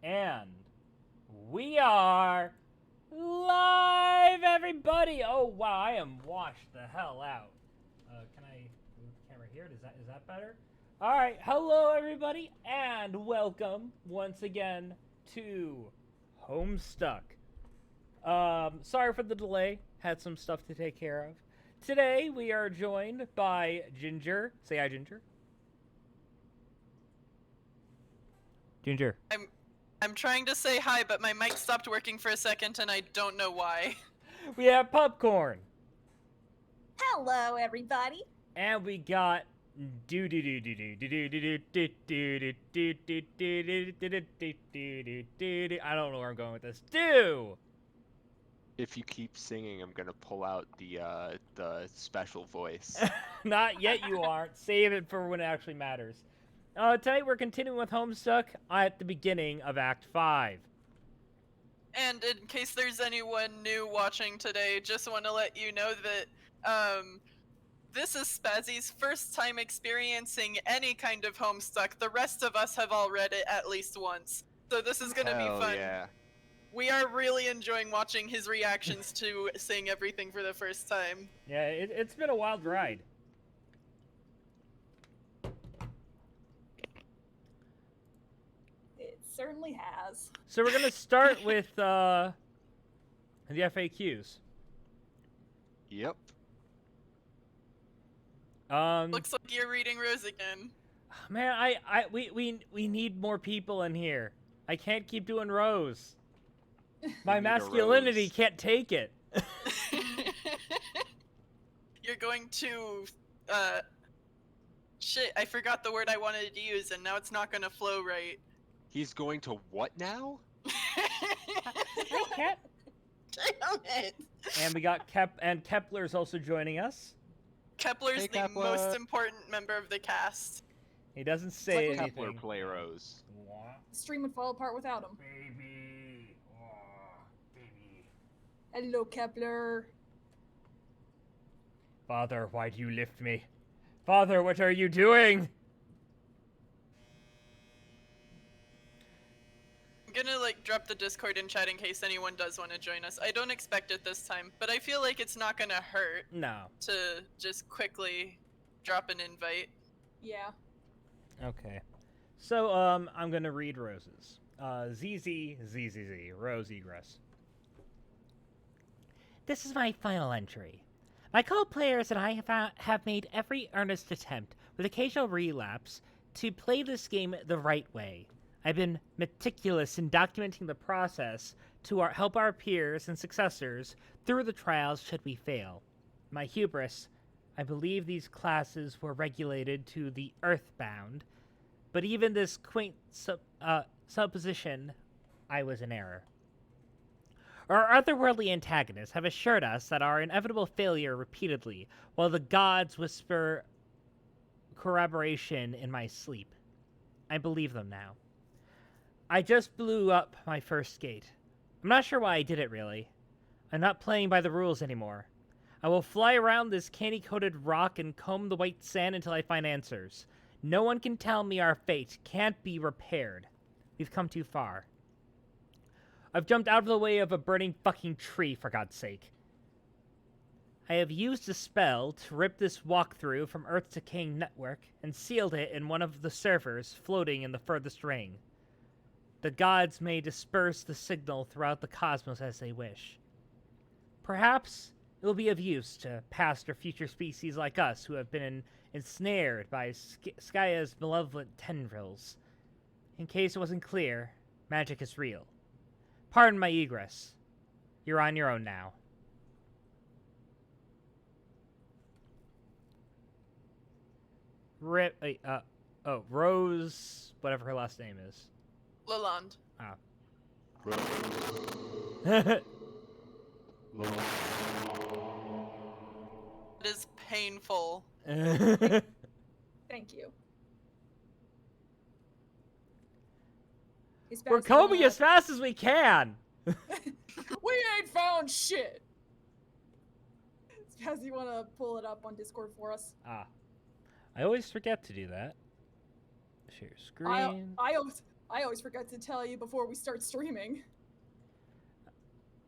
And we are live, everybody! Oh wow, I am washed the hell out. Can I move the camera here? Is that better? All right, hello everybody, and welcome once again to Homestuck. Sorry for the delay. Had some stuff to take care of. Today we are joined by Ginger. Say hi, Ginger. Ginger. I'm trying to say hi, but my mic stopped working for a second, and I don't know why. We have Popcorn. Hello, everybody. And we got I don't know where I'm going with this. Do. If you keep singing, I'm gonna pull out the special voice. Not yet, you aren't. Save it for when it actually matters. Tonight we're continuing with Homestuck at the beginning of Act 5. And in case there's anyone new watching today, just want to let you know that this is Spazzy's first time experiencing any kind of Homestuck. The rest of us have all read it at least once, so this is gonna be fun. Yeah. We are really enjoying watching his reactions to seeing everything for the first time. Yeah, it's been a wild ride. It certainly has. So we're gonna start with the FAQs. Yep. Looks like you're reading Rose again. Man, we need more people in here. I can't keep doing Rose. My masculinity Rose. can't take it. You're going to, shit, I forgot the word I wanted to use, and now it's not gonna flow right. He's going to what now? Hey, Cat. Damn it! And we got Kepler's also joining us. Kepler's Hey, the Kepler. most important member of the cast. He doesn't say Let anything. Kepler play Rose. The stream would fall apart without him. Baby. Oh, baby. Hello, Kepler. Father, why do you lift me? Father, what are you doing? I'm gonna, drop the Discord in chat in case anyone does want to join us. I don't expect it this time, but I feel like it's not gonna hurt No. to just quickly drop an invite. Yeah. Okay. So, I'm gonna read Rose's. ZZ, Rose Egress. This is my final entry. My co-players and I have made every earnest attempt, with occasional relapse, to play this game the right way. I've been meticulous in documenting the process to help our peers and successors through the trials should we fail. My hubris, I believe these classes were regulated to the earthbound, but even this quaint supposition, I was in error. Our otherworldly antagonists have assured us that our inevitable failure repeatedly, while the gods whisper corroboration in my sleep. I believe them now. I just blew up my first gate. I'm not sure why I did it, really. I'm not playing by the rules anymore. I will fly around this candy-coated rock and comb the white sand until I find answers. No one can tell me our fate can't be repaired. We've come too far. I've jumped out of the way of a burning fucking tree, for God's sake. I have used a spell to rip this walkthrough from Earth's decaying network and sealed it in one of the servers floating in the furthest ring. The gods may disperse the signal throughout the cosmos as they wish. Perhaps it will be of use to past or future species like us who have been ensnared by Skaya's malevolent tendrils. In case it wasn't clear, magic is real. Pardon my egress. You're on your own now. Rose, whatever her last name is. Lalonde. Ah. It is painful. Thank you. We're combing as fast as we can. We ain't found shit. Spaz, you want to pull it up on Discord for us? I always forget to do that. Share screen. I always forget to tell you before we start streaming.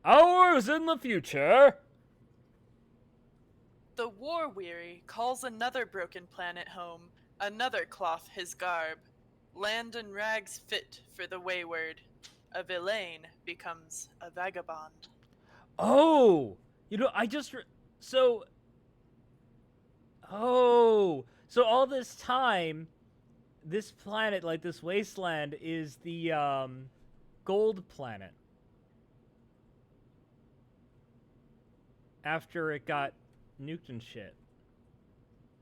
Hours in the future. The war-weary calls another broken planet home, another cloth his garb. Land and rags fit for the wayward. A villain becomes a vagabond. Oh, you know, I just so. Oh, so all this time, this planet, like this wasteland, is the gold planet. After it got nuked and shit.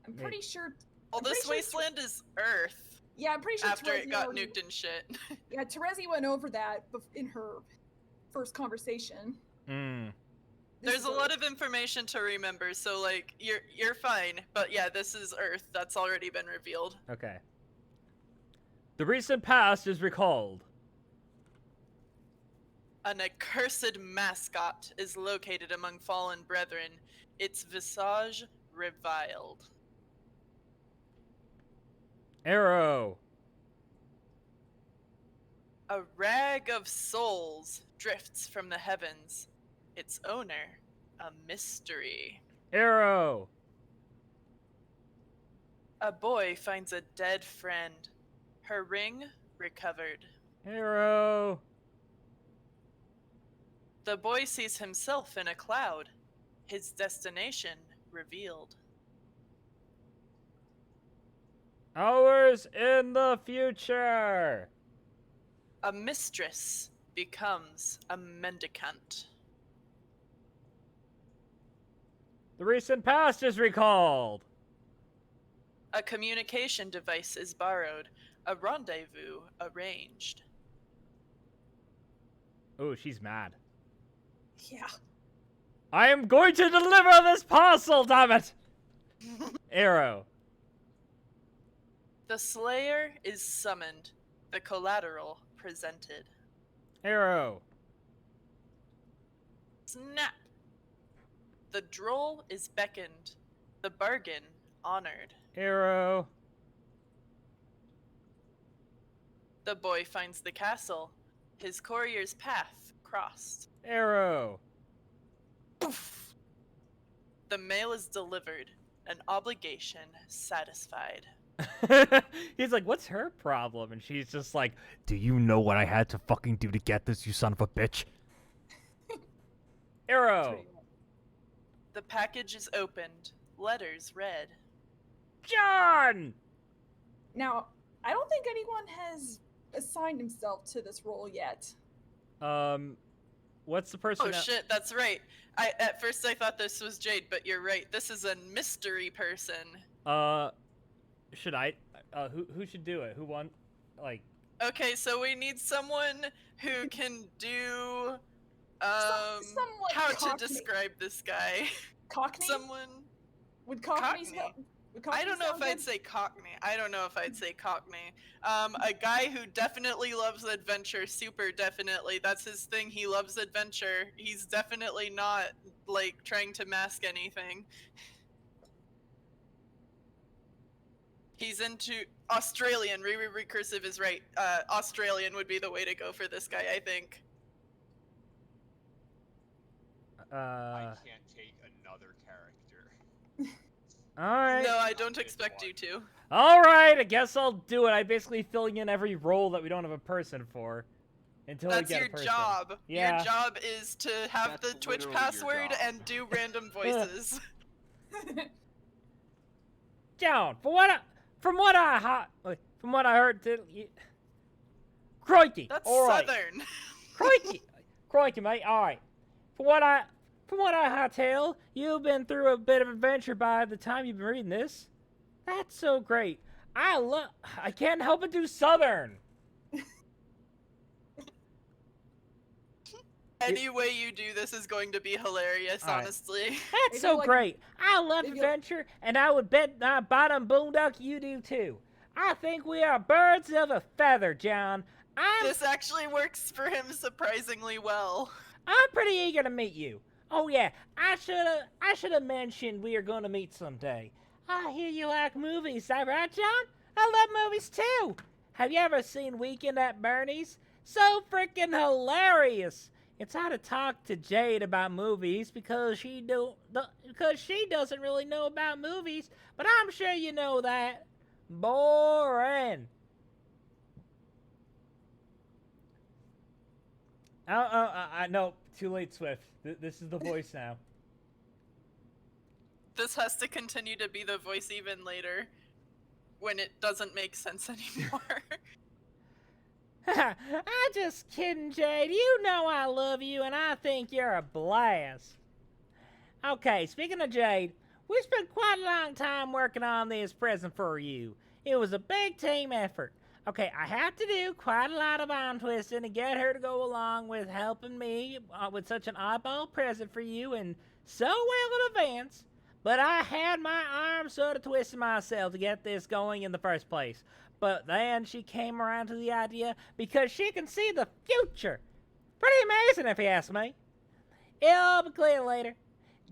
I'm pretty sure. Well, I'm this pretty sure wasteland is Earth. Yeah, I'm pretty sure After it Terezi got already- nuked and shit. Yeah, Terezi went over that in her first conversation. Mm. This There's is a lot of information to remember, so like you're fine. But yeah, this is Earth. That's already been revealed. Okay. The recent past is recalled. An accursed mascot is located among fallen brethren, its visage reviled. Arrow. A rag of souls drifts from the heavens, its owner a mystery. Arrow. A boy finds a dead friend, her ring recovered. Arrow. The boy sees himself in a cloud, his destination revealed. Hours in the future. A mistress becomes a mendicant. The recent past is recalled. A communication device is borrowed, a rendezvous arranged. Oh, she's mad. Yeah. I am going to deliver this parcel, damn it! Arrow. The slayer is summoned, the collateral presented. Arrow. Snap! The droll is beckoned, the bargain honored. Arrow. The boy finds the castle, his courier's path crossed. Arrow. Poof! The mail is delivered, an obligation satisfied. He's like, what's her problem? And she's just like, do you know what I had to fucking do to get this, you son of a bitch? Arrow. The package is opened, letters read. John! Now, I don't think anyone has assigned himself to this role yet. What's the person? Oh shit, that's right. At first I thought this was Jade, but you're right. This is a mystery person. Should I? Who should do it? Who won? Like. Okay, so we need someone who can do Some, like, how Cockney. to describe this guy. Cockney? Someone Would Cockney's Cockney. help? Would I don't Cockney know sound if I'd good? say Cockney. I don't know if I'd say Cockney. A guy who definitely loves adventure, super definitely. That's his thing. He loves adventure. He's definitely not like trying to mask anything. He's into Australian. Recursive is right. Australian would be the way to go for this guy, I think. I can't take another character. All right. No, I don't expect you to. All right. I guess I'll do it. I'm basically filling in every role that we don't have a person for until That's we get your a person. job. Yeah. Your job is to have That's the Twitch literally your password job. and do random voices. John, from what I heard, crikey. That's All right. southern. crikey, mate. All right. From what I tell, you've been through a bit of adventure by the time you've been reading this. That's so great. I can't help but do Southern. Any way you do this is going to be hilarious, All right. honestly. That's If so you like- great. I love if you- adventure, and I would bet my bottom boondock you do too. I think we are birds of a feather, John. This actually works for him surprisingly well. I'm pretty eager to meet you. Oh yeah, I should have mentioned we are going to meet someday. I hear you like movies, is that right, John? I love movies too. Have you ever seen Weekend at Bernie's? So freaking hilarious! It's how to talk to Jade about movies because she doesn't really know about movies, but I'm sure you know that. Boring. No, too late, Swift. This is the voice now. This has to continue to be the voice even later, when it doesn't make sense anymore. I'm just kidding, Jade. You know I love you, and I think you're a blast. Okay, speaking of Jade, we spent quite a long time working on this present for you. It was a big team effort. Okay, I have to do quite a lot of arm twisting to get her to go along with helping me with such an oddball present for you and so well in advance. But I had my arm sort of twisted myself to get this going in the first place. But then she came around to the idea because she can see the future. Pretty amazing if you ask me. It'll all be clear later.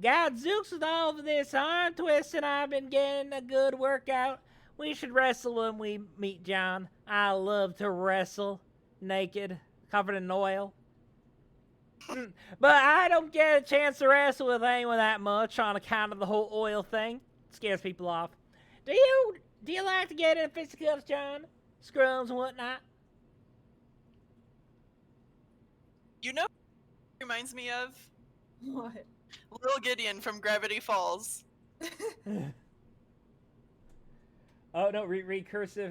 Gadzooks with all of this arm twisting, I've been getting a good workout. We should wrestle when we meet John. I love to wrestle. Naked, covered in oil. But I don't get a chance to wrestle with anyone that much on account of the whole oil thing. It scares people off. Do you like to get in fisticuffs, John? Scrums and whatnot? You know what it reminds me of? What? Little Gideon from Gravity Falls. Oh no, Recursive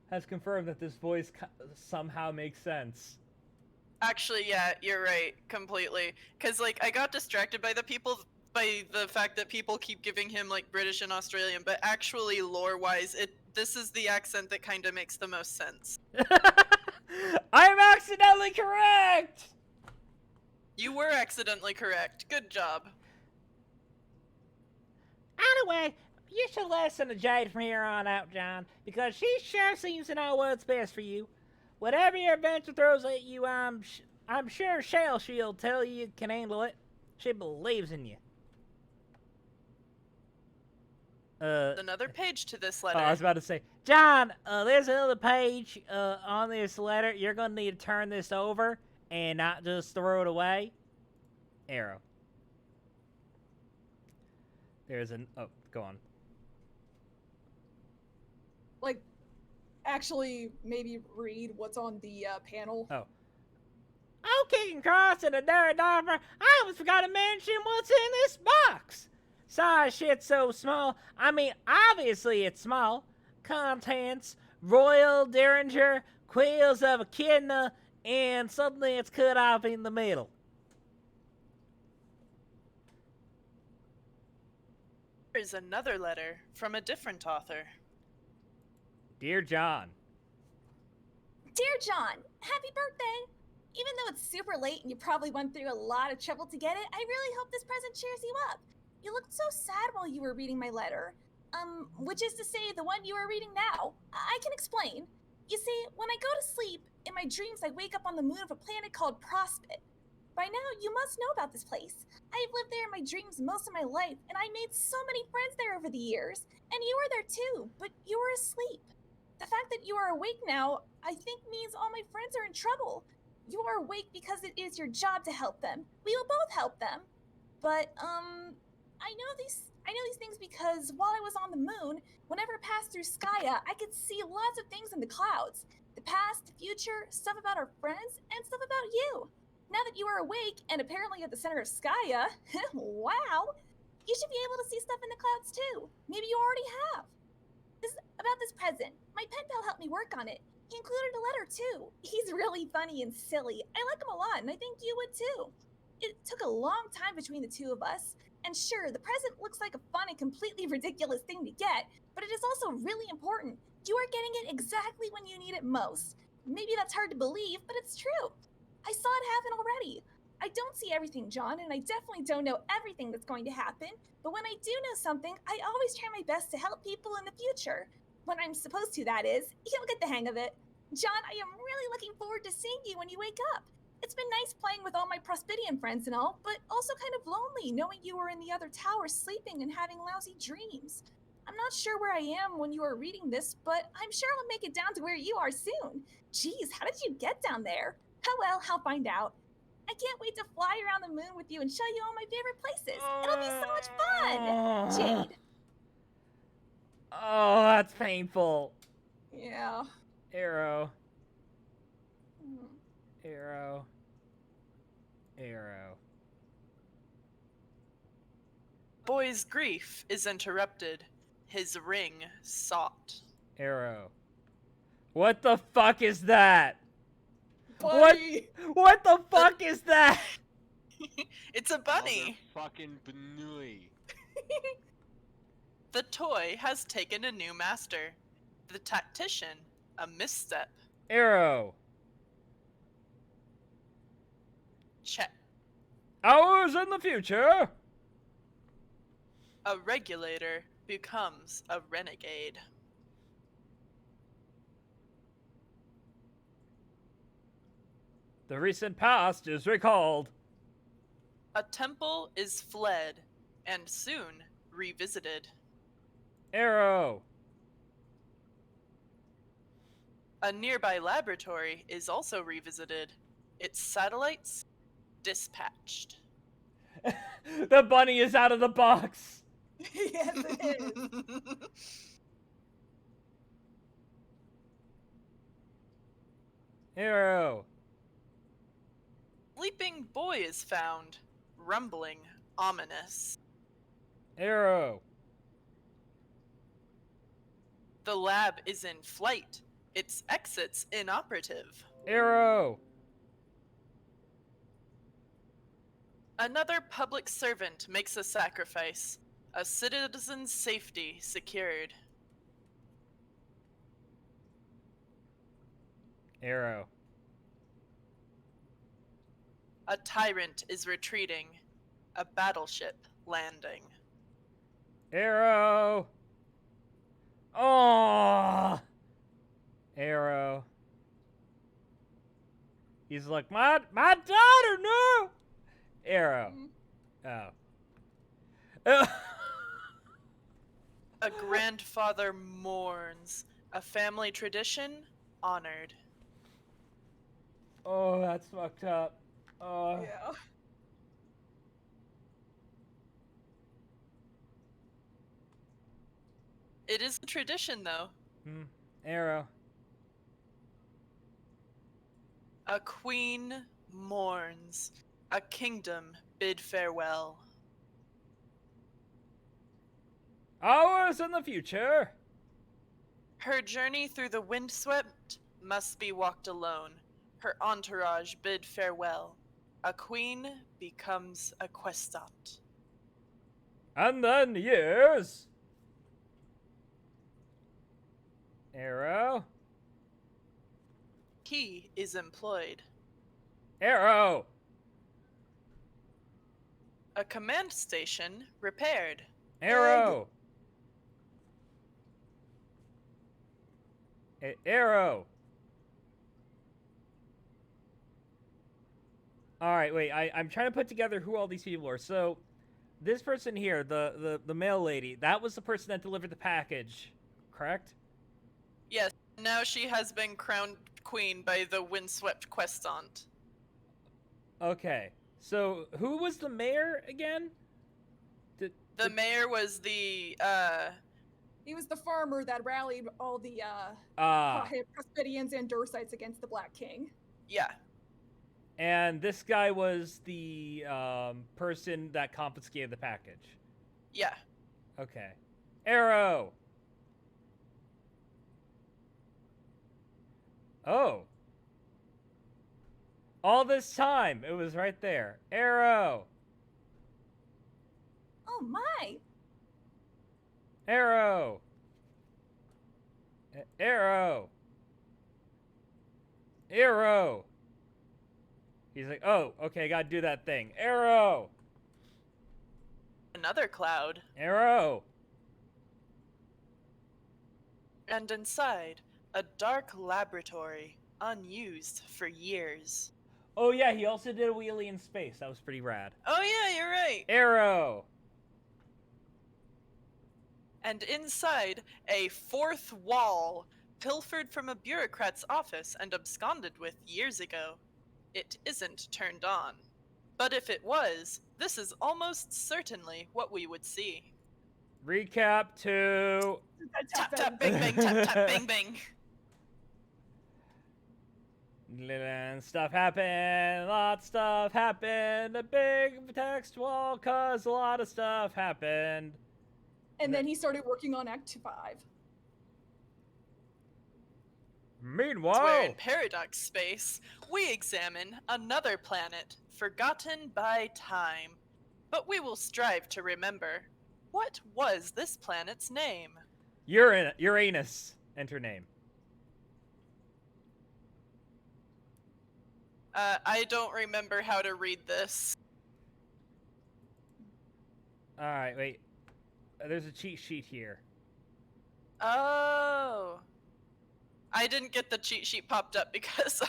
has confirmed that this voice somehow makes sense. Actually, yeah, you're right, completely. Cause like I got distracted by the fact that people keep giving him like British and Australian, but actually lore-wise, this is the accent that kind of makes the most sense. I'm accidentally correct. You were accidentally correct. Good job. Anyway, you should listen to Jade from here on out, John, because she sure seems to know what's best for you. Whatever your adventure throws at you, I'm sure she'll tell you can handle it. She believes in you. Another page to this letter. Oh, I was about to say, John, there's another page on this letter. You're going to need to turn this over and not just throw it away. Arrow. Oh, go on. Like, actually, maybe read what's on the panel. Oh. Okay, cross and a dirt offer. I almost forgot to mention what's in this box. Sorry, shit's so small. I mean, obviously it's small. Contents: Royal Derringer, quills of echidna, and suddenly it's cut off in the middle. Here's another letter from a different author. Dear John. Dear John, happy birthday! Even though it's super late and you probably went through a lot of trouble to get it, I really hope this present cheers you up. You looked so sad while you were reading my letter. Which is to say, the one you are reading now. I can explain. You see, when I go to sleep, in my dreams I wake up on the moon of a planet called Prospit. By now, you must know about this place. I've lived there in my dreams most of my life, and I made so many friends there over the years. And you were there too, but you were asleep. The fact that you are awake now, I think means all my friends are in trouble. You are awake because it is your job to help them. We will both help them. But, I know these things because while I was on the moon, whenever I passed through Skya, I could see lots of things in the clouds. The past, the future, stuff about our friends, and stuff about you. Now that you are awake and apparently at the center of Skya, wow, you should be able to see stuff in the clouds too. Maybe you already have. About this present, my pen pal helped me work on it. He included a letter too. He's really funny and silly. I like him a lot, and I think you would too. It took a long time between the two of us, and sure, the present looks like a fun and completely ridiculous thing to get, but it is also really important. You are getting it exactly when you need it most. Maybe that's hard to believe, but it's true. I saw it happen already. I don't see everything, John, and I definitely don't know everything that's going to happen, but when I do know something, I always try my best to help people in the future. When I'm supposed to, that is. You'll get the hang of it. John, I am really looking forward to seeing you when you wake up. It's been nice playing with all my Prospidian friends and all, but also kind of lonely knowing you were in the other tower sleeping and having lousy dreams. I'm not sure where I am when you are reading this, but I'm sure I'll make it down to where you are soon. Geez, how did you get down there? Oh well, I'll find out. I can't wait to fly around the moon with you and show you all my favorite places. It'll be so much fun! Jade. Oh, that's painful. Yeah. Arrow. Mm. Arrow. Arrow. Boy's grief is interrupted. His ring sought. Arrow. What the fuck is that? Buddy! What the fuck is that? It's a bunny. Fucking Benui. The toy has taken a new master. The tactician, a misstep. Arrow. Check. Hours in the future. A regulator becomes a renegade. The recent past is recalled. A temple is fled and soon revisited. Arrow. A nearby laboratory is also revisited. Its satellites dispatched. The bunny is out of the box. Yes, it is. Arrow. Sleeping boy is found, rumbling ominous. Arrow. The lab is in flight. Its exits inoperative. Arrow. Another public servant makes a sacrifice. A citizen's safety secured. Arrow. A tyrant is retreating. A battleship landing. Arrow. Oh. Arrow. He's like, my daughter, no. Arrow. Oh. A grandfather mourns. A family tradition honored. Oh, that's fucked up. Oh. Yeah. It is a tradition, though. Arrow. A queen mourns. A kingdom bid farewell. Hours in the future. Her journey through the windswept must be walked alone. Her entourage bid farewell. A queen becomes a questant. And then years. Arrow. He is employed. Arrow. A command station repaired. Arrow. Arrow. All right, wait. I'm trying to put together who all these people are. So, this person here, the mail lady, that was the person that delivered the package, correct? Yes, now she has been crowned queen by the windswept questant. Okay. So, who was the mayor again? The mayor was the He was the farmer that rallied all the Prospedians and Dursites against the Black King. yeah. And this guy was the person that confiscated the package. Yeah. Okay. Arrow. Oh. All this time, it was right there. Arrow. Oh my! Arrow. Arrow. Arrow. He's like, oh, okay, gotta do that thing. Arrow. Another cloud. Arrow. And inside, a dark laboratory, unused for years. Oh yeah, he also did a wheelie in space. That was pretty rad. Oh yeah, you're right. Arrow. And inside, a fourth wall, pilfered from a bureaucrat's office and absconded with years ago. It isn't turned on. But if it was, this is almost certainly what we would see. Recap to... Tap tap bing bing tap tap bing bing. Stuff happened, lots of stuff happened, a big text wall cause a lot of stuff happened. And then he started working on Act 5. Meanwhile, Where in Paradox Space, we examine another planet, forgotten by time. But we will strive to remember, what was this planet's name? Uranus. Enter name. I don't remember how to read this. Alright, wait. There's a cheat sheet here. Oh. I didn't get the cheat sheet popped up because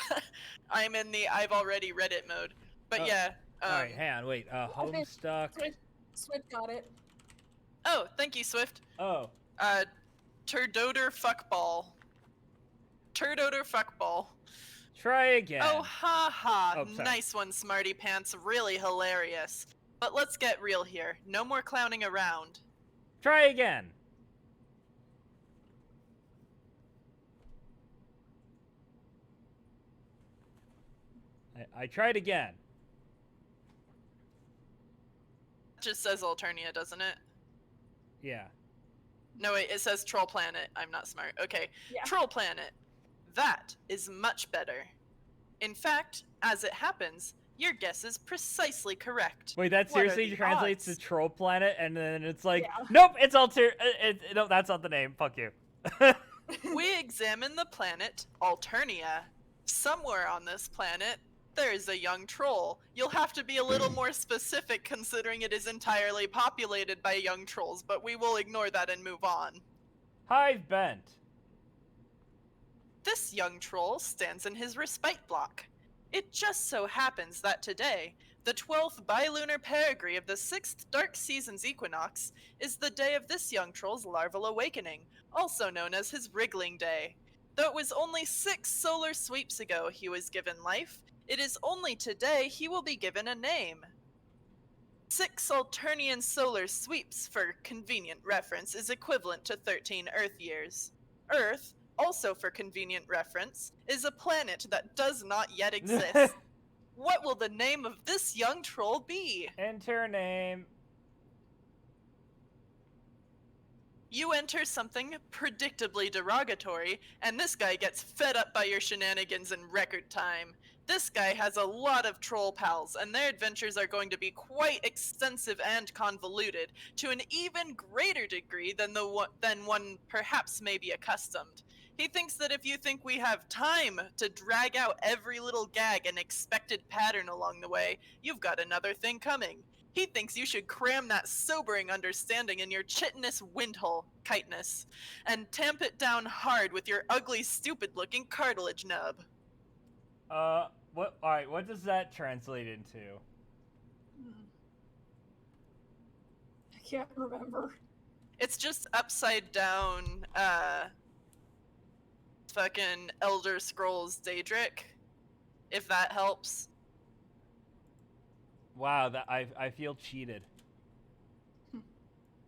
I'm in the I've already read it mode. But Oh. yeah. Alright, hang on, wait. Homestuck. Swift got it. Oh, thank you, Swift. Oh. Turdoder fuckball. Turdoder fuckball. Try again. Oh, ha ha. Oh, sorry. Nice one, Smarty Pants. Really hilarious. But let's get real here. No more clowning around. Try again. I tried again. It just says Alternia, doesn't it? Yeah. No, wait, it says Troll Planet. I'm not smart. Okay. Yeah. Troll Planet. That is much better. In fact, as it happens, your guess is precisely correct. Wait, that What are seriously the translates odds? to Troll Planet, and then it's like, Yeah. nope, it's no, that's not the name. Fuck you. We examine the planet Alternia. Somewhere on this planet, there is a young troll. You'll have to be a little more specific considering it is entirely populated by young trolls, but we will ignore that and move on. Hive Bent. This young troll stands in his respite block. It just so happens that today, the 12th bilunar perigee of the 6th Dark Seasons equinox, is the day of this young troll's larval awakening, also known as his wriggling day. Though it was only 6 solar sweeps ago he was given life, it is only today he will be given a name. 6 Alternian solar sweeps, for convenient reference, is equivalent to 13 Earth years. Earth, also for convenient reference, is a planet that does not yet exist. What will the name of this young troll be? Enter name. You enter something predictably derogatory, and this guy gets fed up by your shenanigans in record time. This guy has a lot of troll pals, and their adventures are going to be quite extensive and convoluted, to an even greater degree than one perhaps may be accustomed. He thinks that if you think we have time to drag out every little gag and expected pattern along the way, you've got another thing coming. He thinks you should cram that sobering understanding in your chitinous windhole, chitinous, and tamp it down hard with your ugly, stupid-looking cartilage nub. What? Alright, what does that translate into? I can't remember. It's just upside down, fucking Elder Scrolls Daedric, if that helps. Wow, that I feel cheated.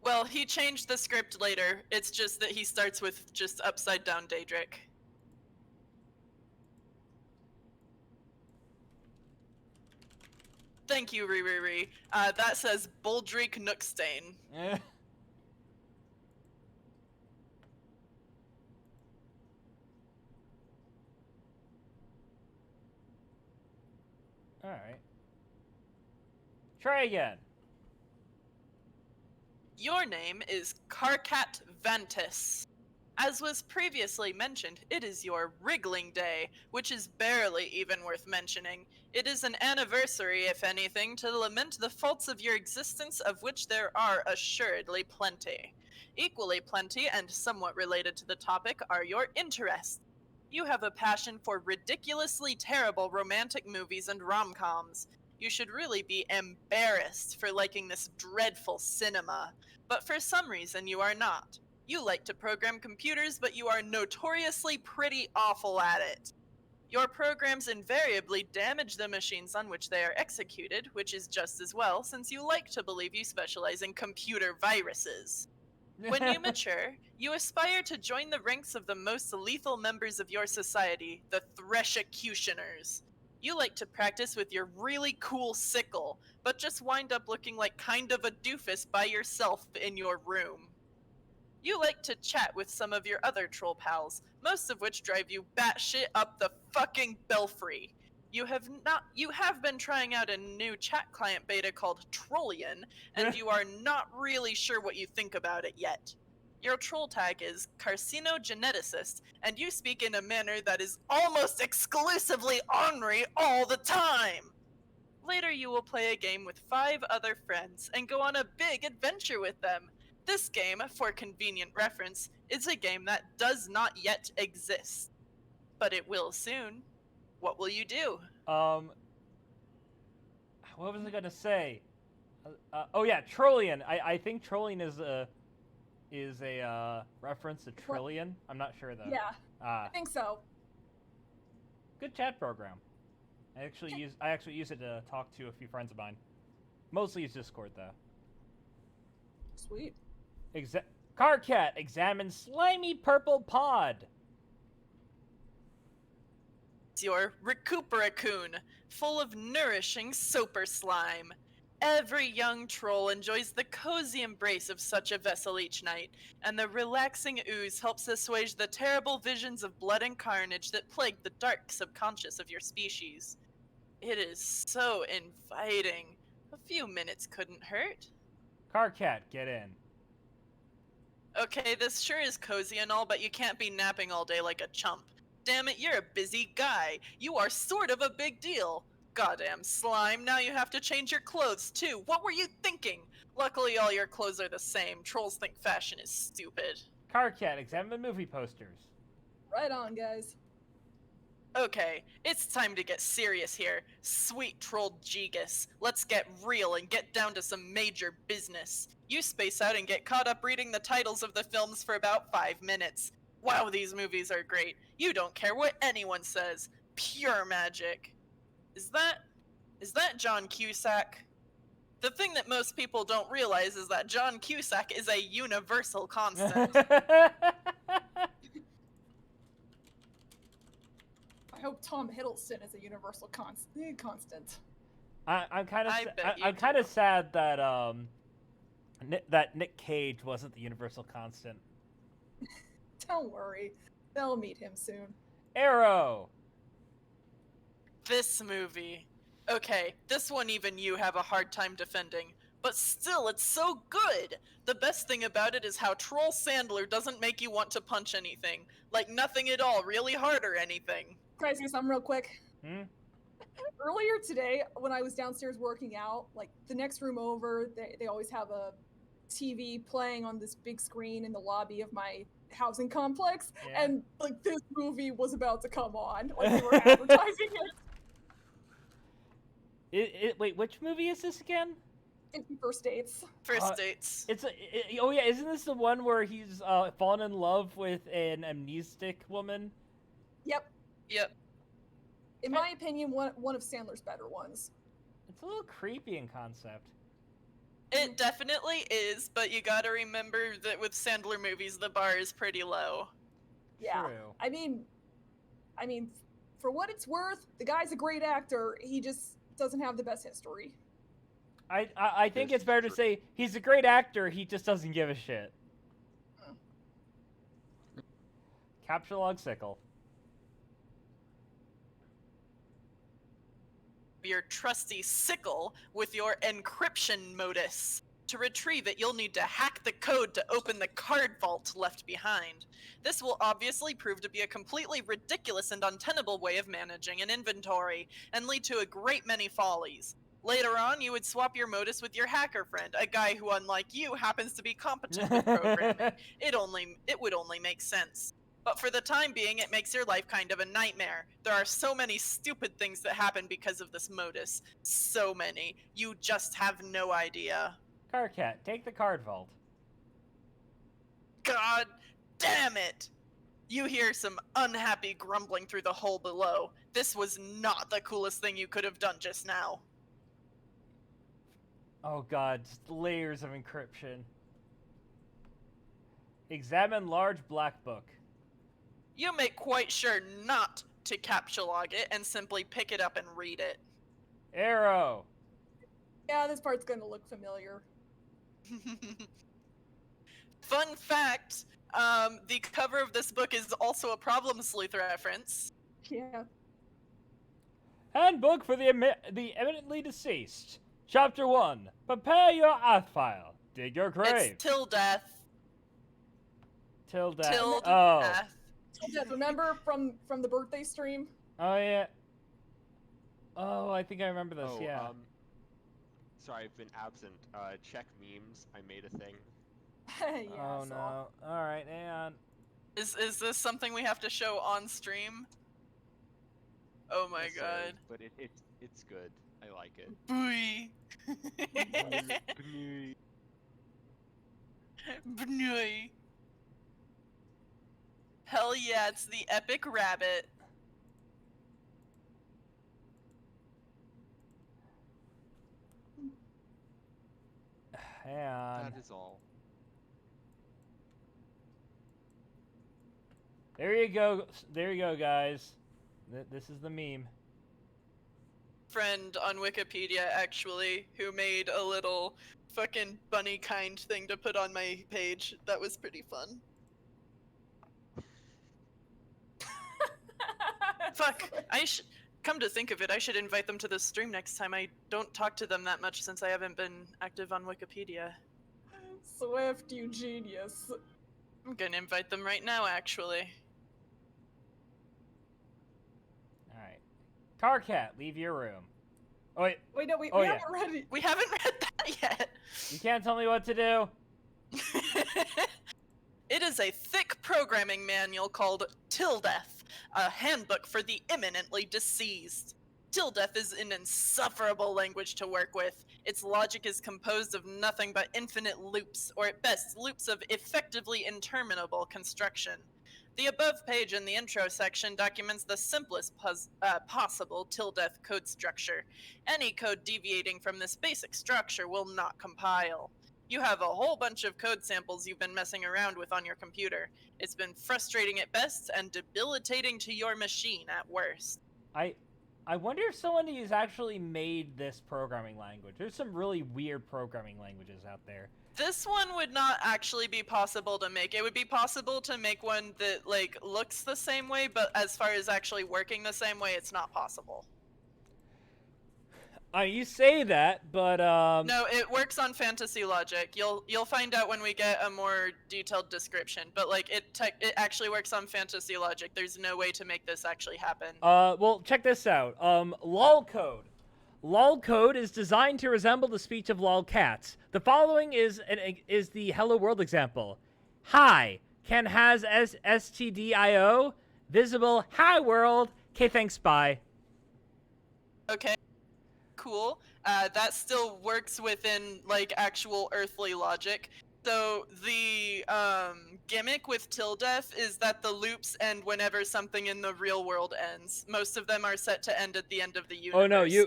Well, he changed the script later. It's just that he starts with just upside down Daedric. Thank you, Riri. That says Boldreak Nookstain. Eh. Alright. Try again. Your name is Karkat Ventus. As was previously mentioned, it is your wriggling day, which is barely even worth mentioning. It is an anniversary, if anything, to lament the faults of your existence, of which there are assuredly plenty. Equally plenty, and somewhat related to the topic, are your interests. You have a passion for ridiculously terrible romantic movies and rom-coms. You should really be embarrassed for liking this dreadful cinema. But for some reason, you are not. You like to program computers, but you are notoriously pretty awful at it. Your programs invariably damage the machines on which they are executed, which is just as well, since you like to believe you specialize in computer viruses. When you mature, you aspire to join the ranks of the most lethal members of your society, the Threshecutioners. You like to practice with your really cool sickle, but just wind up looking like kind of a doofus by yourself in your room. You like to chat with some of your other troll pals, most of which drive you batshit up the fucking belfry. You have been trying out a new chat client beta called Trollian, and you are not really sure what you think about it yet. Your troll tag is carcinogeneticist, and you speak in a manner that is almost exclusively ornery all the time. Later you will play a game with 5 other friends and go on a big adventure with them. This game, for convenient reference, is a game that does not yet exist. But it will soon. What will you do? What was I gonna say? Oh yeah, Trollian. I think Trollian is a reference to Trillion. I'm not sure though. Yeah, I think so. Good chat program. I actually use it to talk to a few friends of mine. Mostly use Discord though. Sweet. Carcat, examine slimy purple pod. It's your Recuperacoon, full of nourishing soper slime. Every young troll enjoys the cozy embrace of such a vessel each night, and the relaxing ooze helps assuage the terrible visions of blood and carnage that plague the dark subconscious of your species. It is so inviting. A few minutes couldn't hurt. Carcat, get in. Okay, this sure is cozy and all, but you can't be napping all day like a chump. Damn it, you're a busy guy. You are sort of a big deal. Goddamn slime, now you have to change your clothes too. What were you thinking? Luckily all your clothes are the same. Trolls think fashion is stupid. Carcat, examine movie posters. Right on, guys. Okay, it's time to get serious here. Sweet troll Gigas, let's get real and get down to some major business. You space out and get caught up reading the titles of the films for about 5 minutes. Wow, these movies are great. You don't care what anyone says. Pure magic. Is that John Cusack? The thing that most people don't realize is that John Cusack is a universal constant. I hope Tom Hiddleston is a universal constant. I'm kind I of do. sad that that Nick Cage wasn't the universal constant. Don't worry, they'll meet him soon. Arrow. This movie. Okay, this one even you have a hard time defending. But still, it's so good! The best thing about it is how Troll Sandler doesn't make you want to punch anything. Like nothing at all, really hard or anything. Can I say something real quick? Earlier today, when I was downstairs working out, like the next room over, they always have a TV playing on this big screen in the lobby of my housing complex, Yeah. and like this movie was about to come on. Like they were advertising it. Wait, which movie is this again? 50 First Dates. First dates. Oh yeah, isn't this the one where he's fallen in love with an amnestic woman? Yep. Yep. In my opinion, one of Sandler's better ones. It's a little creepy in concept. It definitely is, but you gotta remember that with Sandler movies, the bar is pretty low. Yeah. True. I mean, for what it's worth, the guy's a great actor. He just doesn't have the best history. I think it's better to say he's a great actor, he just doesn't give a shit. Capture log sickle. Your trusty sickle with your encryption modus. To retrieve it, you'll need to hack the code to open the card vault left behind. This will obviously prove to be a completely ridiculous and untenable way of managing an inventory, and lead to a great many follies. Later on, you would swap your modus with your hacker friend, a guy who, unlike you, happens to be competent with programming. It would only make sense. But for the time being, it makes your life kind of a nightmare. There are so many stupid things that happen because of this modus. So many. You just have no idea. Carcat, take the card vault. God damn it! You hear some unhappy grumbling through the hole below. This was not the coolest thing you could have done just now. Oh god, just layers of encryption. Examine large black book. You make quite sure not to captchalogue it and simply pick it up and read it. Arrow. Yeah, this part's gonna look familiar. Fun fact, the cover of this book is also a Problem Sleuth reference. Yeah. Handbook for the eminently deceased. Chapter 1. Prepare your oath file. Dig your grave. It's till death. Till death. Till Oh. death. Yes, remember from the birthday stream? Oh, yeah. Oh, I think I remember this, Oh, yeah. sorry, I've been absent. Check memes. I made a thing. Yeah, Oh, I saw. no. Alright, hang on. Is this something we have to show on stream? Oh my Necessarily, god. But it's good. I like it. Booey. Bnooey. Hell yeah, it's the epic rabbit. Hang on. That is all. There you go. There you go, guys. This is the meme. Friend on Wikipedia, actually, who made a little fucking bunny kind thing to put on my page. That was pretty fun. Fuck, come to think of it, I should invite them to the stream next time. I don't talk to them that much since I haven't been active on Wikipedia. Swift, you genius. I'm gonna invite them right now, actually. Alright. Carcat, leave your room. Oh, wait. Wait, no, we Oh, haven't read it. We haven't read that yet. You can't tell me what to do. It is a thick programming manual called Till Death, a handbook for the imminently deceased. Till Death is an insufferable language to work with. Its logic is composed of nothing but infinite loops, or at best, loops of effectively interminable construction. The above page in the intro section documents the simplest possible Till Death code structure. Any code deviating from this basic structure will not compile. You have a whole bunch of code samples you've been messing around with on your computer. It's been frustrating at best and debilitating to your machine at worst. I wonder if someone has actually made this programming language. There's some really weird programming languages out there. This one would not actually be possible to make. It would be possible to make one that, like, looks the same way, but as far as actually working the same way, it's not possible. You say that, but No, it works on fantasy logic. You'll find out when we get a more detailed description. But like it actually works on fantasy logic. There's no way to make this actually happen. well, check this out. LOL code. LOL code is designed to resemble the speech of lolcats. The following is the Hello World example. Hi, can has stdio, visible, hi world, okay thanks, bye. Okay. Cool. That still works within like actual earthly logic. So the gimmick with Till Death is that the loops end whenever something in the real world ends. Most of them are set to end at the end of the universe. Oh no, do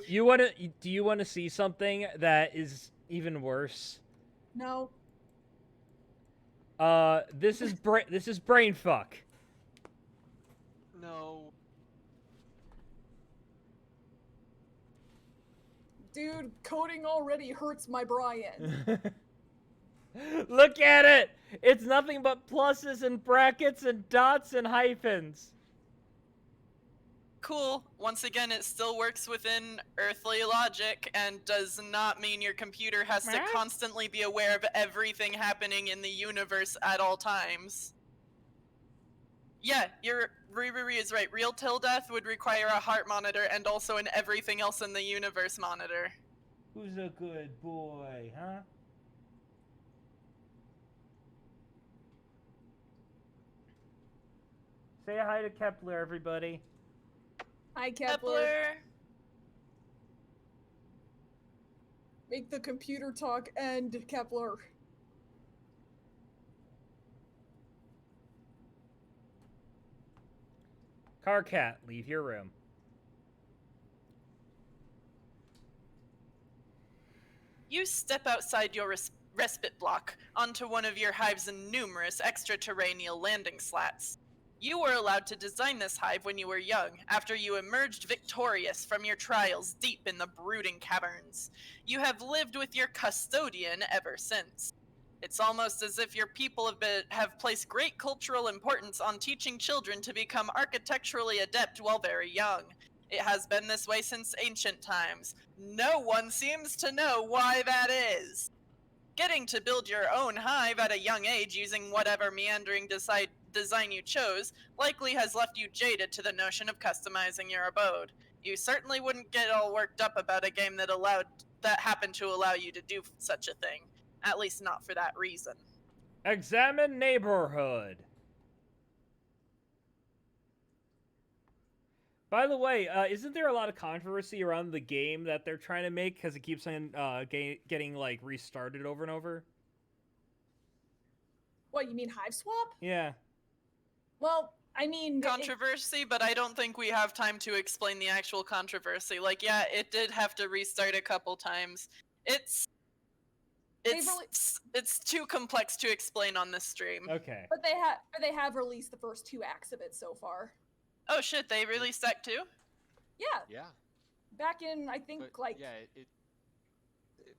you want to see something that is even worse? No. This is brain fuck. No. Dude, coding already hurts my Brian. Look at it! It's nothing but pluses and brackets and dots and hyphens. Cool. Once again, it still works within earthly logic and does not mean your computer has to constantly be aware of everything happening in the universe at all times. Yeah, Riri is right. Real Till Death would require a heart monitor and also an everything else in the universe monitor. Who's a good boy, huh? Say hi to Kepler, everybody. Hi, Kepler. Kepler. Make the computer talk end, Kepler. Carcat, leave your room. You step outside your respite block onto one of your hive's numerous extraterrestrial landing slats. You were allowed to design this hive when you were young, after you emerged victorious from your trials deep in the brooding caverns. You have lived with your custodian ever since. It's almost as if your people have placed great cultural importance on teaching children to become architecturally adept while very young. It has been this way since ancient times. No one seems to know why that is. Getting to build your own hive at a young age using whatever meandering design you chose likely has left you jaded to the notion of customizing your abode. You certainly wouldn't get all worked up about a game that happened to allow you to do such a thing. At least not for that reason. Examine neighborhood. By the way, isn't there a lot of controversy around the game that they're trying to make because it keeps on getting like restarted over and over? What, you mean Hive Swap? Yeah. Well, I mean... Controversy, but I don't think we have time to explain the actual controversy. Like, yeah, it did have to restart a couple times. It's too complex to explain on this stream. Okay. But they have released the first 2 acts of it so far. Oh shit, they released Act 2? Yeah. Yeah. Back in, I think, But, like... yeah, it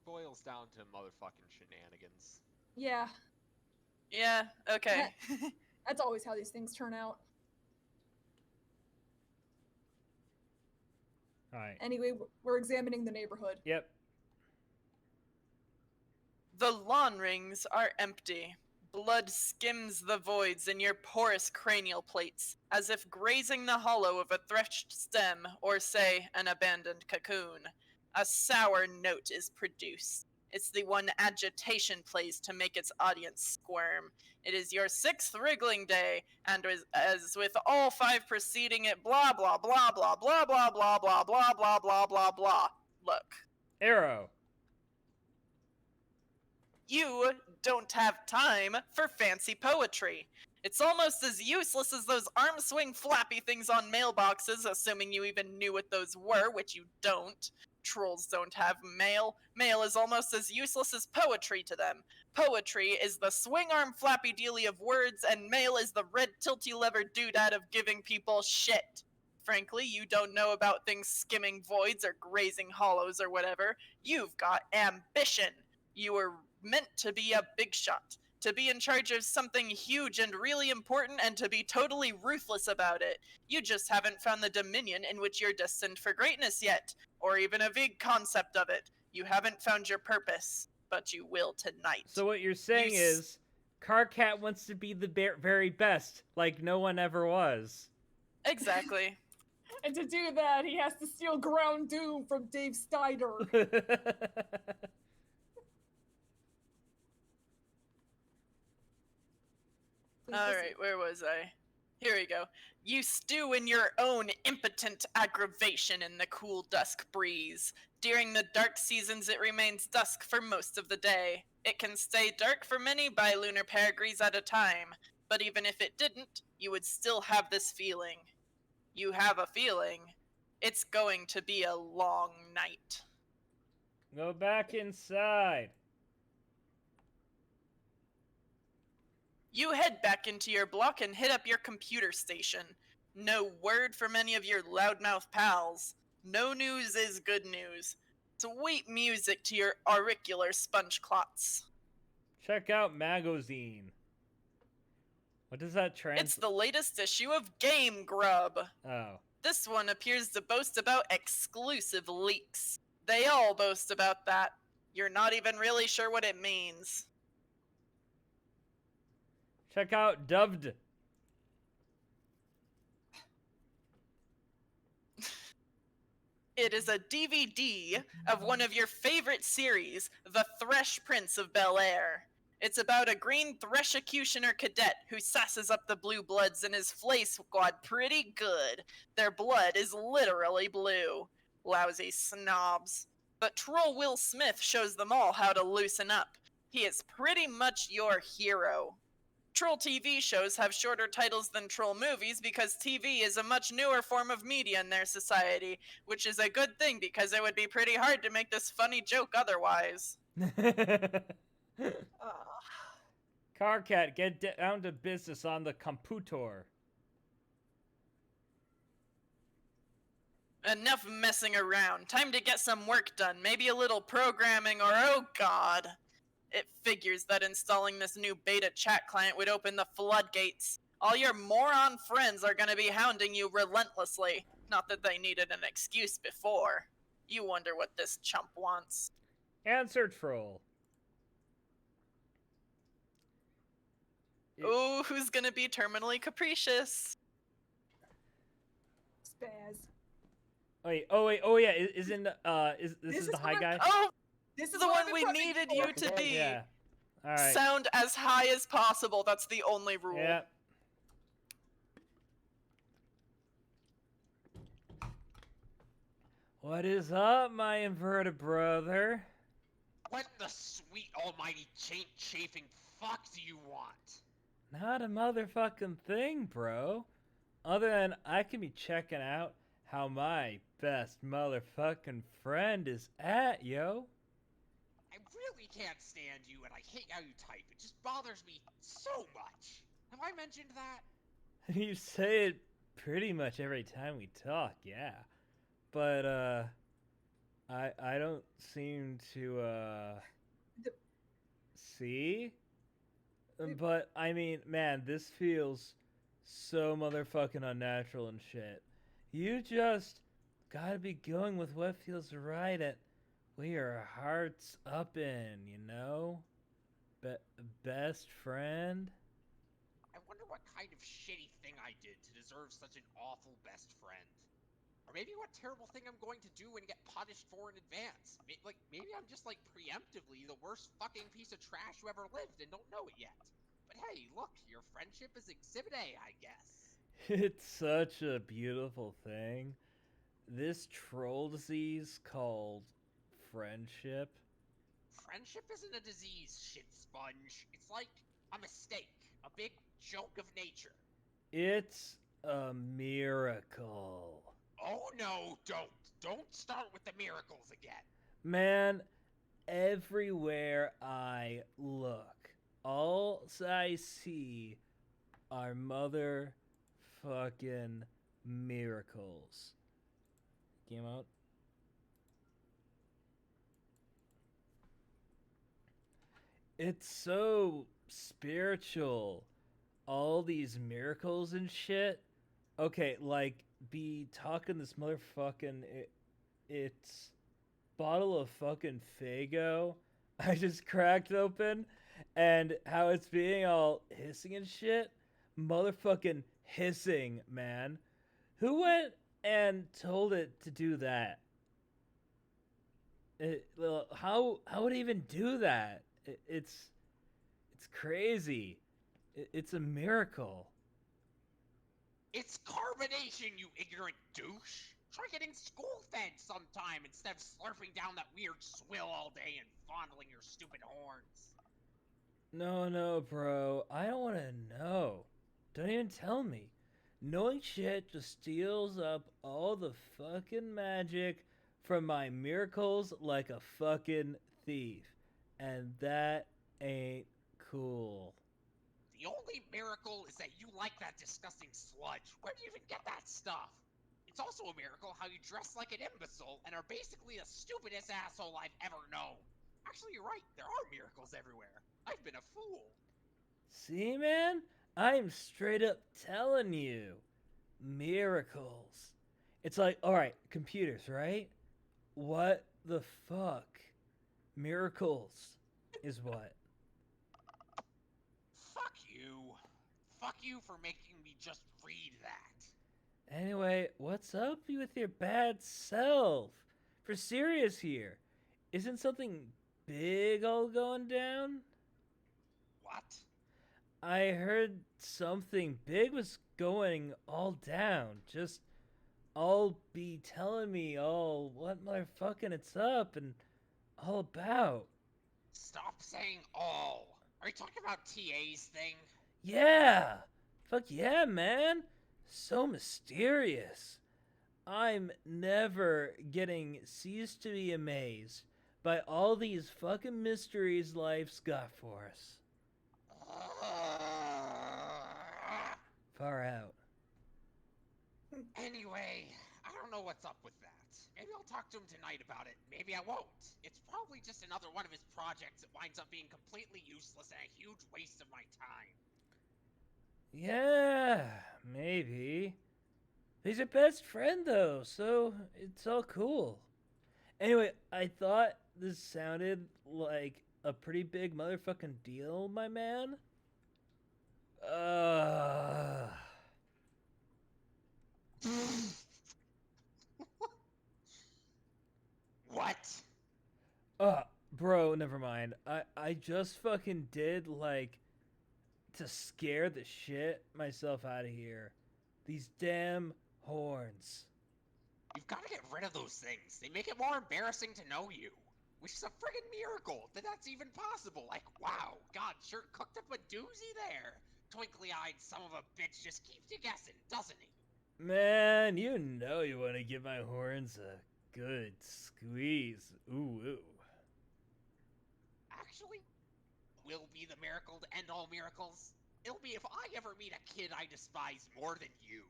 boils down to motherfucking shenanigans. Yeah. Yeah, okay. That's always how these things turn out. Alright. Anyway, we're examining the neighborhood. Yep. The lawn rings are empty. Blood skims the voids in your porous cranial plates, as if grazing the hollow of a threshed stem or, say, an abandoned cocoon. A sour note is produced. It's the one agitation plays to make its audience squirm. It is your 6th wriggling day, and as with all 5 preceding it, blah blah blah blah blah blah blah blah blah blah blah blah blah. Look. Arrow. You don't have time for fancy poetry. It's almost as useless as those arm swing flappy things on mailboxes, assuming you even knew what those were, which you don't. Trolls don't have mail. Mail is almost as useless as poetry to them. Poetry is the swing arm flappy dealy of words, and mail is the red tilty lever doodad of giving people shit. Frankly, you don't know about things skimming voids or grazing hollows or whatever. You've got ambition. You were meant to be a big shot, to be in charge of something huge and really important, and to be totally ruthless about it. You just haven't found the dominion in which you're destined for greatness yet, or even a vague concept of it. You haven't found your purpose, but you will tonight. So what you're saying is, Carcat wants to be the very best, like no one ever was. Exactly. And to do that, he has to steal Ground Doom from Dave Steiner. Alright, where was I? Here we go. You stew in your own impotent aggravation in the cool dusk breeze. During the dark seasons, it remains dusk for most of the day. It can stay dark for many bilunar perigrees at a time, but even if it didn't, you would still have this feeling. You have a feeling. It's going to be a long night. Go back inside. You head back into your block and hit up your computer station. No word from any of your loudmouth pals. No news is good news. Sweet music to your auricular sponge clots. Check out Magazine. What does that It's the latest issue of Game Grub. Oh. This one appears to boast about exclusive leaks. They all boast about that. You're not even really sure what it means. Check out Dubbed. It is a DVD of one of your favorite series, The Thresh Prince of Bel-Air. It's about a green Threshocutioner cadet who sasses up the blue bloods in his flay squad pretty good. Their blood is literally blue. Lousy snobs. But Troll Will Smith shows them all how to loosen up. He is pretty much your hero. Troll TV shows have shorter titles than troll movies because TV is a much newer form of media in their society, which is a good thing because it would be pretty hard to make this funny joke otherwise. Carcat, get down to business on the computer. Enough messing around. Time to get some work done. Maybe a little programming or oh god. It figures that installing this new beta chat client would open the floodgates. All your moron friends are gonna be hounding you relentlessly. Not that they needed an excuse before. You wonder what this chump wants. Answer troll. Ooh, who's gonna be terminally capricious? Spaz. Oh wait, isn't this is the high what guy? Oh, This is the what one I've we been prepping needed for. you to be. Yeah. All right. Sound as high as possible. That's the only rule. Yeah. What is up, my inverted brother? What the sweet almighty chafing fuck do you want? Not a motherfucking thing, bro. Other than I can be checking out how my best motherfucking friend is at, yo. I really can't stand you and I hate how you type. It just bothers me so much. Have I mentioned that? You say it pretty much every time we talk, yeah. But, I don't seem to, see? But, I mean, man, this feels so motherfucking unnatural and shit. You just gotta be going with what feels right at where your heart's up in, you know? Best friend? I wonder what kind of shitty thing I did to deserve such an awful best friend. Or maybe what terrible thing I'm going to do and get punished for in advance. Maybe I'm just like preemptively the worst fucking piece of trash who ever lived and don't know it yet. But hey, look, your friendship is Exhibit A, I guess. It's such a beautiful thing. This troll disease called friendship. Friendship isn't a disease, shit sponge. It's like a mistake, a big joke of nature. It's a miracle. Oh no, don't. Don't start with the miracles again. Man, everywhere I look, all I see are motherfucking miracles. Game out. It's so spiritual. All these miracles and shit. Okay, like, be talking this motherfucking... It's bottle of fucking Fago I just cracked open, and how it's being all hissing and shit. Motherfucking hissing, man. Who went and told it to do that? How would it even do that? It's crazy. It's a miracle. It's carbonation, you ignorant douche. Try getting school fed sometime instead of slurping down that weird swill all day and fondling your stupid horns. No, bro. I don't want to know. Don't even tell me. Knowing shit just steals up all the fucking magic from my miracles like a fucking thief. And that ain't cool. The only miracle is that you like that disgusting sludge. Where do you even get that stuff? It's also a miracle how you dress like an imbecile and are basically the stupidest asshole I've ever known. Actually, you're right. There are miracles everywhere. I've been a fool. See, man? I'm straight up telling you. Miracles. It's like, alright, computers, right? What the fuck? Miracles is what? Fuck you. Fuck you for making me just read that. Anyway, what's up with your bad self? For serious here. Isn't something big all going down? What? I heard something big was going all down. Just all be telling me all what motherfucking it's up and all about. Stop saying all. Are you talking about TA's thing? Yeah! Fuck yeah, man! So mysterious. I'm never getting ceased to be amazed by all these fucking mysteries life's got for us. Far out. Anyway, I don't know what's up with that. Maybe I'll talk to him tonight about it. Maybe I won't. It's probably just another one of his projects that winds up being completely useless and a huge waste of my time. Yeah, maybe. He's your best friend, though, so it's all cool. Anyway, I thought this sounded like a pretty big motherfucking deal, my man. What? Bro, never mind. I just fucking did, like, to scare the shit myself out of here. These damn horns. You've got to get rid of those things. They make it more embarrassing to know you. Which is a friggin' miracle that that's even possible. Like, wow, God sure cooked up a doozy there. Twinkly-eyed son of a bitch just keeps you guessing, doesn't he? Man, you know you want to give my horns a good squeeze. Ooh, ooh. Actually, will be the miracle to end all miracles. It'll be if I ever meet a kid I despise more than you.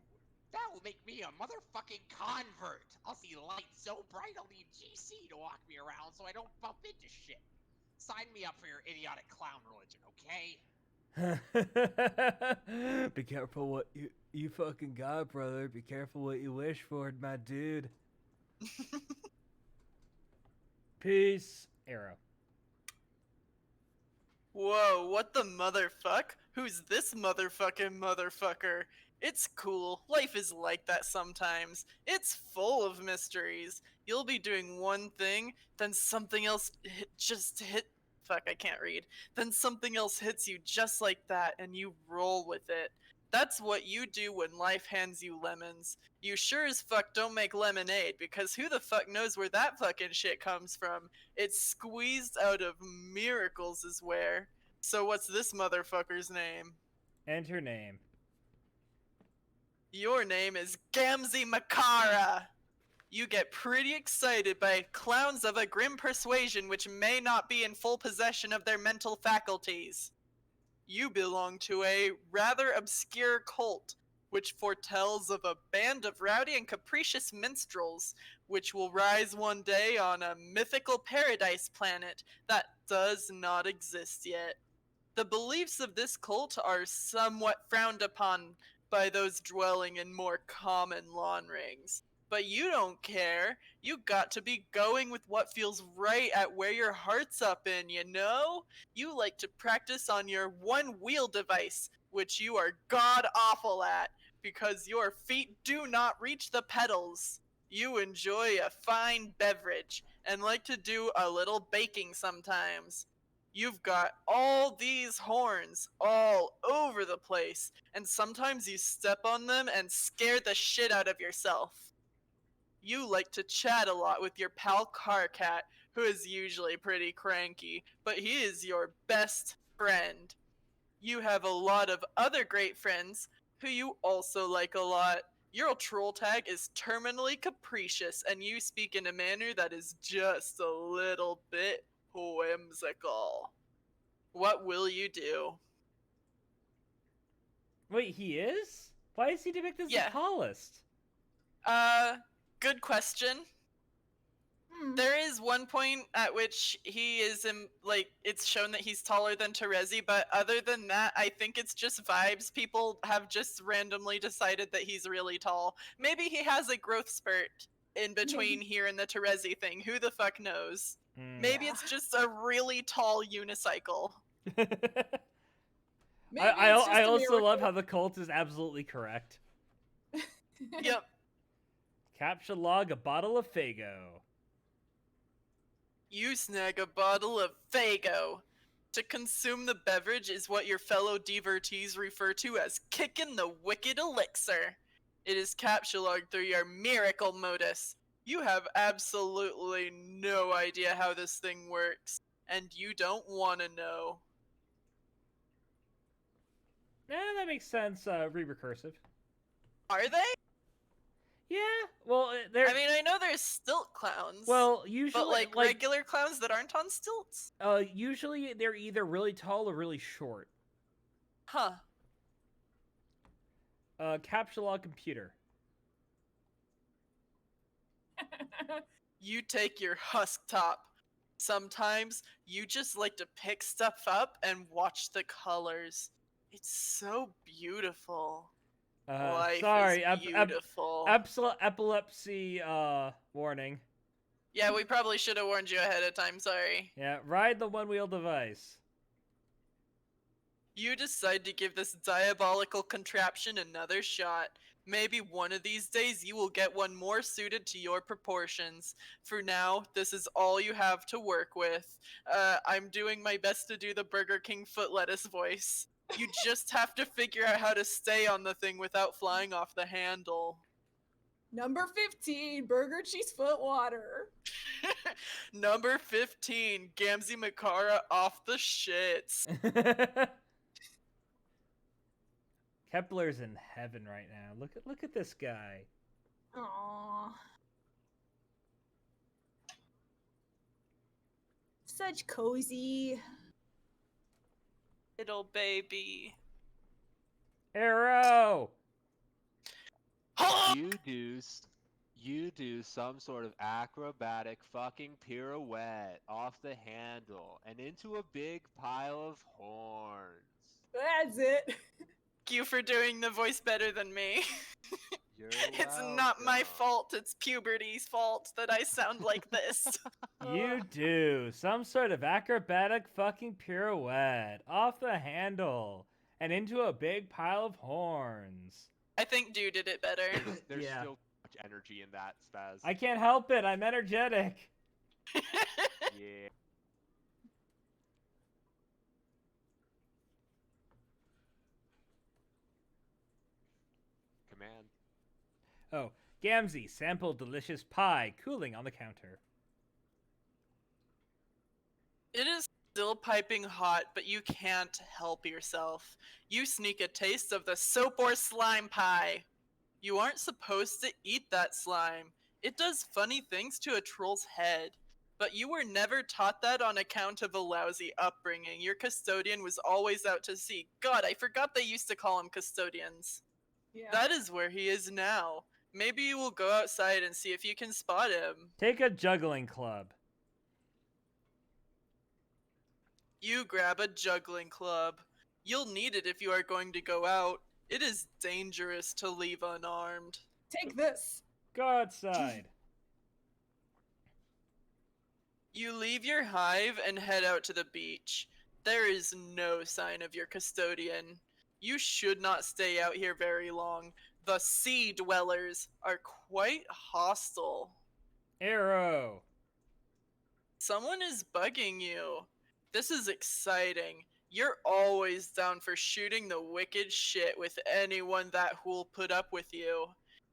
That will make me a motherfucking convert. I'll see lights so bright I'll need GC to walk me around so I don't bump into shit. Sign me up for your idiotic clown religion, okay? Be careful what you fucking got, brother. Be careful what you wish for, my dude. Peace. Arrow. Whoa, what the motherfuck? Who's this motherfucker? It's cool. Life is like that sometimes. It's full of mysteries. You'll be doing one thing, then something else fuck, I can't read. Then something else hits you just like that, and you roll with it. That's what you do when life hands you lemons. You sure as fuck don't make lemonade, because who the fuck knows where that fucking shit comes from? It's squeezed out of miracles is where. So what's this motherfucker's name? And her name. Your name is Gamsey Makara. You get pretty excited by clowns of a grim persuasion which may not be in full possession of their mental faculties. You belong to a rather obscure cult, which foretells of a band of rowdy and capricious minstrels, which will rise one day on a mythical paradise planet that does not exist yet. The beliefs of this cult are somewhat frowned upon by those dwelling in more common lawn rings. But you don't care. You got to be going with what feels right at where your heart's up in, you know? You like to practice on your one-wheel device, which you are god-awful at, because your feet do not reach the pedals. You enjoy a fine beverage, and like to do a little baking sometimes. You've got all these horns all over the place, and sometimes you step on them and scare the shit out of yourself. You like to chat a lot with your pal Carcat, who is usually pretty cranky, but he is your best friend. You have a lot of other great friends who you also like a lot. Your troll tag is terminally capricious, and you speak in a manner that is just a little bit whimsical. What will you do? Wait, he is? Why is he depicted as Yeah. the tallest? Good question. There is one point at which he is it's shown that he's taller than Terezi, but other than that, I think it's just vibes. People have just randomly decided that he's really tall. Maybe he has a growth spurt in between here and the Terezi thing. Who the fuck knows? Maybe it's just a really tall unicycle. I also love how the cult is absolutely correct. Yep. Capture log a bottle of Fago. You snag a bottle of Fago. To consume the beverage is what your fellow devotees refer to as kicking the wicked elixir. It is capsuled through your miracle modus. You have absolutely no idea how this thing works, and you don't want to know. That makes sense. Recursive. Are they? Yeah. Well, they're. I mean, I know there's stilt clowns. Well, usually, but like regular clowns that aren't on stilts? Usually they're either really tall or really short. Huh. Capsulog computer. You take your husk top. Sometimes you just like to pick stuff up and watch the colors. It's so beautiful. Life Sorry, is beautiful. epilepsy warning. Yeah, we probably should have warned you ahead of time, sorry. Yeah, ride the one-wheel device. You decide to give this diabolical contraption another shot. Maybe one of these days you will get one more suited to your proportions. For now, this is all you have to work with. I'm doing my best to do the Burger King foot lettuce voice. You just have to figure out how to stay on the thing without flying off the handle. Number 15, burger cheese foot water. Number 15, Gamsey Makara off the shits. Kepler's in heaven right now. Look at this guy. Aww. Such cozy. Little baby. Arrow! You do some sort of acrobatic fucking pirouette off the handle and into a big pile of horns. That's it. Thank you for doing the voice better than me. You're It's not my welcome. fault, it's puberty's fault that I sound like this. You do some sort of acrobatic fucking pirouette off the handle and into a big pile of horns. I think Dew did it better. There's Yeah. still much energy in that, Spaz. I can't help it. I'm energetic. Yeah. Command. Oh, Gamsey, sample delicious pie cooling on the counter. It is still piping hot, but you can't help yourself. You sneak a taste of the soap or slime pie. You aren't supposed to eat that slime. It does funny things to a troll's head. But you were never taught that on account of a lousy upbringing. Your custodian was always out to sea. God, I forgot they used to call him custodians. Yeah. That is where he is now. Maybe you will go outside and see if you can spot him. Take a juggling club. You grab a juggling club. You'll need it if you are going to go out. It is dangerous to leave unarmed. Take this. Go outside. You leave your hive and head out to the beach. There is no sign of your custodian. You should not stay out here very long. The sea dwellers are quite hostile. Arrow. Someone is bugging you. This is exciting. You're always down for shooting the wicked shit with anyone that who'll put up with you.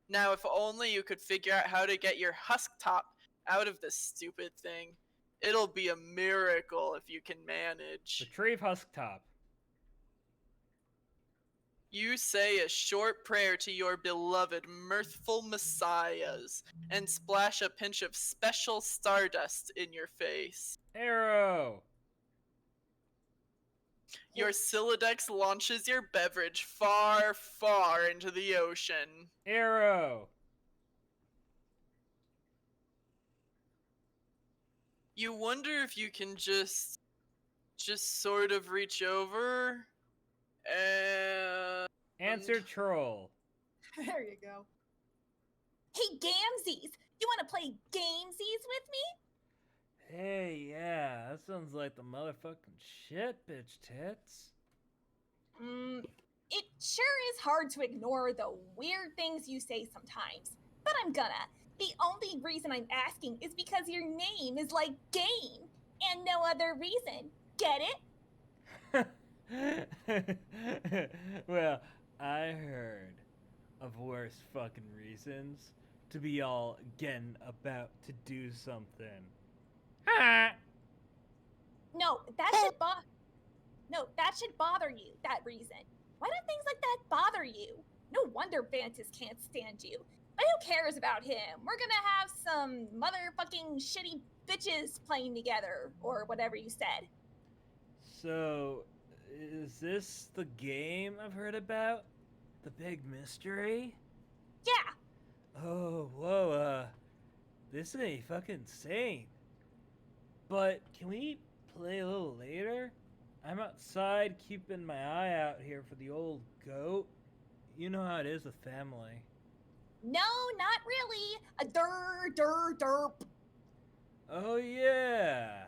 Now, if only you could figure out how to get your husk top out of this stupid thing. It'll be a miracle if you can manage. Retrieve husk top. You say a short prayer to your beloved mirthful messiahs and splash a pinch of special stardust in your face. Arrow. Your Silodex launches your beverage far, far into the ocean. Arrow. You wonder if you can just sort of reach over and... Answer troll. There you go. Hey, Gamesies! You want to play Gamesies with me? Hey, yeah, that sounds like the motherfucking shit, bitch tits. It sure is hard to ignore the weird things you say sometimes, but I'm gonna. The only reason I'm asking is because your name is like game, and no other reason. Get it? Well, I heard of worse fucking reasons to be all getting about to do something. Ha! No, that should bother you, that reason. Why do things like that bother you? No wonder Vantis can't stand you. But who cares about him? We're gonna have some motherfucking shitty bitches playing together, or whatever you said. So, is this the game I've heard about? The big mystery? Yeah, Oh, whoa, this ain't fucking insane. But can we play a little later? I'm outside keeping my eye out here for the old goat. You know how it is with family. no, not really. A derp. Oh, yeah.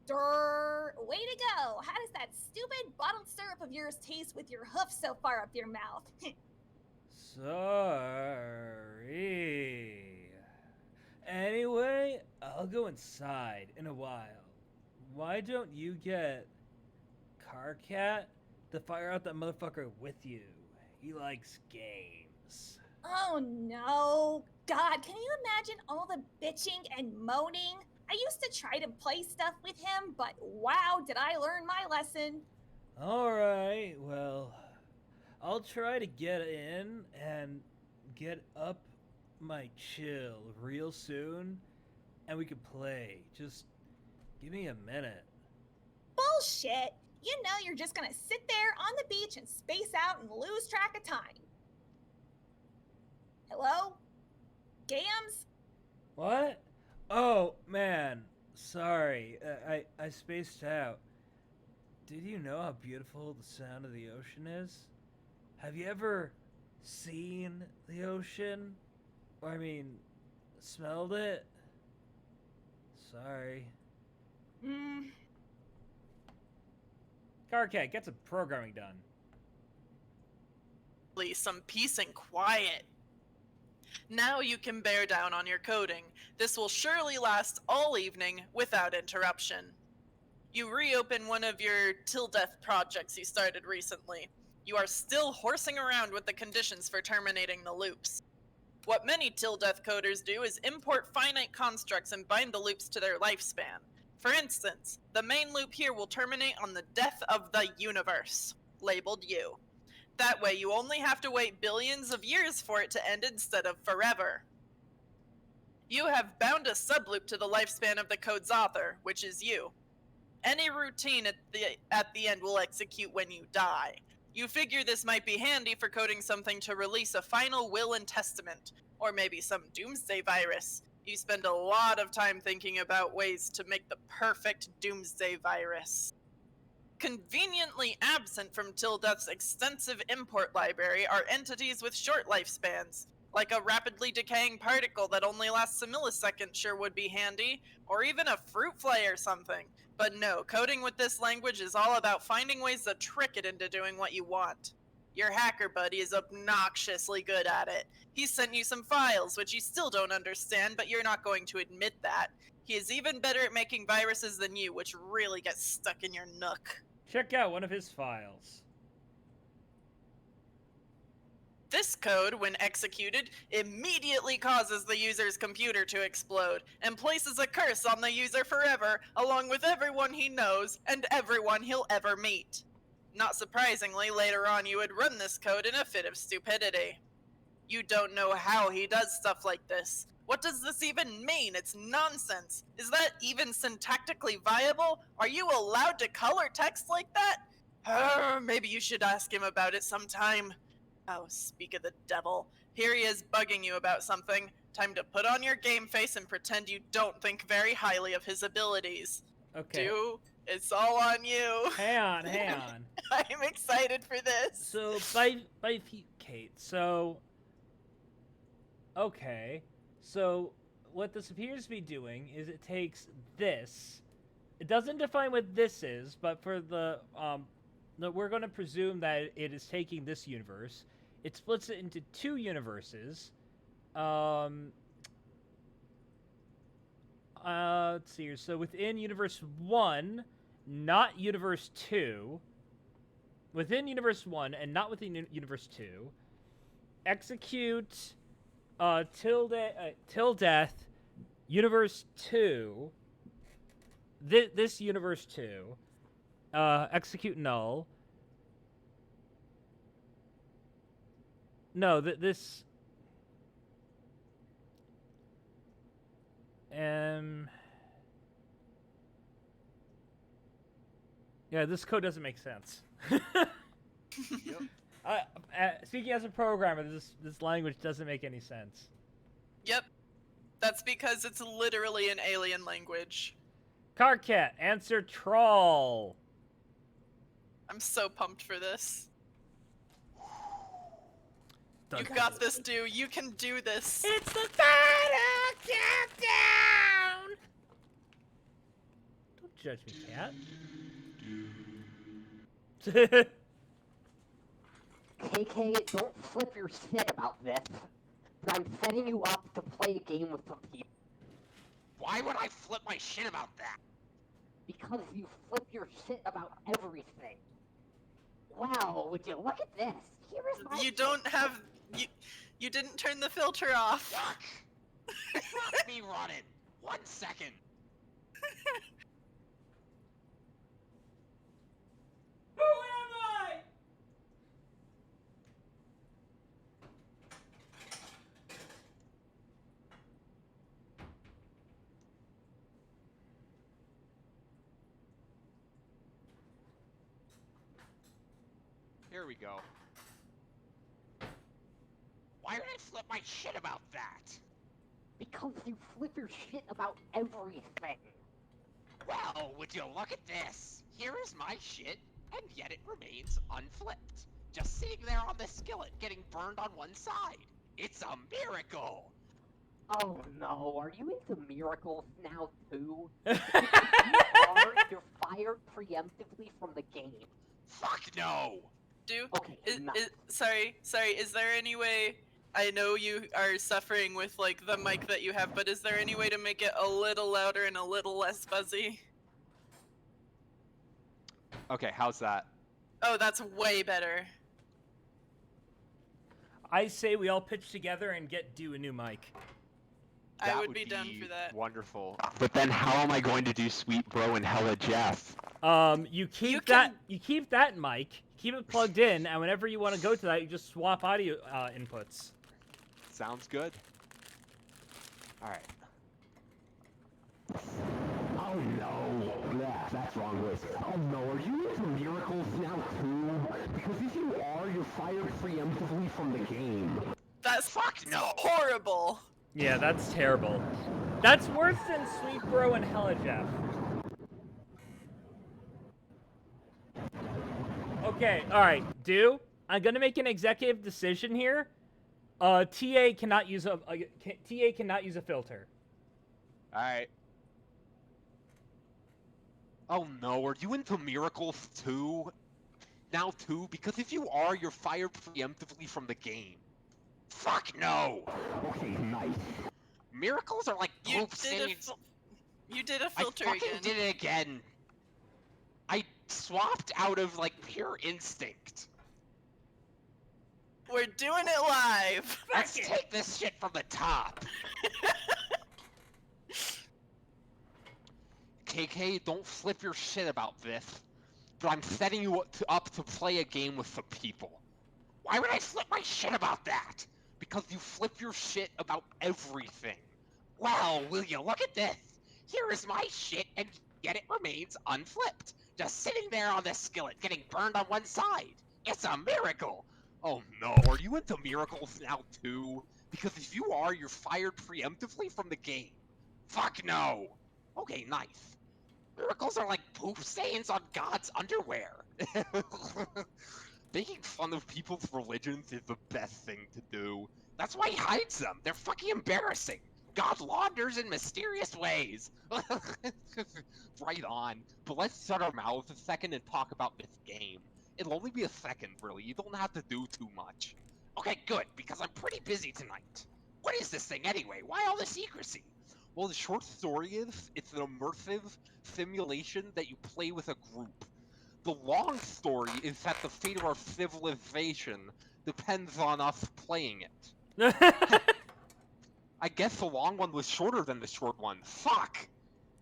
Way to go. How does that stupid bottled syrup of yours taste with your hoof so far up your mouth? Sorry. Anyway, I'll go inside in a while. Why don't you get Carcat to fire out that motherfucker with you? He likes games. Oh no. God, can you imagine all the bitching and moaning? I used to try to play stuff with him, but wow, did I learn my lesson. Alright, well, I'll try to get in and get up my chill real soon, and we can play. Just give me a minute. Bullshit. You know you're just gonna sit there on the beach and space out and lose track of time. Hello? Gams? What? Oh, man. Sorry. I spaced out. Did you know how beautiful the sound of the ocean is? Have you ever seen the ocean? Or, I mean, smelled it? Sorry. Carcat, get some programming done. Some peace and quiet. Now you can bear down on your coding. This will surely last all evening without interruption. You reopen one of your till death projects you started recently. You are still horsing around with the conditions for terminating the loops. What many till death coders do is import finite constructs and bind the loops to their lifespan. For instance, the main loop here will terminate on the death of the universe, labeled you. That way you only have to wait billions of years for it to end instead of forever. You have bound a subloop to the lifespan of the code's author, which is you. Any routine at the end will execute when you die. You figure this might be handy for coding something to release a final will and testament, or maybe some doomsday virus. You spend a lot of time thinking about ways to make the perfect doomsday virus. Conveniently absent from Till Death's extensive import library are entities with short lifespans, like a rapidly decaying particle that only lasts a millisecond sure would be handy, or even a fruit fly or something. But no, coding with this language is all about finding ways to trick it into doing what you want. Your hacker buddy is obnoxiously good at it. He sent you some files, which you still don't understand, but you're not going to admit that. He is even better at making viruses than you, which really gets stuck in your nook. Check out one of his files. This code, when executed, immediately causes the user's computer to explode, and places a curse on the user forever, along with everyone he knows, and everyone he'll ever meet. Not surprisingly, later on you would run this code in a fit of stupidity. You don't know how he does stuff like this. What does this even mean? It's nonsense. Is that even syntactically viable? Are you allowed to color text like that? Maybe you should ask him about it sometime. Oh, speak of the devil. Here he is bugging you about something. Time to put on your game face and pretend you don't think very highly of his abilities. Okay. It's all on you. Hang on. I'm excited for this. So, Kate, so... Okay. So, what this appears to be doing is it takes this. It doesn't define what this is, but for the, we're going to presume that it is taking this universe. It splits it into two universes. Let's see here. So within universe 1, not universe 2, within Universe 1 and not within Universe 2, execute till death Universe 2, this Universe 2, execute null. No, this... Yeah, this code doesn't make sense. Yep. Speaking as a programmer, this language doesn't make any sense. Yep. That's because it's literally an alien language. Carcat, answer troll. I'm so pumped for this. Dun, You dun, got dun. this, dude. You can do this. It's the final countdown! Don't judge me, cat. KK, don't flip your shit about this. I'm setting you up to play a game with some people. Why would I flip my shit about that? Because you flip your shit about everything. Wow, would you look at this? Here is my You shit. don't have... You didn't turn the filter off. Fuck! It's not me running. 1 second. Who am I? Here we go. Why would I flip my shit about that? Because you flip your shit about everything. Well, would you look at this? Here is my shit, and yet it remains unflipped. Just sitting there on the skillet, getting burned on one side. It's a miracle! Oh no, are you into miracles now too? If you are, you're fired preemptively from the game. Fuck no! Do? Okay, no. Sorry, is there any way... I know you are suffering with, like, the mic that you have, but is there any way to make it a little louder and a little less fuzzy? Okay, how's that? Oh, that's way better. I say we all pitch together and do a new mic. I That would be down for that. Wonderful. But then how am I going to do Sweet Bro and Hella Jeff? You keep You that mic, keep it plugged in, and whenever you want to go to that, you just swap audio inputs. Sounds good. Alright. Oh no, that's wrong voice. Oh no, are you into miracles now too? Because if you are, you're fired preemptively from the game. That's Fuck no! horrible. Yeah, that's terrible. That's worse than Sweet Bro and Hella Jeff. Okay, alright, I'm gonna make an executive decision here. TA cannot use a filter. Alright. Oh no, are you into miracles too? Now too? Because if you are, you're fired preemptively from the game. Fuck no! Okay, nice. Miracles are like You poop did stains. You did a I filter fucking again. did it again. I swapped out of like pure instinct. We're doing it live. Let's take this shit from the top. KK, don't flip your shit about this. But I'm setting you up to play a game with some people. Why would I flip my shit about that? Because you flip your shit about everything. Well, will you look at this? Here is my shit, and yet it remains unflipped. Just sitting there on the skillet, getting burned on one side. It's a miracle. Oh no, are you into miracles now too? Because if you are, you're fired preemptively from the game. Fuck no. Okay, nice. Miracles are like poop stains on God's underwear. Making fun of people's religions is the best thing to do. That's why he hides them. They're fucking embarrassing. God launders in mysterious ways. Right on. But let's shut our mouths a second and talk about this game. It'll only be a second, really. You don't have to do too much. Okay, good, because I'm pretty busy tonight. What is this thing anyway? Why all the secrecy? Well, the short story is, it's an immersive simulation that you play with a group. The long story is that the fate of our civilization depends on us playing it. I guess the long one was shorter than the short one. Fuck!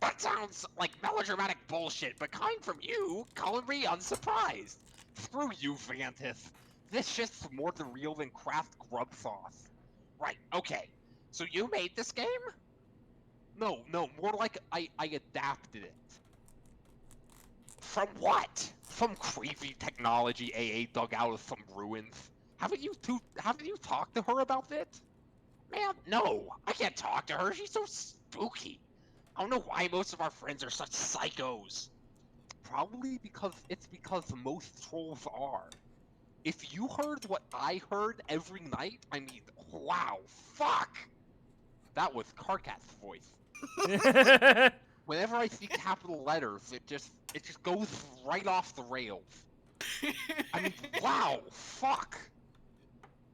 That sounds like melodramatic bullshit, but coming from you, calling me unsurprised. Screw you, Vantis. This shit's more than real than Kraft grub sauce. Right, okay. So you made this game? No, more like I adapted it. From what? Some crazy technology AA dug out of some ruins. Haven't you talked to her about it? Man, no. I can't talk to her. She's so spooky. I don't know why most of our friends are such psychos. Probably because most trolls are. If you heard what I heard every night, I mean, wow, fuck! That was Karkat's voice. Whenever I see capital letters, it just goes right off the rails. I mean, wow, fuck!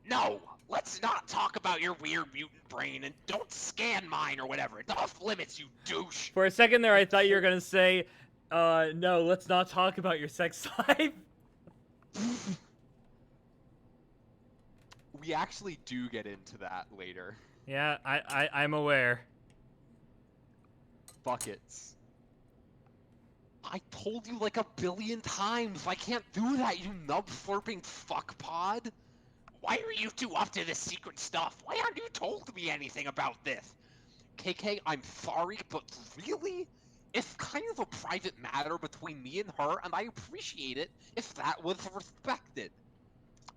No, let's not talk about your weird mutant brain and don't scan mine or whatever. It's off limits, you douche. For a second there, I thought you were gonna say, no, let's not talk about your sex life. We actually do get into that later. Yeah, I'm aware. Buckets. I told you like 1,000,000,000 times, I can't do that, you nub-slurping fuckpod! Why are you two up to this secret stuff? Why aren't you told me anything about this? KK, I'm sorry, but really? It's kind of a private matter between me and her, and I appreciate it if that was respected.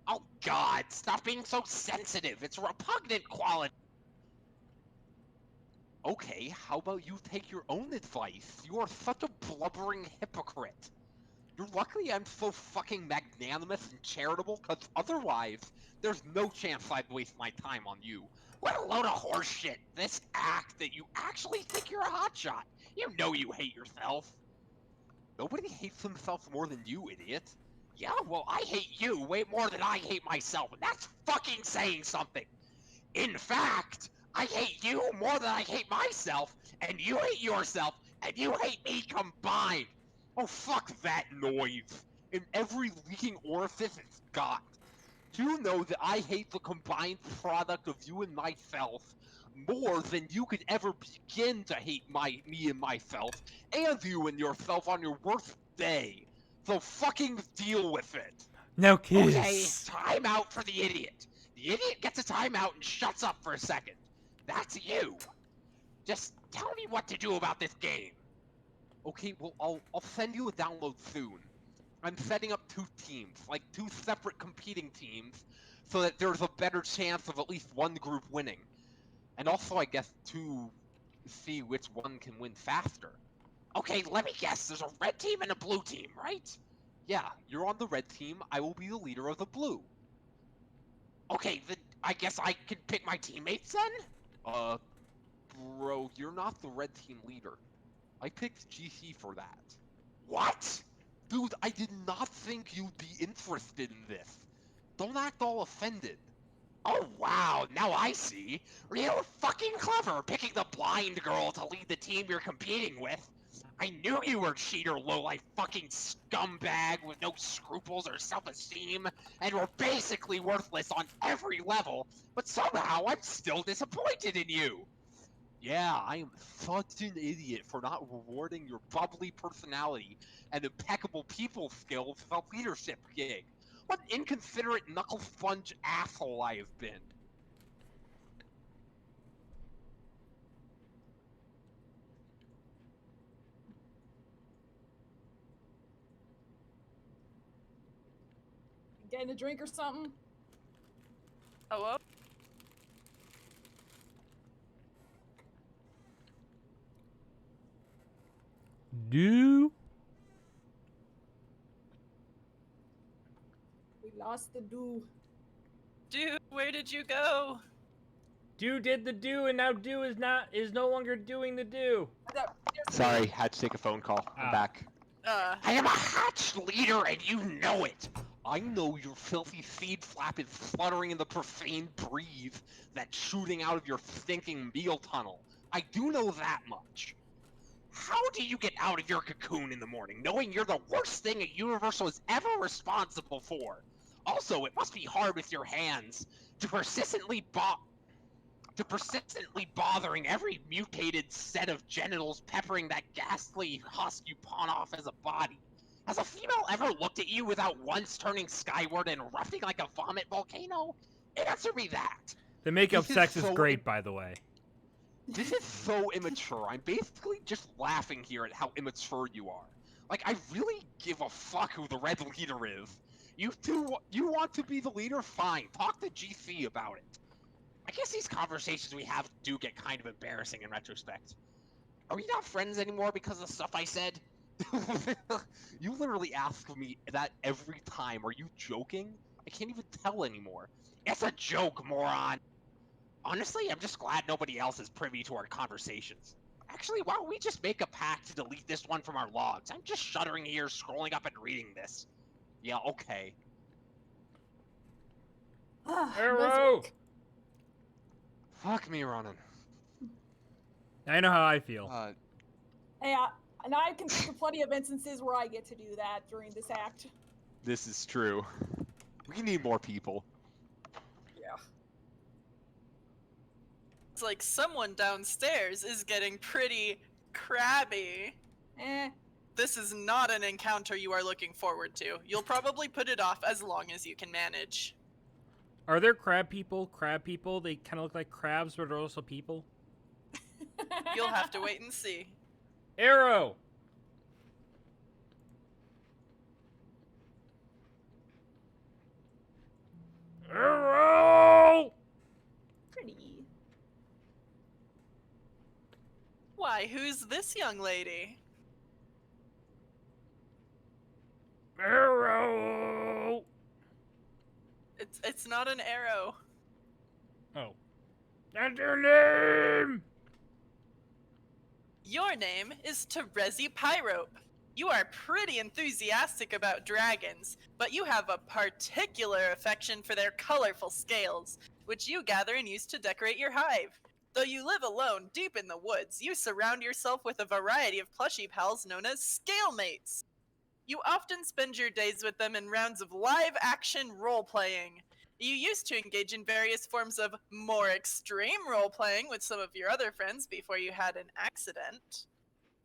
Oh god, stop being so sensitive. It's a repugnant quality. Okay, how about you take your own advice? You are such a blubbering hypocrite. You're lucky I'm so fucking magnanimous and charitable, cause otherwise, there's no chance I'd waste my time on you. What a load of horse shit. This act that you actually think you're a hotshot. You know you hate yourself. Nobody hates himself more than you, idiot. Yeah, well, I hate you way more than I hate myself, and that's fucking saying something. In fact, I hate you more than I hate myself, and you hate yourself, and you hate me combined. Oh, fuck that noise. In every leaking orifice it's got. You know that I hate the combined product of you and myself more than you could ever begin to hate me and myself, and you and yourself on your worst day. So fucking deal with it. No kiss. Okay, time out for the idiot. The idiot gets a timeout and shuts up for a second. That's you. Just tell me what to do about this game. Okay, well, I'll send you a download soon. I'm setting up 2 teams, like 2 separate competing teams, so that there's a better chance of at least one group winning. And also, I guess, to see which one can win faster. Okay, let me guess. There's a red team and a blue team, right? Yeah, you're on the red team, I will be the leader of the blue. Okay, then I guess I can pick my teammates then? Bro, you're not the red team leader. I picked GC for that. What? Dude, I did not think you'd be interested in this. Don't act all offended. Oh wow, now I see. Real fucking clever picking the blind girl to lead the team you're competing with. I knew you were cheater lowlife fucking scumbag with no scruples or self-esteem, and were basically worthless on every level, but somehow I'm still disappointed in you. Yeah, I am such an idiot for not rewarding your bubbly personality and impeccable people skills with a leadership gig. What an inconsiderate knuckle sponge asshole I have been. Getting a drink or something? Hello? Do? We lost the do. Dude, where did you go? Do did the do, and now do is no longer doing the do. Sorry, had to take a phone call. I'm back. I am a hatched leader and you know it! I know your filthy feed flap is fluttering in the profane breeze that's shooting out of your stinking meal tunnel. I do know that much. How do you get out of your cocoon in the morning, knowing you're the worst thing a Universal is ever responsible for? Also, it must be hard with your hands to persistently bothering every mutated set of genitals peppering that ghastly husk you pawn off as a body. Has a female ever looked at you without once turning skyward and erupting like a vomit volcano? Answer me that! The makeup This is sex is so great, by the way. This is so immature. I'm basically just laughing here at how immature you are. Like, I really give a fuck who the red leader is. You want to be the leader? Fine. Talk to GC about it. I guess these conversations we have do get kind of embarrassing in retrospect. Are we not friends anymore because of the stuff I said? You literally ask me that every time. Are you joking? I can't even tell anymore. It's a joke, moron! Honestly, I'm just glad nobody else is privy to our conversations. Actually, why don't we just make a pact to delete this one from our logs? I'm just shuddering here, scrolling up and reading this. Yeah, okay. Arrow! Fuck me, Ronan. I know how I feel. Hey, and I can think of plenty of instances where I get to do that during this act. This is true. We need more people. Yeah. It's like someone downstairs is getting pretty crabby. Eh. This is not an encounter you are looking forward to. You'll probably put it off as long as you can manage. Are there crab people? Crab people? They kind of look like crabs, but are also people. You'll have to wait and see. Arrow! Arrow! Pretty. Why, who's this young lady? Arrow! It's not an arrow. Oh. That's your name! Your name is Terezi Pyrope. You are pretty enthusiastic about dragons, but you have a particular affection for their colorful scales, which you gather and use to decorate your hive. Though you live alone deep in the woods, you surround yourself with a variety of plushy pals known as scalemates. You often spend your days with them in rounds of live-action role-playing. You used to engage in various forms of more extreme role-playing with some of your other friends before you had an accident.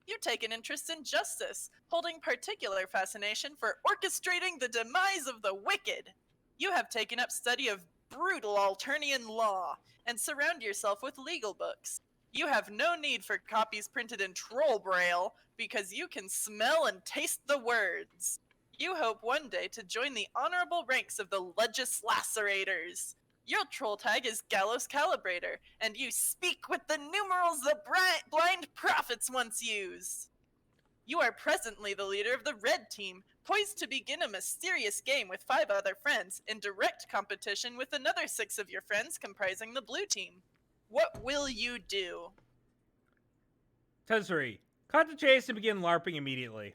You take an interest in justice, holding particular fascination for orchestrating the demise of the wicked. You have taken up study of brutal Alternian law, and surround yourself with legal books. You have no need for copies printed in troll braille, because you can smell and taste the words. You hope one day to join the honorable ranks of the Legislacerators. Your troll tag is Gallows Calibrator, and you speak with the numerals the blind prophets once used. You are presently the leader of the red team, poised to begin a mysterious game with 5 other friends, in direct competition with another 6 of your friends comprising the blue team. What will you do? Tensori, cut the chase and begin LARPing immediately.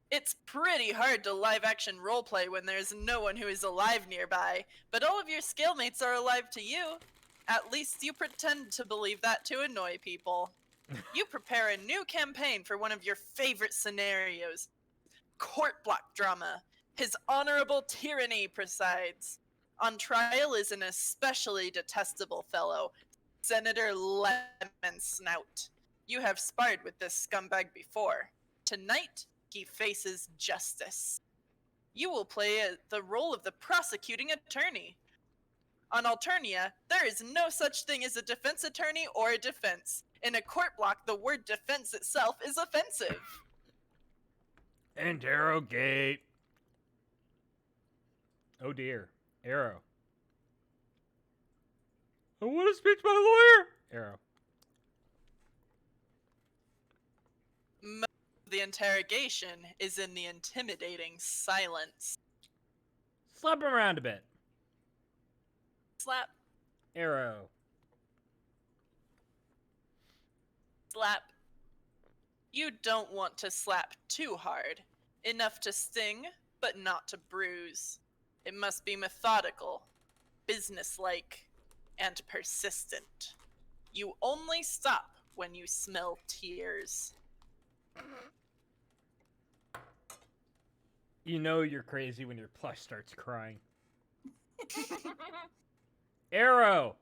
It's pretty hard to live-action roleplay when there's no one who is alive nearby, but all of your scalemates are alive to you. At least you pretend to believe that to annoy people. You prepare a new campaign for one of your favorite scenarios. Court block drama. His Honorable Tyranny presides. On trial is an especially detestable fellow, Senator Lemon Snout. You have sparred with this scumbag before. Tonight, he faces justice. You will play the role of the prosecuting attorney. On Alternia, there is no such thing as a defense attorney or a defense. In a court block, the word defense itself is offensive. Interrogate. Oh dear. Arrow. I want to speak to my lawyer. Arrow. The interrogation is in the intimidating silence. Slap him around a bit. Slap, Arrow. slap. You don't want to slap too hard. Enough to sting, but not to bruise. It must be methodical, businesslike, and persistent. You only stop when you smell tears. You know you're crazy when your plush starts crying. Arrow!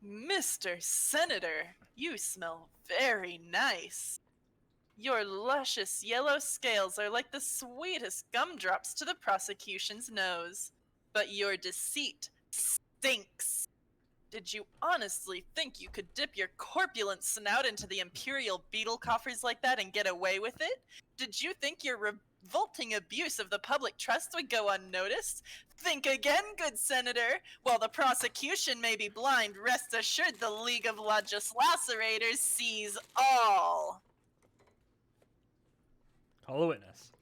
Mr. Senator, you smell very nice. Your luscious yellow scales are like the sweetest gumdrops to the prosecution's nose. But your deceit stinks. Did you honestly think you could dip your corpulent snout into the Imperial beetle coffers like that and get away with it? Did you think your revolting abuse of the public trust would go unnoticed? Think again, good senator. While the prosecution may be blind, rest assured the League of Legislaturators sees all. Call a witness.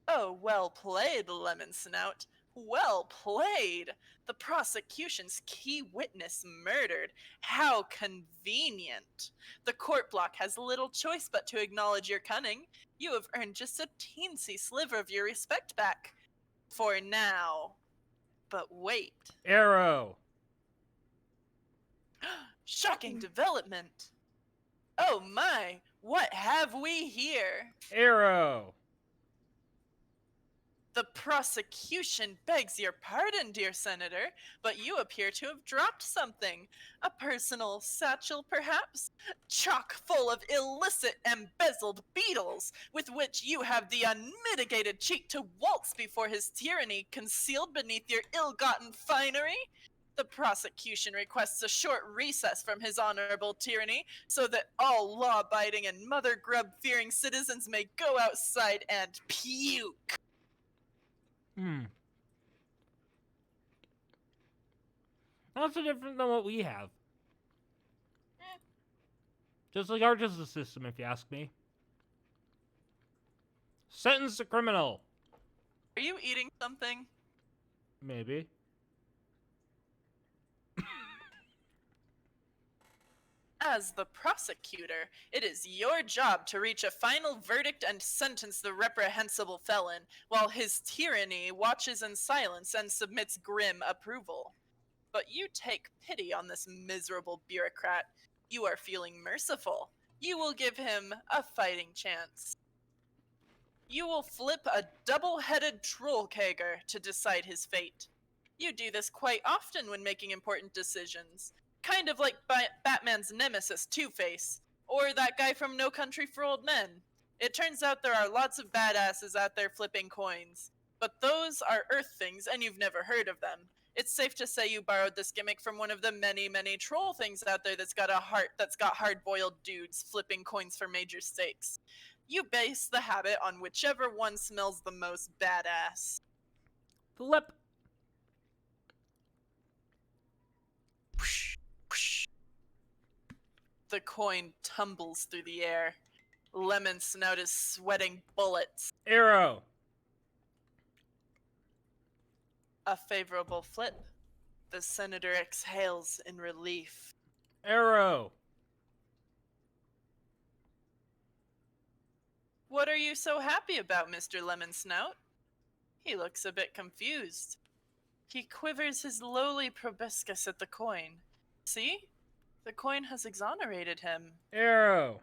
Oh, well played, Lemon Snout. Well played! The prosecution's key witness murdered. How convenient. The court block has little choice but to acknowledge your cunning. You have earned just a teensy sliver of your respect back. For now. But wait. Arrow! Shocking development. Oh my, what have we here? Arrow! The prosecution begs your pardon, dear Senator, but you appear to have dropped something. A personal satchel, perhaps? Chock full of illicit embezzled beetles, with which you have the unmitigated cheek to waltz before his tyranny concealed beneath your ill-gotten finery? The prosecution requests a short recess from his honorable tyranny, so that all law-abiding and mother-grub-fearing citizens may go outside and puke. Not so different than what we have. Just like our justice system, if you ask me. Sentence the criminal. Are you eating something? Maybe. As the prosecutor, it is your job to reach a final verdict and sentence the reprehensible felon, while his tyranny watches in silence and submits grim approval. But you take pity on this miserable bureaucrat. You are feeling merciful. You will give him a fighting chance. You will flip a double-headed troll kager to decide his fate. You do this quite often when making important decisions. Kind of like Batman's nemesis, Two-Face, or that guy from No Country for Old Men. It turns out there are lots of badasses out there flipping coins, but those are Earth things and you've never heard of them. It's safe to say you borrowed this gimmick from one of the many, many troll things out there that's got hard-boiled dudes flipping coins for major stakes. You base the habit on whichever one smells the most badass. Flip. The coin tumbles through the air. Lemon Snout is sweating bullets. Arrow. A favorable flip. The senator exhales in relief. Arrow. What are you so happy about, Mr. Lemon Snout? He looks a bit confused. He quivers his lowly proboscis at the coin. See? The coin has exonerated him. Arrow.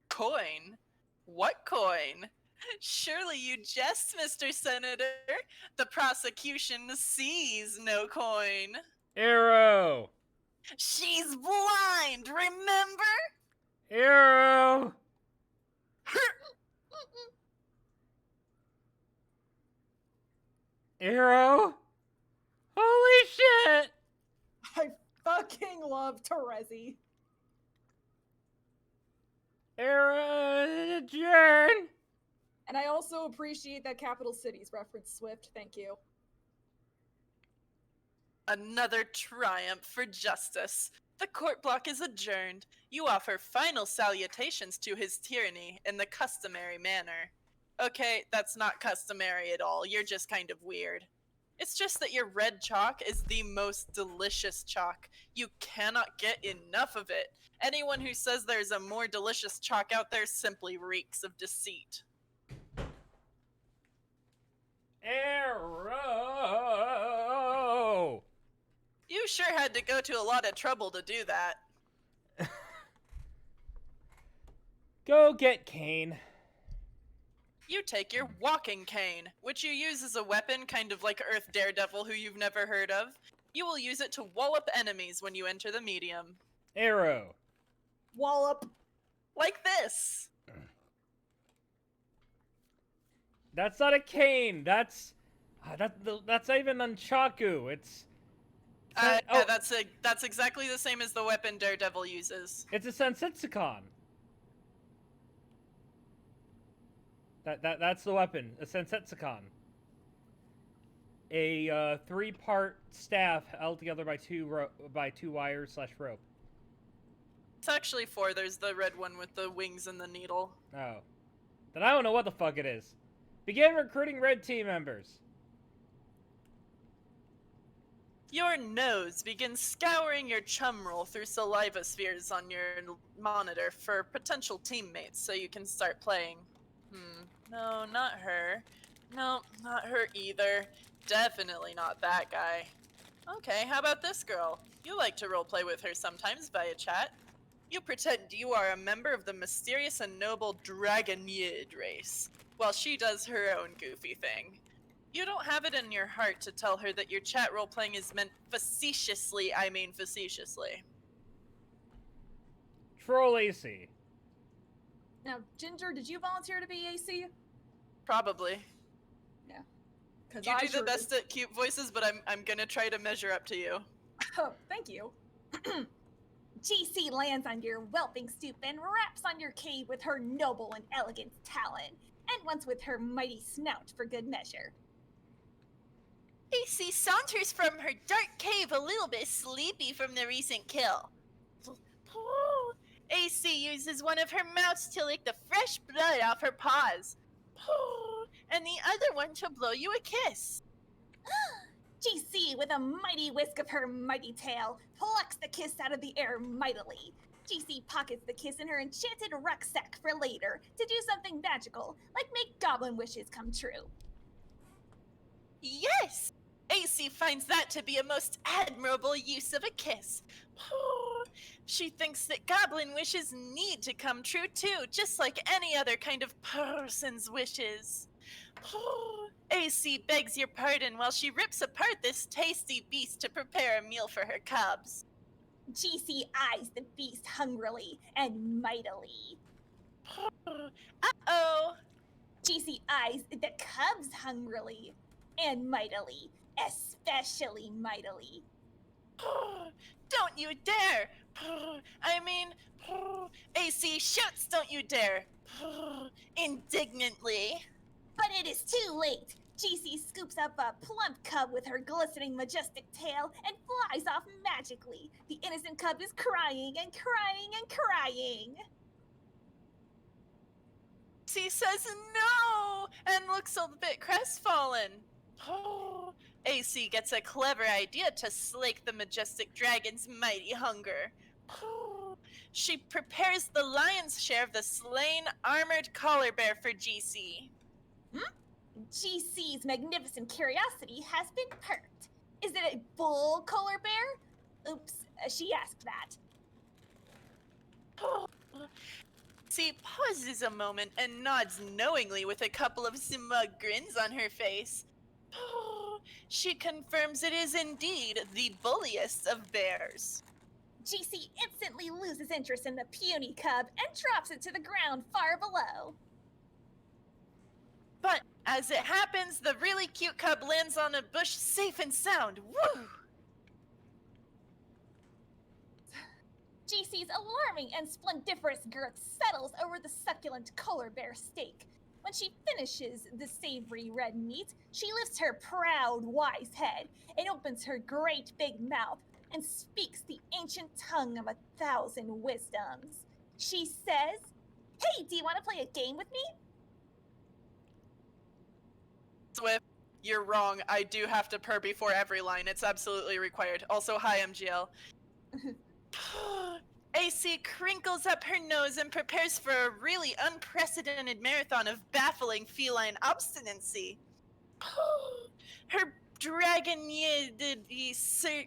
Coin? What coin? Surely you jest, Mr. Senator. The prosecution sees no coin. Arrow. She's blind, remember? Arrow. Arrow. Holy shit. I fucking love Terezi. Arrow. Adjourn. And I also appreciate that Capital Cities reference Swift. Thank you. Another triumph for justice. The court block is adjourned. You offer final salutations to his tyranny in the customary manner. Okay, that's not customary at all. You're just kind of weird. It's just that your red chalk is the most delicious chalk. You cannot get enough of it. Anyone who says there's a more delicious chalk out there simply reeks of deceit. Arrow. sure had to go to a lot of trouble to do that. Go get Kane. You take your walking cane, which you use as a weapon, kind of like Earth Daredevil, who you've never heard of. You will use it to wallop enemies when you enter the medium. Arrow. Wallop. Like this. That's not a cane. That's not even nunchaku. It's Yeah, oh, that's exactly the same as the weapon Daredevil uses. it's a Sensitsukan. That's the weapon, a Sensitsukan. A 3-part staff held together by two wires / rope. It's actually 4. There's the red one with the wings and the needle. Oh. Then I don't know what the fuck it is. Begin recruiting red team members. Your nose begins scouring your chum roll through saliva spheres on your monitor for potential teammates so you can start playing. No, not her. No, not her either. Definitely not that guy. Okay, how about this girl? You like to roleplay with her sometimes via chat. You pretend you are a member of the mysterious and noble Dragonid race, while she does her own goofy thing. You don't have it in your heart to tell her that your chat roleplaying is meant facetiously, I mean facetiously. Troll AC. Now, Ginger, did you volunteer to be AC? Probably. Because You do the best at cute voices, but I'm gonna try to measure up to you. Oh, thank you. GC lands on your whelping stoop and raps on your cave with her noble and elegant talon, and once with her mighty snout for good measure. AC saunters from her dark cave a little bit sleepy from the recent kill. AC uses one of her mouths to lick the fresh blood off her paws. And the other one to blow you a kiss. GC, with a mighty whisk of her mighty tail, plucks the kiss out of the air mightily. GC pockets the kiss in her enchanted rucksack for later to do something magical, like make goblin wishes come true. Yes! AC finds that to be a most admirable use of a kiss. She thinks that goblin wishes need to come true too, just like any other kind of person's wishes. AC begs your pardon while she rips apart this tasty beast to prepare a meal for her cubs. GC eyes the beast hungrily and mightily. Uh-oh! GC eyes the cubs hungrily and mightily, especially mightily. Don't you dare! I mean, AC shoots, don't you dare! Indignantly. But it is too late. GC scoops up a plump cub with her glistening majestic tail and flies off magically. The innocent cub is crying and crying and crying. AC says no and looks a bit crestfallen. AC gets a clever idea to slake the majestic dragon's mighty hunger. She prepares the lion's share of the slain armored collar bear for GC. GC's magnificent curiosity has been perked. Is it a bull polar bear? Oops, she asked that. C pauses a moment and nods knowingly with a couple of smug grins on her face. She confirms it is indeed the bulliest of bears. GC instantly loses interest in the puny cub and drops it to the ground far below. But as it happens, the really cute cub lands on a bush safe and sound. Woo! GC's alarming and splendiferous girth settles over the succulent polar bear steak. When she finishes the savory red meat, she lifts her proud, wise head and opens her great big mouth and speaks the ancient tongue of 1,000 wisdoms. She says, "Hey, do you want to play a game with me?" Swift, you're wrong. I do have to purr before every line. It's absolutely required. Also, hi, MGL. AC crinkles up her nose and prepares for a really unprecedented marathon of baffling feline obstinacy. Her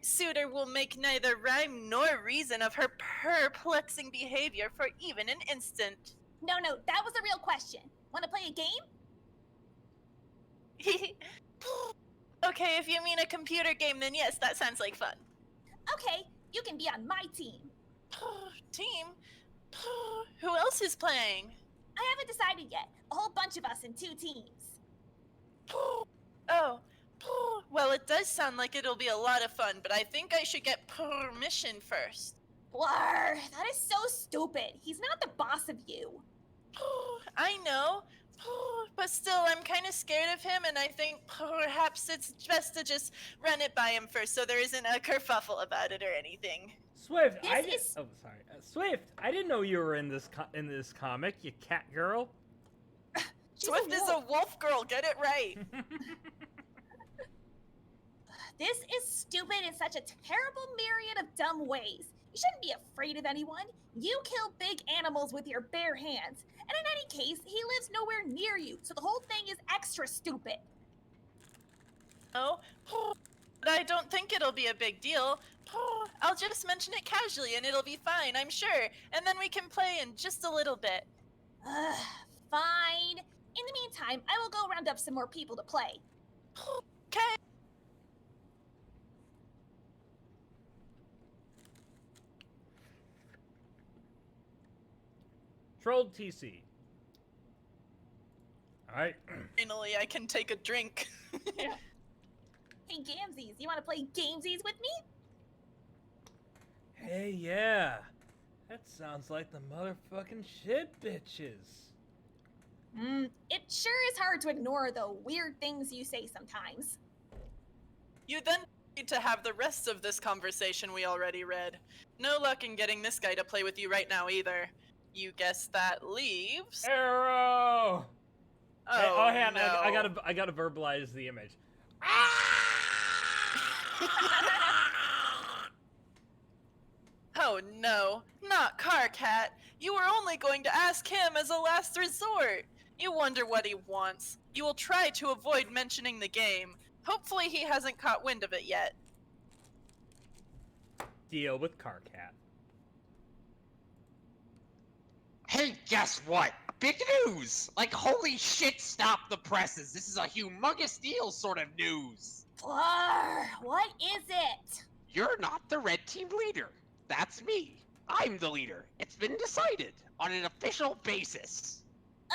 suitor will make neither rhyme nor reason of her perplexing behavior for even an instant. No, that was a real question. Want to play a game? Okay, if you mean a computer game, then yes, that sounds like fun. Okay, you can be on my team. Team? Who else is playing? I haven't decided yet. A whole bunch of us in 2 teams. Oh, well, it does sound like it'll be a lot of fun, but I think I should get permission first. Blar, that is so stupid. He's not the boss of you. I know, but still, I'm kind of scared of him, and I think perhaps it's best to just run it by him first so there isn't a kerfuffle about it or anything. Swift, This oh, sorry. Swift, I didn't know you were in this comic, you cat girl. She's Swift is a wolf girl, get it right. This is stupid in such a terrible myriad of dumb ways. You shouldn't be afraid of anyone. You kill big animals with your bare hands. And in any case, he lives nowhere near you, so the whole thing is extra stupid. Oh, but I don't think it'll be a big deal. I'll just mention it casually and it'll be fine, I'm sure. And then we can play in just a little bit. Fine. In the meantime, I will go round up some more people to play. Okay. Trolled TC. Alright. Finally, I can take a drink. Hey, Gamesies, you want to play Gamesies with me? Hey, yeah. That sounds like the motherfucking shit, bitches. It sure is hard to ignore the weird things you say sometimes. You then need to have the rest of this conversation we already read. No luck in getting this guy to play with you right now either. You guess that leaves... Arrow! Oh, hey, hang on, no. I gotta verbalize the image. Oh no, not Carcat. You were only going to ask him as a last resort. You wonder what he wants. You will try to avoid mentioning the game. Hopefully he hasn't caught wind of it yet. Deal with Carcat. Hey, guess what? Big news! Like, holy shit, stop the presses. This is a humongous deal sort of news. Blar, what is it? You're not the red team leader. That's me. I'm the leader. It's been decided on an official basis.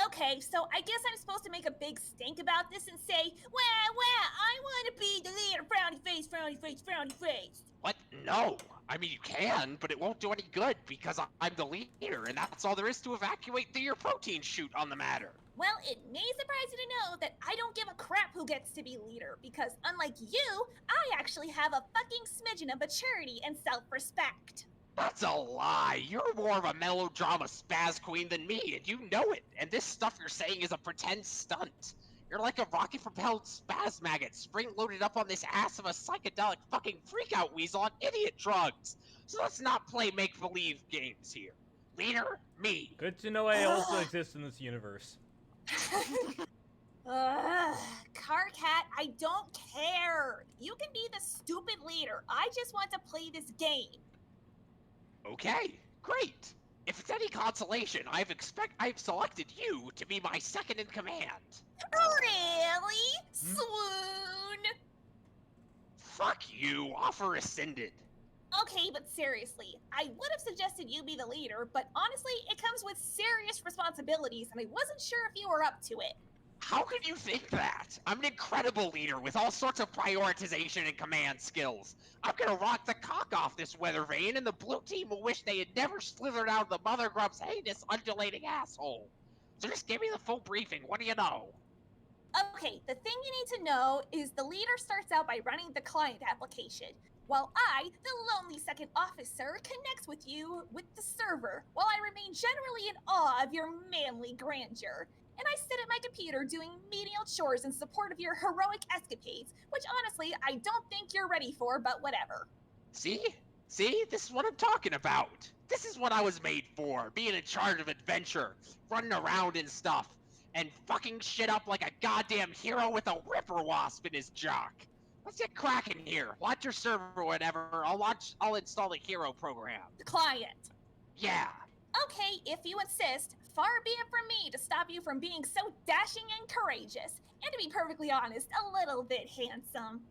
Okay, so I guess I'm supposed to make a big stink about this and say, wah, I want to be the leader, frowny face, frowny face, frowny face. What? No. I mean, you can, but it won't do any good because I'm the leader, and that's all there is to evacuate through your protein chute on the matter. Well, it may surprise you to know that I don't give a crap who gets to be leader, because unlike you, I actually have a fucking smidgen of maturity and self-respect. That's a lie. You're more of a melodrama spaz queen than me, and you know it. And this stuff you're saying is a pretend stunt. You're like a rocket-propelled spaz maggot spring-loaded up on this ass of a psychedelic fucking freak-out weasel on idiot drugs. So let's not play make-believe games here. Leader, me. Good to know I also exist in this universe. Carcat, I don't care. You can be the stupid leader. I just want to play this game. Okay, great. If it's any consolation, I've selected you to be my second in command. Really? Swoon? Fuck you, offer rescinded. Okay, but seriously, I would have suggested you be the leader, but honestly, it comes with serious responsibilities, and I wasn't sure if you were up to it. How could you think that? I'm an incredible leader with all sorts of prioritization and command skills. I'm gonna rock the cock off this weather vane, and the blue team will wish they had never slithered out of the mother grub's heinous undulating asshole. So just give me the full briefing, what do you know? Okay, the thing you need to know is the leader starts out by running the client application, while I, the lonely second officer, connects with you with the server, while I remain generally in awe of your manly grandeur. And I sit at my computer doing menial chores in support of your heroic escapades, which honestly, I don't think you're ready for, but whatever. See? See? This is what I'm talking about. This is what I was made for, being in charge of adventure, running around and stuff, and fucking shit up like a goddamn hero with a ripper wasp in his jock. Let's get cracking here. Launch your server or whatever. I'll install the hero program. The client. Yeah. Okay, if you insist, far be it from me to stop you from being so dashing and courageous, and to be perfectly honest, a little bit handsome.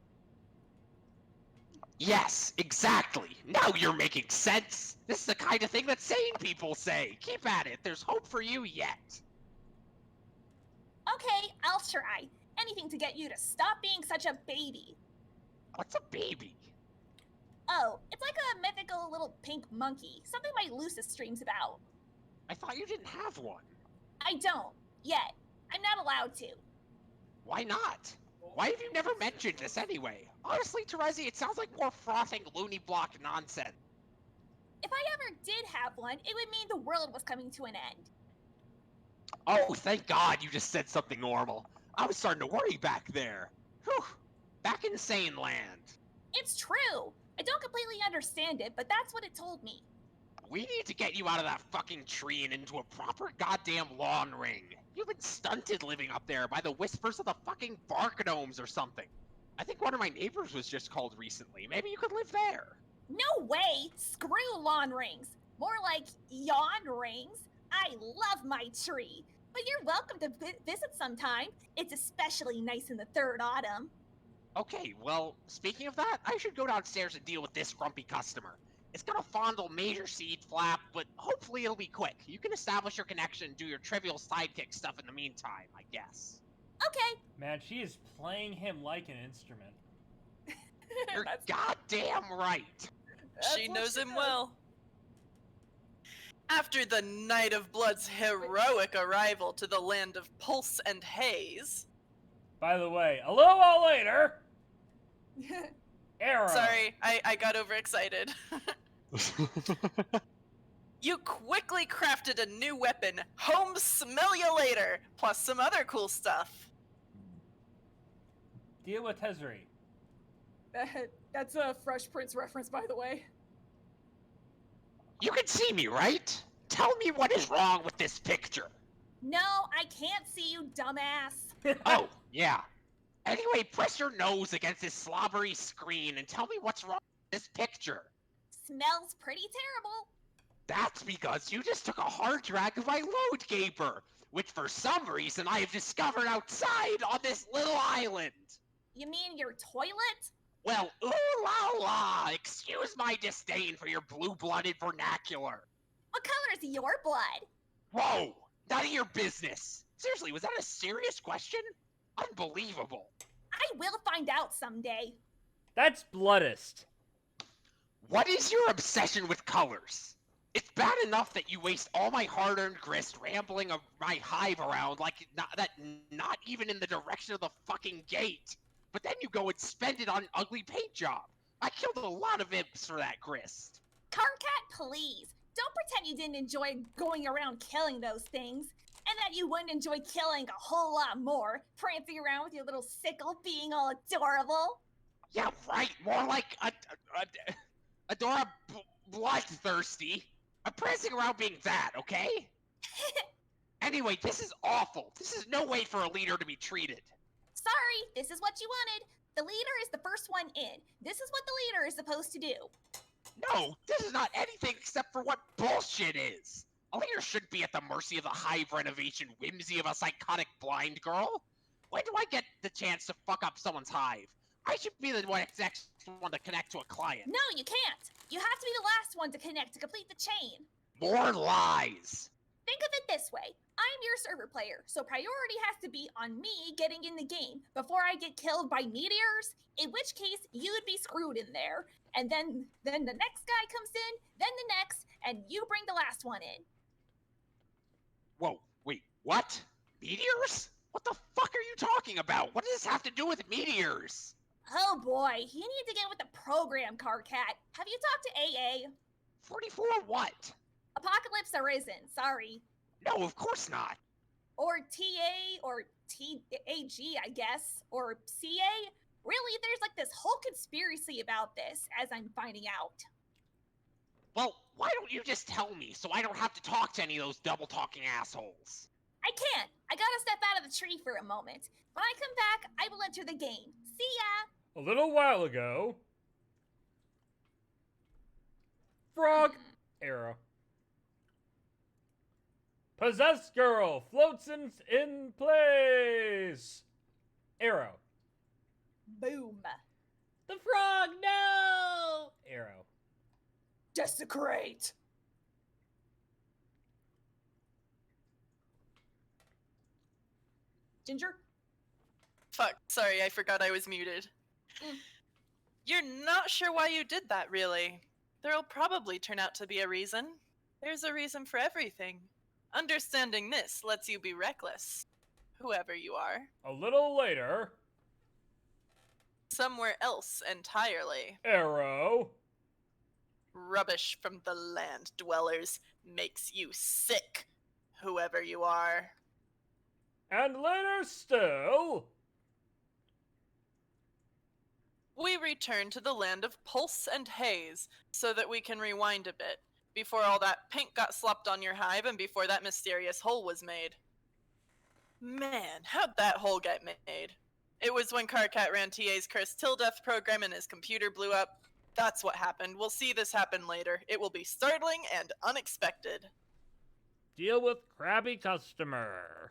Yes, exactly. Now you're making sense. This is the kind of thing that sane people say. Keep at it. There's hope for you yet. Okay, I'll try. Anything to get you to stop being such a baby. What's a baby? Oh, it's like a mythical little pink monkey. Something my Lucis dreams about. I thought you didn't have one. I don't. Yet. I'm not allowed to. Why not? Why have you never mentioned this anyway? Honestly, Terezi, it sounds like more frothing loony block nonsense. If I ever did have one, it would mean the world was coming to an end. Oh, thank God you just said something normal. I was starting to worry back there. Whew. Back in sane land. It's true. I don't completely understand it, but that's what it told me. We need to get you out of that fucking tree and into a proper goddamn lawn ring. You've been stunted living up there by the whispers of the fucking bark gnomes or something. I think one of my neighbors was just called recently. Maybe you could live there. No way! Screw lawn rings! More like yawn rings. I love my tree. But you're welcome to visit sometime. It's especially nice in the third autumn. Okay, well, speaking of that, I should go downstairs and deal with this grumpy customer. It's gonna fondle Major Seed Flap, but hopefully it'll be quick. You can establish your connection and do your trivial sidekick stuff in the meantime, I guess. Okay. Man, she is playing him like an instrument. You're goddamn right. She knows him well. After the Night of Blood's heroic arrival to the land of Pulse and Haze. By the way, a little while later, Arrow. Sorry, I got overexcited. You quickly crafted a new weapon, Home Smellulator, plus some other cool stuff. Deal with Tezri. That's a Fresh Prince reference, by the way. You can see me, right? Tell me what is wrong with this picture. No, I can't see you, dumbass. Oh, yeah. Anyway, press your nose against this slobbery screen and tell me what's wrong with this picture. Smells pretty terrible. That's because you just took a hard drag of my load gaper, which for some reason I have discovered outside on this little island. You mean your toilet? Well, ooh la la, excuse my disdain for your blue-blooded vernacular. What color is your blood? Whoa, none of your business. Seriously, was that a serious question? Unbelievable. I will find out someday. That's bloodist. What is your obsession with colors? It's bad enough that you waste all my hard-earned grist rambling my hive around like not even in the direction of the fucking gate. But then you go and spend it on an ugly paint job. I killed a lot of imps for that grist. Carcat, please. Don't pretend you didn't enjoy going around killing those things. And that you wouldn't enjoy killing a whole lot more, prancing around with your little sickle being all adorable. Yeah, right. More like Adora bloodthirsty. I'm prancing around being that, okay? Anyway, this is awful. This is no way for a leader to be treated. Sorry, this is what you wanted. The leader is the first one in. This is what the leader is supposed to do. No, this is not anything except for what bullshit is. A leader shouldn't be at the mercy of the hive renovation whimsy of a psychotic blind girl. When do I get the chance to fuck up someone's hive? I should be the next one to connect to a client. No, you can't. You have to be the last one to connect to complete the chain. More lies. Think of it this way. I'm your server player, so priority has to be on me getting in the game before I get killed by meteors, in which case you'd be screwed in there. And then the next guy comes in, then the next, and you bring the last one in. Whoa, wait, what? Meteors? What the fuck are you talking about? What does this have to do with meteors? Oh boy, you need to get with the program, Carcat. Have you talked to AA? 44 what? Apocalypse Arisen, sorry. No, of course not. Or TA, or TAG, I guess, or CA. Really, there's like this whole conspiracy about this, as I'm finding out. Well, why don't you just tell me so I don't have to talk to any of those double-talking assholes? I can't. I gotta step out of the tree for a moment. When I come back, I will enter the game. See ya! A little while ago. Frog. Arrow. Possessed girl floats in place. Arrow. Boom. The frog, no! Arrow. Desecrate. Ginger? Fuck, sorry, I forgot I was muted. You're not sure why you did that, really. There'll probably turn out to be a reason. There's a reason for everything. Understanding this lets you be reckless. Whoever you are. A little later. Somewhere else entirely. Arrow. Rubbish from the land dwellers makes you sick. Whoever you are. And later still. We return to the land of Pulse and Haze, so that we can rewind a bit, before all that paint got slopped on your hive and before that mysterious hole was made. Man, how'd that hole get made? It was when Carcat ran TA's Cursed Till Death program and his computer blew up. That's what happened. We'll see this happen later. It will be startling and unexpected. Deal with crabby customer.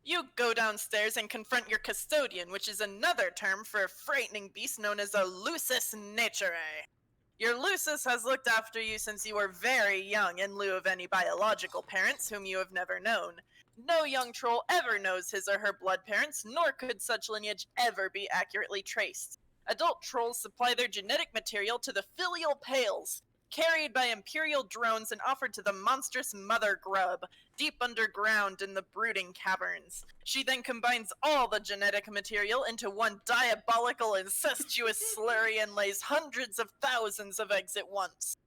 You go downstairs and confront your custodian, which is another term for a frightening beast known as a lusus naturae. Your lusus has looked after you since you were very young in lieu of any biological parents whom you have never known. No young troll ever knows his or her blood parents, nor could such lineage ever be accurately traced. Adult trolls supply their genetic material to the filial pales, carried by imperial drones and offered to the monstrous mother grub, deep underground in the brooding caverns. She then combines all the genetic material into one diabolical, incestuous slurry and lays hundreds of thousands of eggs at once.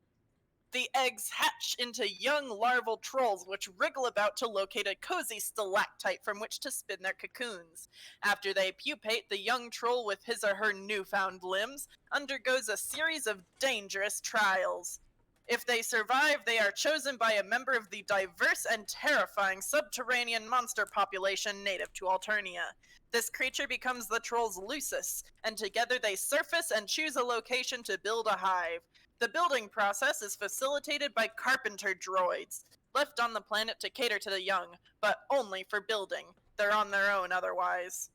The eggs hatch into young larval trolls which wriggle about to locate a cozy stalactite from which to spin their cocoons. After they pupate, the young troll with his or her newfound limbs undergoes a series of dangerous trials. If they survive, they are chosen by a member of the diverse and terrifying subterranean monster population native to Alternia. This creature becomes the troll's lusus, and together they surface and choose a location to build a hive. The building process is facilitated by carpenter droids, left on the planet to cater to the young, but only for building. They're on their own otherwise.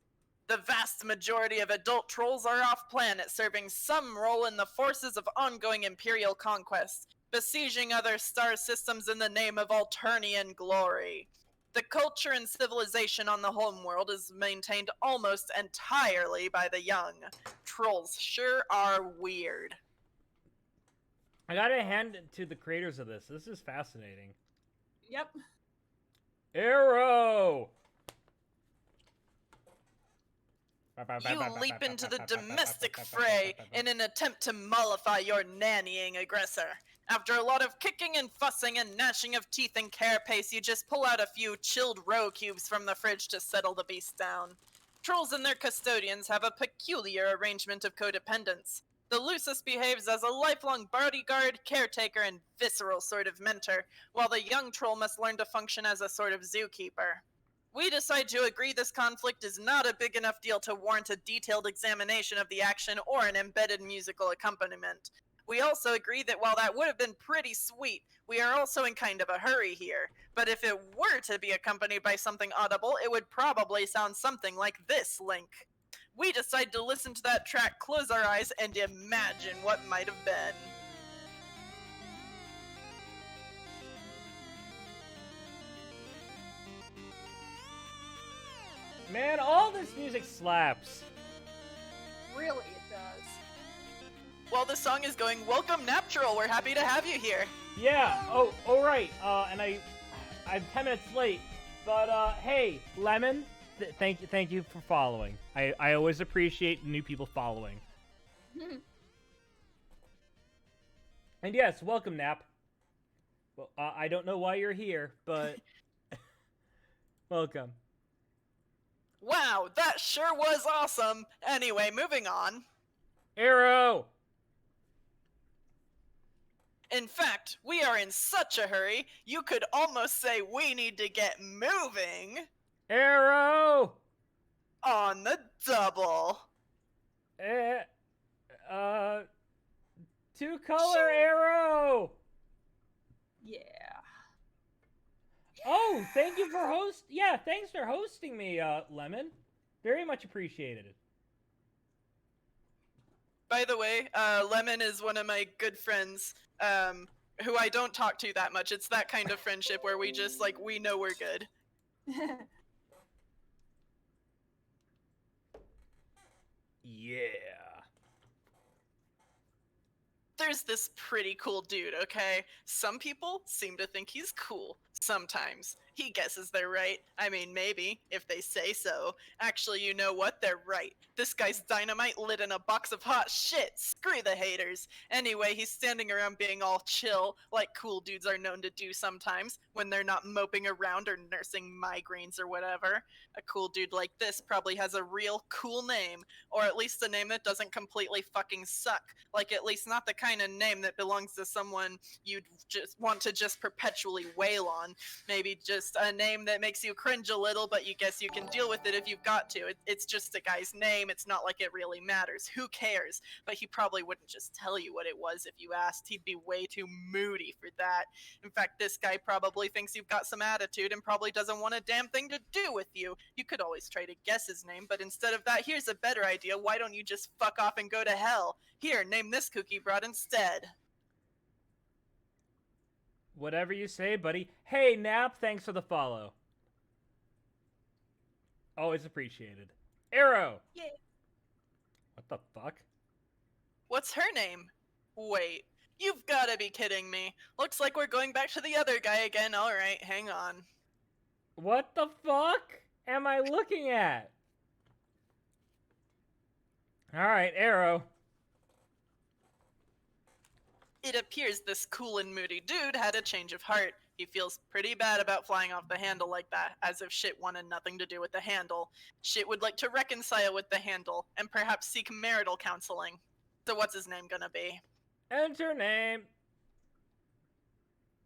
The vast majority of adult trolls are off-planet, serving some role in the forces of ongoing Imperial conquest, besieging other star systems in the name of Alternian glory. The culture and civilization on the homeworld is maintained almost entirely by the young. Trolls sure are weird. I gotta hand it to the creators of this. This is fascinating. Yep. Arrow! You leap into the domestic fray in an attempt to mollify your nannying aggressor. After a lot of kicking and fussing and gnashing of teeth and carapace, you just pull out a few chilled roe cubes from the fridge to settle the beast down. Trolls and their custodians have a peculiar arrangement of codependence. The lusus behaves as a lifelong bodyguard, caretaker, and visceral sort of mentor, while the young troll must learn to function as a sort of zookeeper. We decide to agree this conflict is not a big enough deal to warrant a detailed examination of the action or an embedded musical accompaniment. We also agree that while that would have been pretty sweet, we are also in kind of a hurry here. But if it were to be accompanied by something audible, it would probably sound something like this, Link. We decide to listen to that track, close our eyes, and imagine what might have been. Man, all this music slaps. Really, it does. While the song is going, welcome Natural, we're happy to have you here. Yeah, oh, right, and I'm 10 minutes late, but, hey, Lemon, thank you for following. I always appreciate new people following. And yes, welcome, Nap. Well, I don't know why you're here, but welcome. Wow, that sure was awesome. Anyway, moving on. Arrow! In fact, we are in such a hurry, you could almost say we need to get moving. Arrow! On the double. Two-color arrow! Yeah. Oh, thank you for thanks for hosting me, Lemon. Very much appreciated. By the way, Lemon is one of my good friends, who I don't talk to that much. It's that kind of friendship where we just, like, we know we're good. Yeah. There's this pretty cool dude, okay? Some people seem to think he's cool. Sometimes. He guesses they're right. I mean, maybe, if they say so. Actually, you know what? They're right. This guy's dynamite lit in a box of hot shit. Screw the haters. Anyway, he's standing around being all chill, like cool dudes are known to do sometimes, when they're not moping around or nursing migraines or whatever. A cool dude like this probably has a real cool name, or at least a name that doesn't completely fucking suck. Like, at least not the kind of name that belongs to someone you'd just want to just perpetually wail on. Maybe just a name that makes you cringe a little, but you guess you can deal with it if you've got to. It's just a guy's name. It's not like it really matters. Who cares? But he probably wouldn't just tell you what it was if you asked. He'd be way too moody for that. In fact, this guy probably thinks you've got some attitude and probably doesn't want a damn thing to do with you. You could always try to guess his name, but instead of that, here's a better idea. Why don't you just fuck off and go to hell? Here, name this cookie brought instead. Whatever you say, buddy. Hey, Nap, thanks for the follow. Always appreciated. Arrow! Yeah. What the fuck? What's her name? Wait, you've gotta be kidding me. Looks like we're going back to the other guy again. Alright, hang on. What the fuck am I looking at? Alright, Arrow. It appears this cool and moody dude had a change of heart. He feels pretty bad about flying off the handle like that, as if shit wanted nothing to do with the handle. Shit would like to reconcile with the handle, and perhaps seek marital counseling. So what's his name gonna be? Enter name.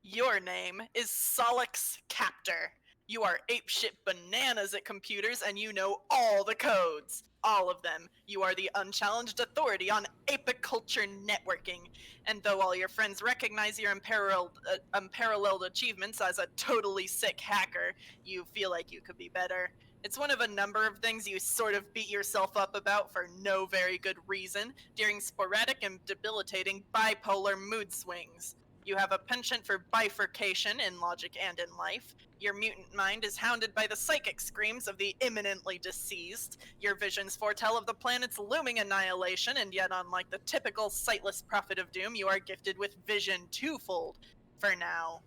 Your name is Solix Captor. You are apeshit bananas at computers, and you know all the codes. All of them. You are the unchallenged authority on apiculture networking. And though all your friends recognize your unparalleled achievements as a totally sick hacker, you feel like you could be better. It's one of a number of things you sort of beat yourself up about for no very good reason during sporadic and debilitating bipolar mood swings. You have a penchant for bifurcation in logic and in life. Your mutant mind is hounded by the psychic screams of the imminently deceased. Your visions foretell of the planet's looming annihilation, and yet unlike the typical sightless prophet of doom, you are gifted with vision twofold, for now.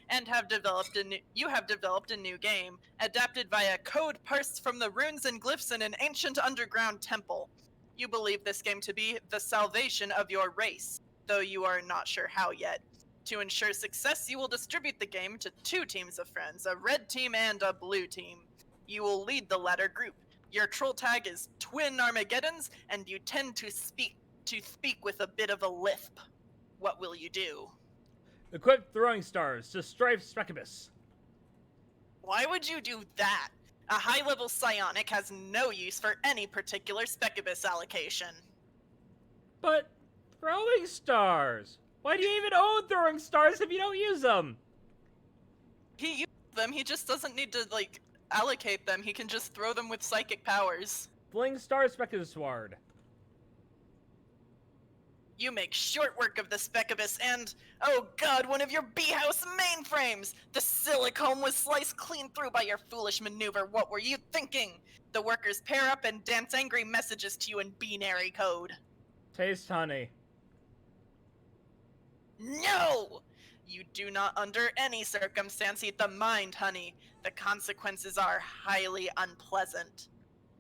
And you have developed a new game, adapted via code parsed from the runes and glyphs in an ancient underground temple. You believe this game to be the salvation of your race, though you are not sure how yet. To ensure success, you will distribute the game to 2 teams of friends, a red team and a blue team. You will lead the latter group. Your troll tag is Twin Armageddons, and you tend to speak with a bit of a lisp. What will you do? Equip throwing stars to Strife Specubus. Why would you do that? A high-level psionic has no use for any particular Specubus allocation. But throwing stars? Why do you even own throwing stars if you don't use them? He uses them, he just doesn't need to, like, allocate them. He can just throw them with psychic powers. Fling star Specubus Sword. You make short work of the Specubus and, oh god, one of your B-house mainframes! The silicone was sliced clean through by your foolish maneuver. What were you thinking? The workers pair up and dance angry messages to you in binary code. Taste honey. No! You do not under any circumstance eat the mind, honey. The consequences are highly unpleasant.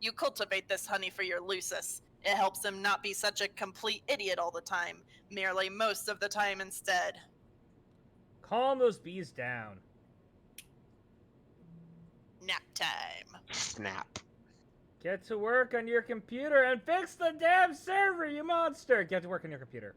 You cultivate this honey for your Lucis. It helps him not be such a complete idiot all the time, merely most of the time instead. Calm those bees down. Nap time. Snap. Get to work on your computer and fix the damn server, you monster! Get to work on your computer.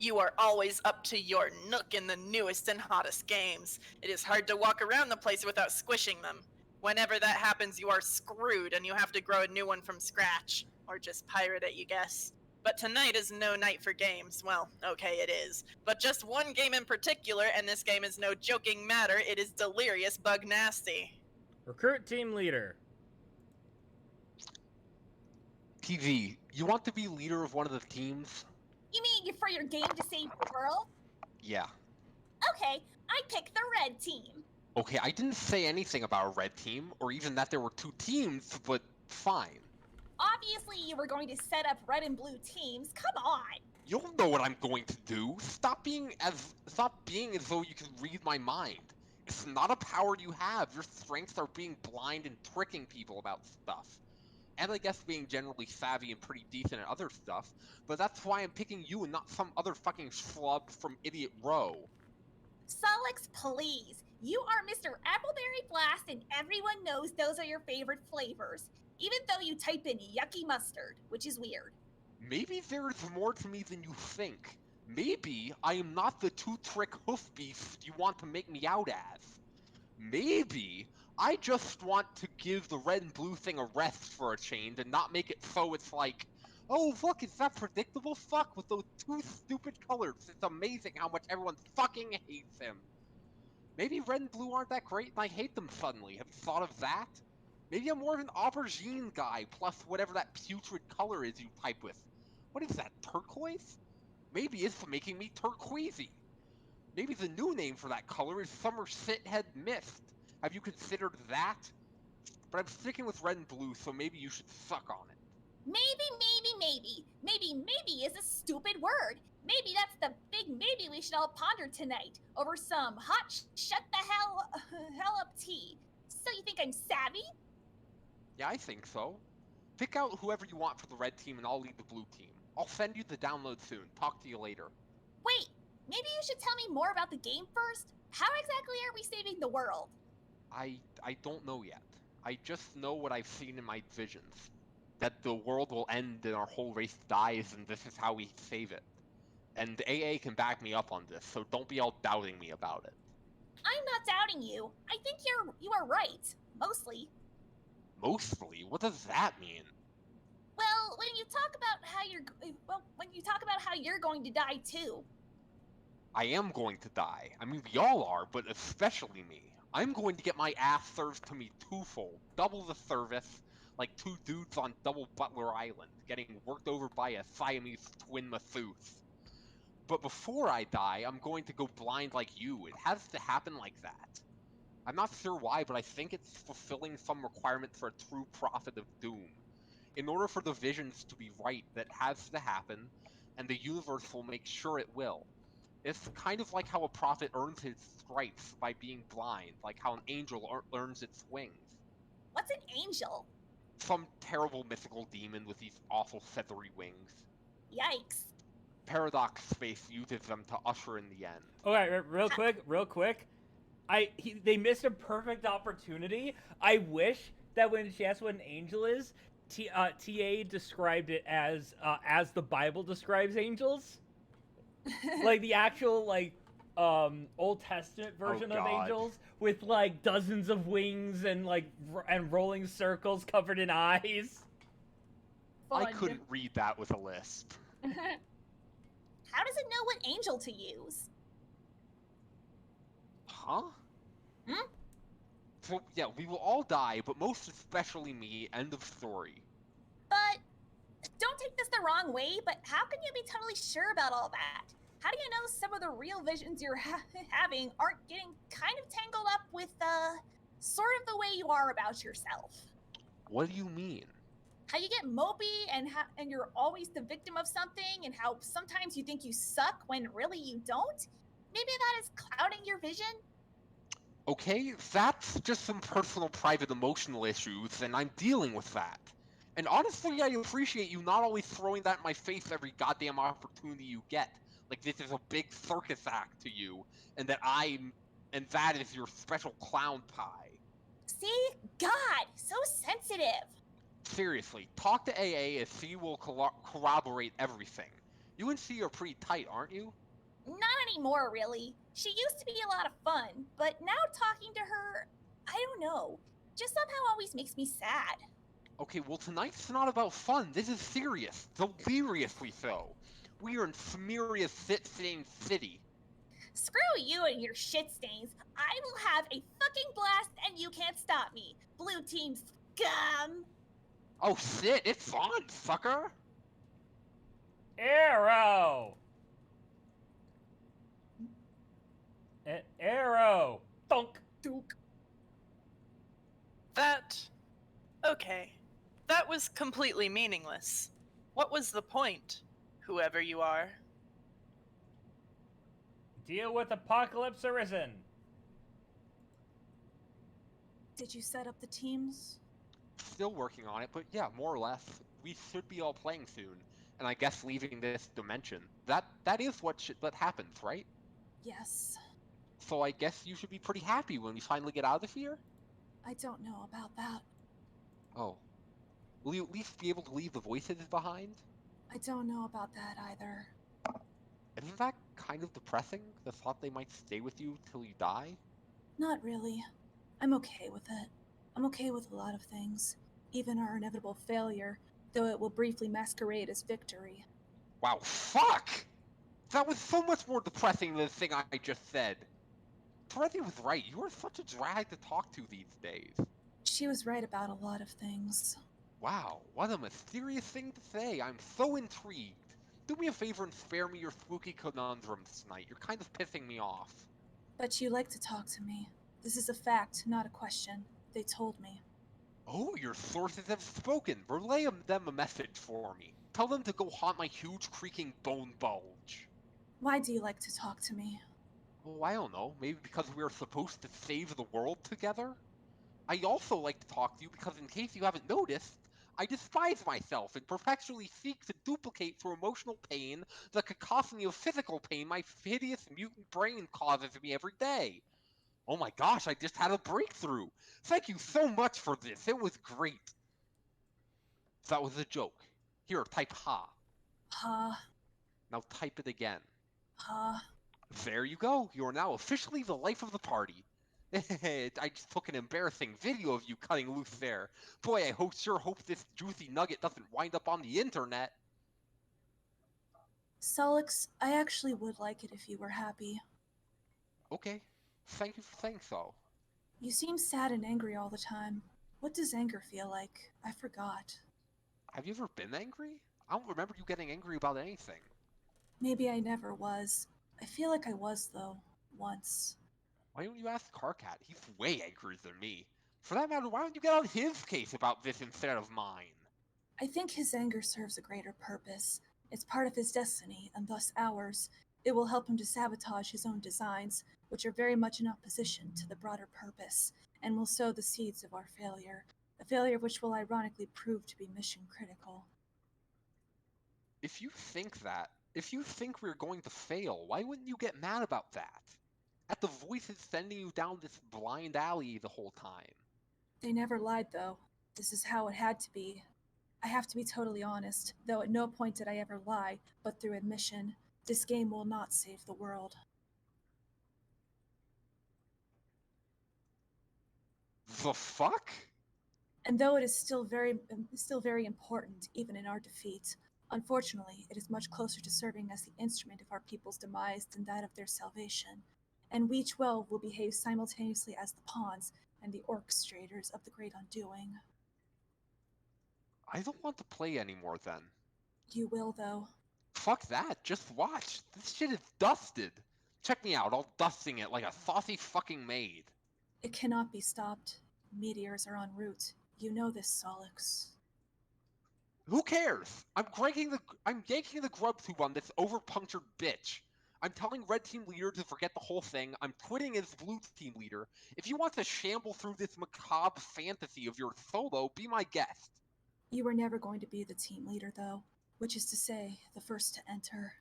You are always up to your nook in the newest and hottest games. It is hard to walk around the place without squishing them. Whenever that happens, you are screwed and you have to grow a new one from scratch. Or just pirate it, you guess. But tonight is no night for games. Well, okay, it is. But just one game in particular, and this game is no joking matter. It is Delirious Bug Nasty. Recruit team leader. PV, you want to be leader of one of the teams? You mean for your game to save the world? Yeah. Okay, I pick the red team. Okay, I didn't say anything about a red team, or even that there were 2 teams, but fine. Obviously, you were going to set up red and blue teams. Come on. You'll know what I'm going to do. Stop being as though you can read my mind. It's not a power you have. Your strengths are being blind and tricking people about stuff. And I guess being generally savvy and pretty decent at other stuff, but that's why I'm picking you and not some other fucking schlub from Idiot Row. Solix, please. You are Mr. Appleberry Blast, and everyone knows those are your favorite flavors, even though you type in yucky mustard, which is weird. Maybe there is more to me than you think. Maybe I am not the two-trick hoof beast you want to make me out as. Maybe I just want to give the red and blue thing a rest for a change and not make it so it's like, oh look, is that predictable? Fuck, with those 2 stupid colors, it's amazing how much everyone fucking hates him. Maybe red and blue aren't that great and I hate them suddenly. Have you thought of that? Maybe I'm more of an aubergine guy, plus whatever that putrid color is you type with. What is that, turquoise? Maybe it's making me turquoisey. Maybe the new name for that color is Somerset Head Mist. Have you considered that? But I'm sticking with red and blue, so maybe you should suck on it. Maybe. Maybe is a stupid word. Maybe that's the big maybe we should all ponder tonight over some hot shut the hell up tea. So you think I'm savvy? Yeah, I think so. Pick out whoever you want for the red team and I'll lead the blue team. I'll send you the download soon. Talk to you later. Wait, maybe you should tell me more about the game first? How exactly are we saving the world? I don't know yet. I just know what I've seen in my visions. That the world will end and our whole race dies and this is how we save it. And AA can back me up on this, so don't be all doubting me about it. I'm not doubting you. I think you are right. Mostly. Mostly? What does that mean? Well, when you talk about how you're going to die too. I am going to die. I mean, we all are, but especially me. I'm going to get my ass served to me twofold. Double the service, like 2 dudes on Double Butler Island, getting worked over by a Siamese twin masseuse. But before I die, I'm going to go blind like you. It has to happen like that. I'm not sure why, but I think it's fulfilling some requirement for a true prophet of doom. In order for the visions to be right, that has to happen, and the universe will make sure it will. It's kind of like how a prophet earns his stripes by being blind, like how an angel earns its wings. What's an angel? Some terrible mythical demon with these awful feathery wings. Yikes. Paradox Space uses them to usher in the end. Okay, real quick. They missed a perfect opportunity. I wish that when she asked what an angel is, TA described it as the Bible describes angels. Like the actual Old Testament version of angels with like dozens of wings and and rolling circles covered in eyes. Fun. I couldn't read that with a lisp. How does it know what angel to use? Huh? Hmm? So, yeah, we will all die, but most especially me. End of story. But don't take this the wrong way, but how can you be totally sure about all that? How do you know some of the real visions you're having aren't getting kind of tangled up with sort of the way you are about yourself? What do you mean? How you get mopey and you're always the victim of something, and how sometimes you think you suck when really you don't? Maybe that is clouding your vision? Okay, that's just some personal private emotional issues, and I'm dealing with that. And honestly, I appreciate you not always throwing that in my face every goddamn opportunity you get. Like this is a big circus act to you, and that is your special clown pie. See? God, so sensitive. Seriously, talk to AA as she will corroborate everything. You and she are pretty tight, aren't you? Not anymore, really. She used to be a lot of fun, but now talking to her, I don't know. just somehow always makes me sad. Okay, well tonight's not about fun. This is serious. Deliriously so. We are in Smeria's Sit-Stain City. Screw you and your shit stains. I will have a fucking blast and you can't stop me. Blue team scum. Oh shit, it's on, sucker! Arrow! An arrow! Thunk! Duke. Okay. That was completely meaningless. What was the point, whoever you are? Deal with Apocalypse Arisen! Did you set up the teams? Still working on it, but yeah, more or less. We should be all playing soon. And I guess leaving this dimension. That is what happens, right? Yes. So I guess you should be pretty happy when we finally get out of here? I don't know about that. Oh. Will you at least be able to leave the voices behind? I don't know about that either. Isn't that kind of depressing, the thought they might stay with you till you die? Not really. I'm okay with it. I'm okay with a lot of things, even our inevitable failure, though it will briefly masquerade as victory. Wow, fuck! That was so much more depressing than the thing I just said. Terezi was right, you are such a drag to talk to these days. She was right about a lot of things. Wow, what a mysterious thing to say. I'm so intrigued. Do me a favor and spare me your spooky conundrums tonight. You're kind of pissing me off. But you like to talk to me. This is a fact, not a question. They told me. Oh, your sources have spoken. Relay them a message for me. Tell them to go haunt my huge creaking bone bulge. Why do you like to talk to me? Oh, I don't know. Maybe because we are supposed to save the world together? I also like to talk to you because, in case you haven't noticed, I despise myself and perpetually seek to duplicate through emotional pain the cacophony of physical pain my hideous mutant brain causes me every day. Oh my gosh, I just had a breakthrough! Thank you so much for this, it was great! That was a joke. Here, type ha. Ha, Now type it again. ha. There you go, you are now officially the life of the party. I just took an embarrassing video of you cutting loose there. Boy, I sure hope this juicy nugget doesn't wind up on the internet. Solix, I actually would like it if you were happy. Okay, thank you for saying so. You seem sad and angry all the time. What does anger feel like? I forgot. Have you ever been angry? I don't remember you getting angry about anything. Maybe I never was. I feel like I was, though. Once. Why don't you ask Carcat? He's way angrier than me. For that matter, why don't you get on his case about this instead of mine? I think his anger serves a greater purpose. It's part of his destiny, and thus ours. It will help him to sabotage his own designs, which are very much in opposition to the broader purpose, and will sow the seeds of our failure. A failure which will ironically prove to be mission critical. If you think we're going to fail, why wouldn't you get mad about that? At the voices sending you down this blind alley the whole time. They never lied, though. This is how it had to be. I have to be totally honest, though at no point did I ever lie, but through admission. This game will not save the world. The fuck? And though it is still very important, even in our defeat, unfortunately, it is much closer to serving as the instrument of our people's demise than that of their salvation. And we 12 will behave simultaneously as the pawns and the orchestrators of the great undoing. I don't want to play anymore then. You will, though. Fuck that, just watch. This shit is dusted. Check me out, all dusting it like a saucy fucking maid. It cannot be stopped. Meteors are en route. You know this, Solix. Who cares? I'm yanking the grub tube on this over-punctured bitch. I'm telling Red Team leader to forget the whole thing. I'm quitting as Blue Team leader. If you want to shamble through this macabre fantasy of your solo, be my guest. You were never going to be the team leader, though, which is to say, the first to enter.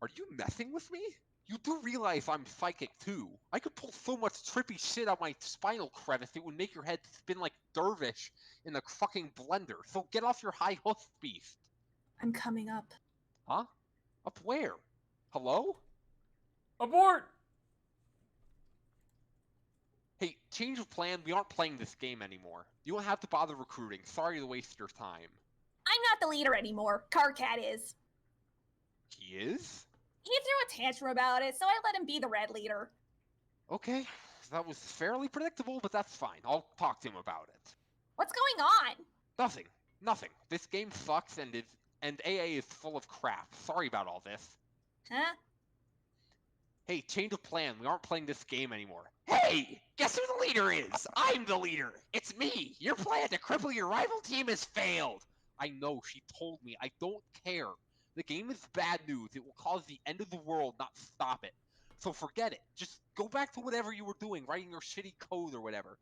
Are you messing with me? You do realize I'm psychic too. I could pull so much trippy shit out my spinal crevice it would make your head spin like Dervish in a fucking blender. So get off your high horse beast. I'm coming up. Huh? Up where? Hello? Abort! Hey, change of plan. We aren't playing this game anymore. You don't have to bother recruiting. Sorry to waste your time. I'm not the leader anymore. Carcat is. He is? He threw a tantrum about it, so I let him be the red leader. Okay, that was fairly predictable, but that's fine. I'll talk to him about it. What's going on? Nothing. This game sucks and AA is full of crap. Sorry about all this. Huh? Hey, change of plan. We aren't playing this game anymore. Hey! Guess who the leader is? I'm the leader! It's me! Your plan to cripple your rival team has failed! I know, she told me. I don't care. The game is bad news. It will cause the end of the world, not stop it. So forget it. Just go back to whatever you were doing, writing your shitty code or whatever.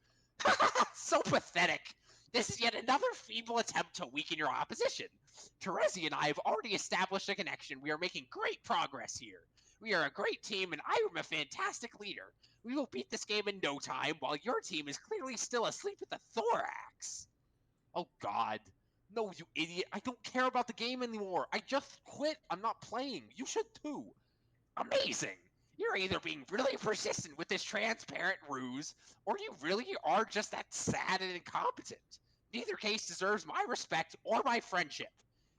So pathetic! This is yet another feeble attempt to weaken your opposition. Terezi and I have already established a connection. We are making great progress here. We are a great team, and I am a fantastic leader. We will beat this game in no time, while your team is clearly still asleep at the thorax. Oh, God. No, you idiot. I don't care about the game anymore. I just quit. I'm not playing. You should, too. Amazing. You're either being really persistent with this transparent ruse, or you really are just that sad and incompetent. Neither case deserves my respect or my friendship.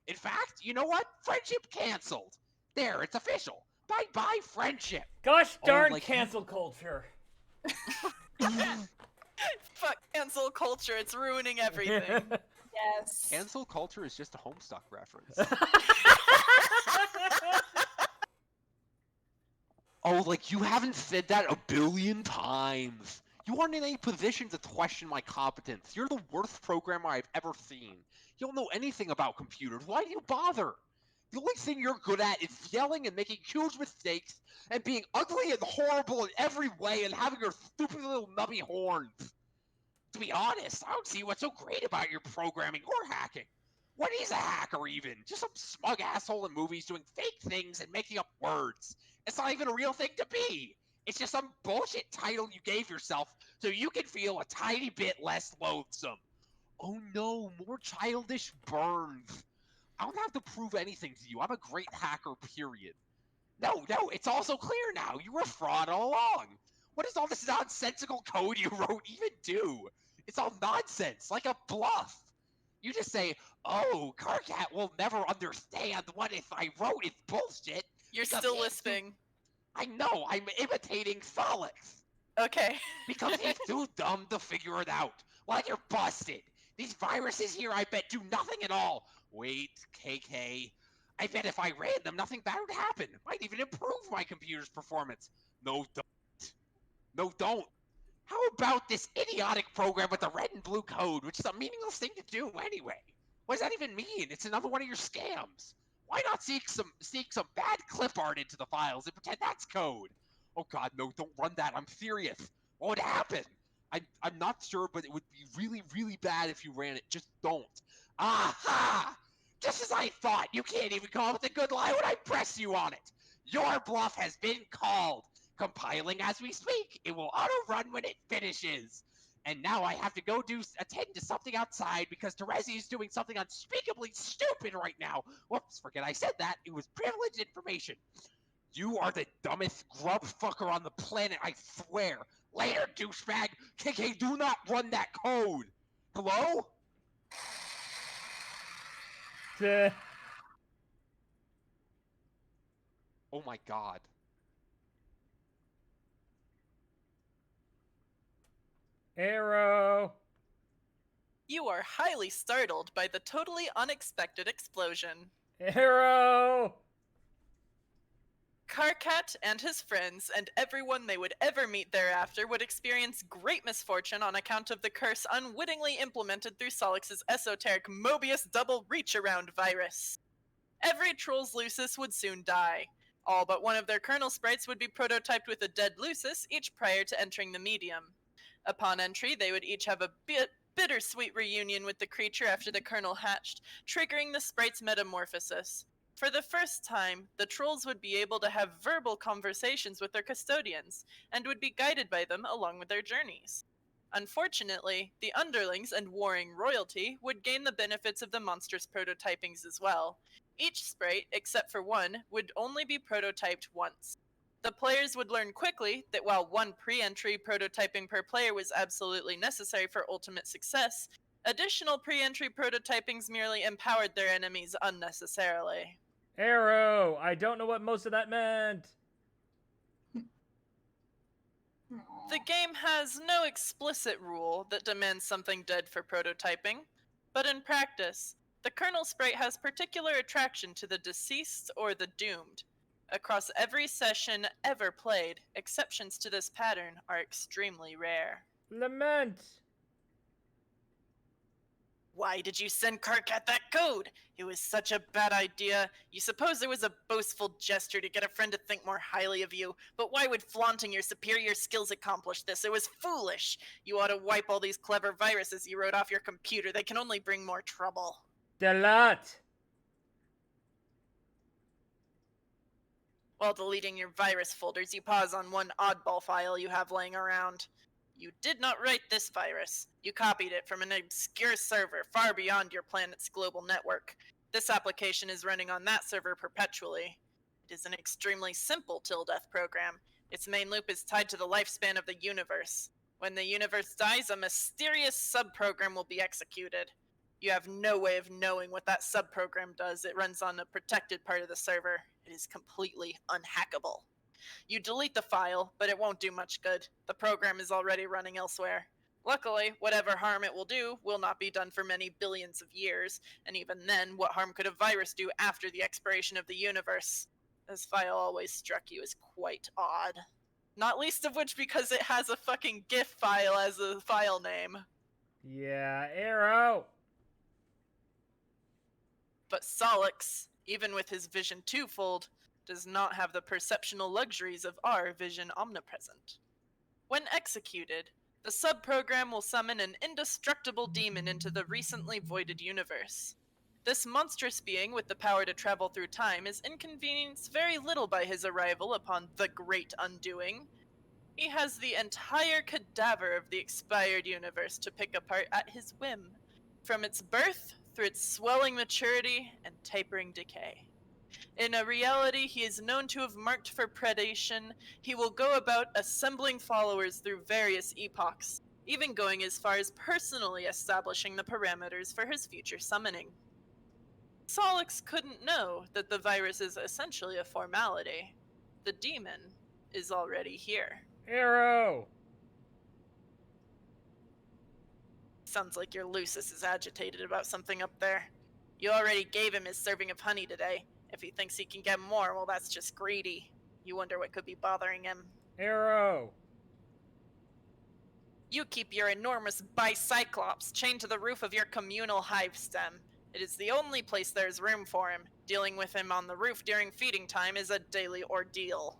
In fact, you know what? Friendship canceled. There, it's official. Bye-bye, friendship. Gosh darn like cancel culture. Fuck cancel culture, it's ruining everything. Yes. Cancel culture is just a Homestuck reference. Oh, like, you haven't said that a billion times. You aren't in any position to question my competence. You're the worst programmer I've ever seen. You don't know anything about computers. Why do you bother? The only thing you're good at is yelling and making huge mistakes and being ugly and horrible in every way and having your stupid little nubby horns. To be honest, I don't see what's so great about your programming or hacking. What is a hacker even? Just some smug asshole in movies doing fake things and making up words. It's not even a real thing to be. It's just some bullshit title you gave yourself so you can feel a tiny bit less loathsome. Oh no, more childish burns. I don't have to prove anything to you. I'm a great hacker, period. No, it's also clear now. You were a fraud all along. What does all this nonsensical code you wrote even do? It's all nonsense, like a bluff. You just say, oh, Carcat will never understand what if I wrote is bullshit. You're because still it's lisping. I know, I'm imitating Solix. Okay. Because he's too dumb to figure it out. Well, you're busted. These viruses here, I bet, do nothing at all. Wait, KK. I bet if I ran them, nothing bad would happen. Might even improve my computer's performance. No, don't. No, don't. How about this idiotic program with the red and blue code, which is a meaningless thing to do anyway? What does that even mean? It's another one of your scams. Why not sneak some bad clip art into the files and pretend that's code? Oh God, no, don't run that. I'm serious. What would happen? I'm not sure, but it would be really, really bad if you ran it. Just don't. Aha! Just as I thought, you can't even come up with a good lie when I press you on it. Your bluff has been called. Compiling as we speak. It will auto-run when it finishes. And now I have to go attend to something outside because Terezi is doing something unspeakably stupid right now. Whoops, forget I said that. It was privileged information. You are the dumbest grub fucker on the planet, I swear. Later, douchebag. KK, do not run that code. Hello? Oh my God. Arrow. You are highly startled by the totally unexpected explosion. Arrow. Carcat and his friends and everyone they would ever meet thereafter would experience great misfortune on account of the curse unwittingly implemented through Solix's esoteric Mobius double reach-around virus. Every Trolls Lucis would soon die. All but one of their kernel sprites would be prototyped with a dead Lucis, each prior to entering the medium. Upon entry, they would each have a bittersweet reunion with the creature after the kernel hatched, triggering the sprite's metamorphosis. For the first time, the trolls would be able to have verbal conversations with their custodians, and would be guided by them along with their journeys. Unfortunately, the underlings and warring royalty would gain the benefits of the monstrous prototypings as well. Each sprite, except for one, would only be prototyped once. The players would learn quickly that while one pre-entry prototyping per player was absolutely necessary for ultimate success, additional pre-entry prototypings merely empowered their enemies unnecessarily. Arrow! I don't know what most of that meant. The game has no explicit rule that demands something dead for prototyping, but in practice, the kernel sprite has particular attraction to the deceased or the doomed. Across every session ever played, exceptions to this pattern are extremely rare. Lament! Why did you send Karkat that code? It was such a bad idea. You suppose it was a boastful gesture to get a friend to think more highly of you, but why would flaunting your superior skills accomplish this? It was foolish. You ought to wipe all these clever viruses you wrote off your computer. They can only bring more trouble. Delete! While deleting your virus folders, you pause on one oddball file you have laying around. You did not write this virus. You copied it from an obscure server far beyond your planet's global network. This application is running on that server perpetually. It is an extremely simple till-death program. Its main loop is tied to the lifespan of the universe. When the universe dies, a mysterious subprogram will be executed. You have no way of knowing what that subprogram does. It runs on a protected part of the server. It is completely unhackable. You delete the file, but it won't do much good. The program is already running elsewhere. Luckily, whatever harm it will do will not be done for many billions of years, and even then, what harm could a virus do after the expiration of the universe? This file always struck you as quite odd. Not least of which because it has a fucking GIF file as a file name. Yeah, Arrow! But Solix, even with his vision twofold, does not have the perceptional luxuries of our vision omnipresent. When executed, the subprogram will summon an indestructible demon into the recently voided universe. This monstrous being with the power to travel through time is inconvenienced very little by his arrival upon the Great Undoing. He has the entire cadaver of the expired universe to pick apart at his whim, from its birth through its swelling maturity and tapering decay. In a reality he is known to have marked for predation, he will go about assembling followers through various epochs, even going as far as personally establishing the parameters for his future summoning. Solix couldn't know that the virus is essentially a formality. The demon is already here. Arrow! Sounds like your Lucis is agitated about something up there. You already gave him his serving of honey today. If he thinks he can get more, well, that's just greedy. You wonder what could be bothering him. Arrow! You keep your enormous bicyclops chained to the roof of your communal hive stem. It is the only place there is room for him. Dealing with him on the roof during feeding time is a daily ordeal.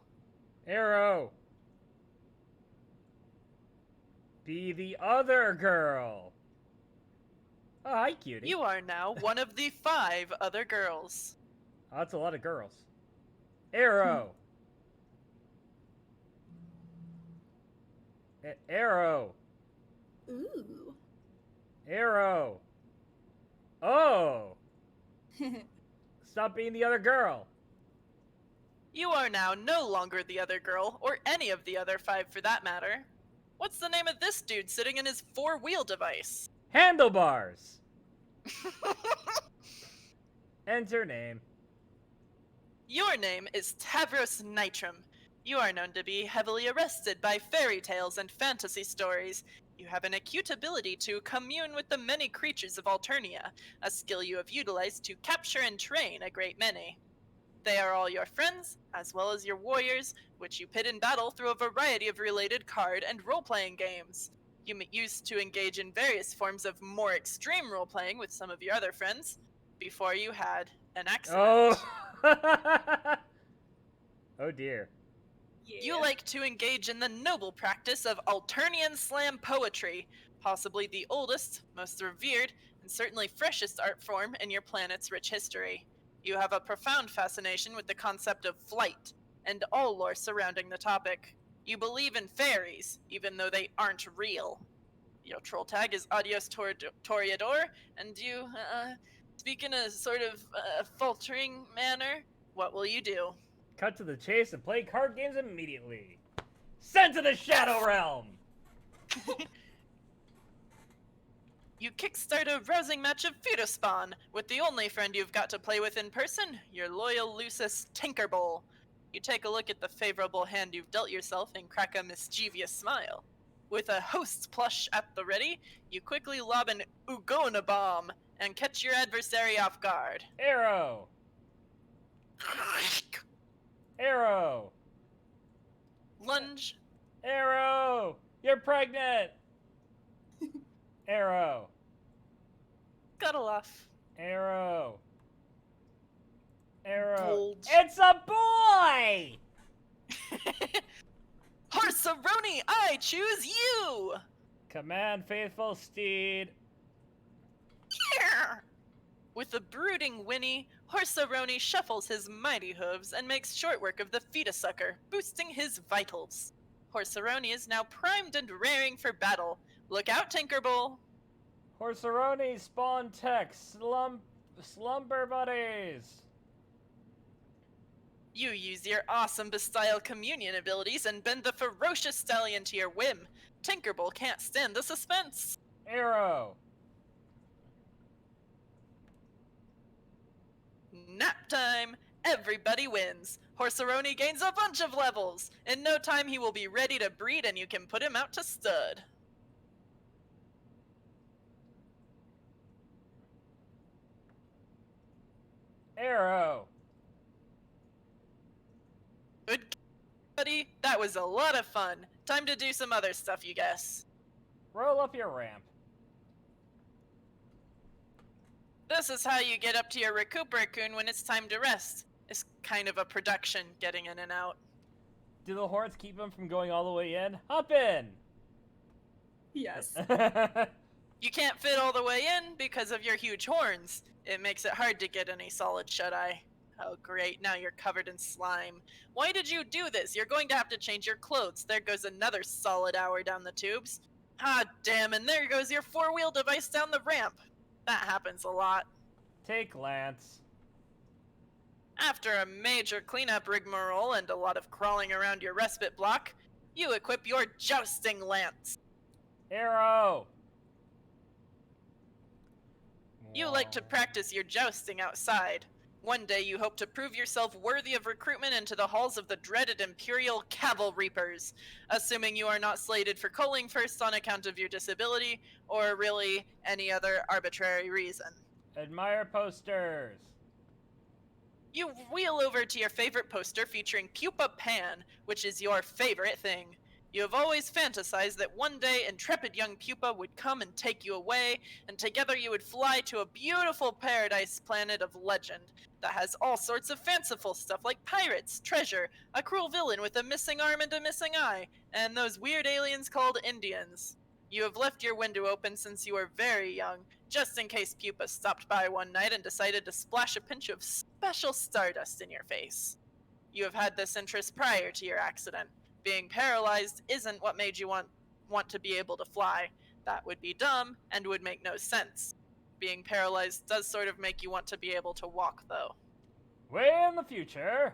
Arrow! Be the other girl! Oh, hi, cutie. You are now one of the 5 other girls. Oh, that's a lot of girls. Arrow! Arrow! Ooh. Arrow! Oh! Stop being the other girl! You are now no longer the other girl, or any of the other 5 for that matter. What's the name of this dude sitting in his 4-wheel device? Handlebars! Enter name. Your name is Tavros Nitrum. You are known to be heavily arrested by fairy tales and fantasy stories. You have an acute ability to commune with the many creatures of Alternia, a skill you have utilized to capture and train a great many. They are all your friends, as well as your warriors, which you pit in battle through a variety of related card and role-playing games. You used to engage in various forms of more extreme role-playing with some of your other friends, before you had an accident. Oh! Oh dear. Yeah. You like to engage in the noble practice of Alternian slam poetry, possibly the oldest, most revered, and certainly freshest art form in your planet's rich history. You have a profound fascination with the concept of flight, and all lore surrounding the topic. You believe in fairies, even though they aren't real. Your troll tag is Adios Toreador, and you, speak in a sort of faltering manner. What will you do? Cut to the chase and play card games immediately. Send to the Shadow Realm! You kickstart a rousing match of Feudospawn with the only friend you've got to play with in person, your loyal Lucis Tinkerbowl. You take a look at the favorable hand you've dealt yourself and crack a mischievous smile. With a host's plush at the ready, you quickly lob an Ugona bomb and catch your adversary off guard. Arrow! Arrow! Lunge. Arrow! You're pregnant! Arrow! Cuddle off. Arrow! Arrow! Bulge. It's a boy! Horseroni, I choose you! Command, faithful steed. Yeah! With a brooding whinny, Horseroni shuffles his mighty hooves and makes short work of the Feetasucker, boosting his vitals. Horseroni is now primed and raring for battle. Look out, Tinkerbowl! Horseroni, spawn tech, slumber buddies. You use your awesome Bestyle Communion abilities and bend the ferocious stallion to your whim. Tinkerbowl can't stand the suspense. Arrow. Nap time! Everybody wins. Horseroni gains a bunch of levels. In no time he will be ready to breed and you can put him out to stud. Arrow. Good, buddy. That was a lot of fun. Time to do some other stuff, you guess. Roll up your ramp. This is how you get up to your Recoup Raccoon when it's time to rest. It's kind of a production, getting in and out. Do the horns keep him from going all the way in? Hop in! Yes. You can't fit all the way in because of your huge horns. It makes it hard to get any solid shut-eye. Oh great, now you're covered in slime. Why did you do this? You're going to have to change your clothes. There goes another solid hour down the tubes. Ah damn, and there goes your four-wheel device down the ramp. That happens a lot. Take Lance. After a major cleanup rigmarole and a lot of crawling around your respite block, you equip your Jousting Lance. Arrow. You like to practice your jousting outside. One day you hope to prove yourself worthy of recruitment into the halls of the dreaded Imperial Cavalreapers, assuming you are not slated for culling first on account of your disability, or really any other arbitrary reason. Admire posters. You wheel over to your favorite poster featuring Pupa Pan, which is your favorite thing. You have always fantasized that one day intrepid young Pupa would come and take you away, and together you would fly to a beautiful paradise planet of legend that has all sorts of fanciful stuff like pirates, treasure, a cruel villain with a missing arm and a missing eye, and those weird aliens called Indians. You have left your window open since you were very young, just in case Pupa stopped by one night and decided to splash a pinch of special stardust in your face. You have had this interest prior to your accident. Being paralyzed isn't what made you want to be able to fly. That would be dumb and would make no sense. Being paralyzed does sort of make you want to be able to walk, though. Way in the future.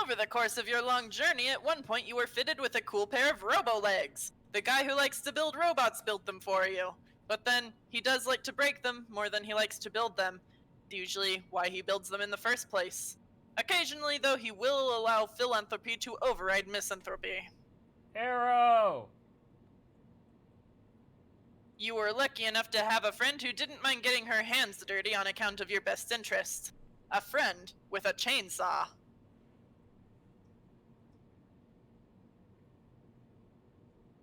Over the course of your long journey, at one point you were fitted with a cool pair of robo-legs. The guy who likes to build robots built them for you. But then, he does like to break them more than he likes to build them. Usually why he builds them in the first place. Occasionally, though, he will allow philanthropy to override misanthropy. Arrow. You were lucky enough to have a friend who didn't mind getting her hands dirty on account of your best interest. A friend with a chainsaw.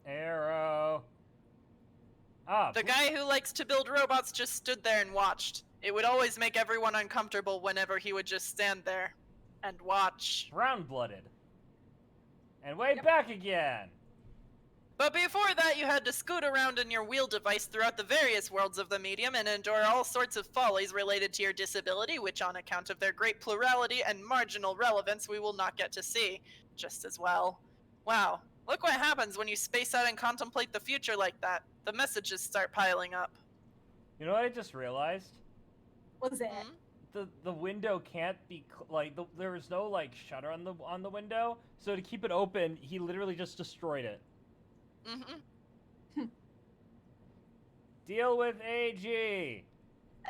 Arrow. Ah, The guy who likes to build robots just stood there and watched. It would always make everyone uncomfortable whenever he would just stand there and watch. brown-blooded. And way back again. But before that, you had to scoot around in your wheel device throughout the various worlds of the medium and endure all sorts of follies related to your disability, which on account of their great plurality and marginal relevance, we will not get to see just as well. Wow, look what happens when you space out and contemplate the future like that. The messages start piling up. You know what I just realized? What's that? Hmm? the window can't be there was no like shutter on the window, so to keep it open, he literally just destroyed it. Mm-hmm. Deal with AG.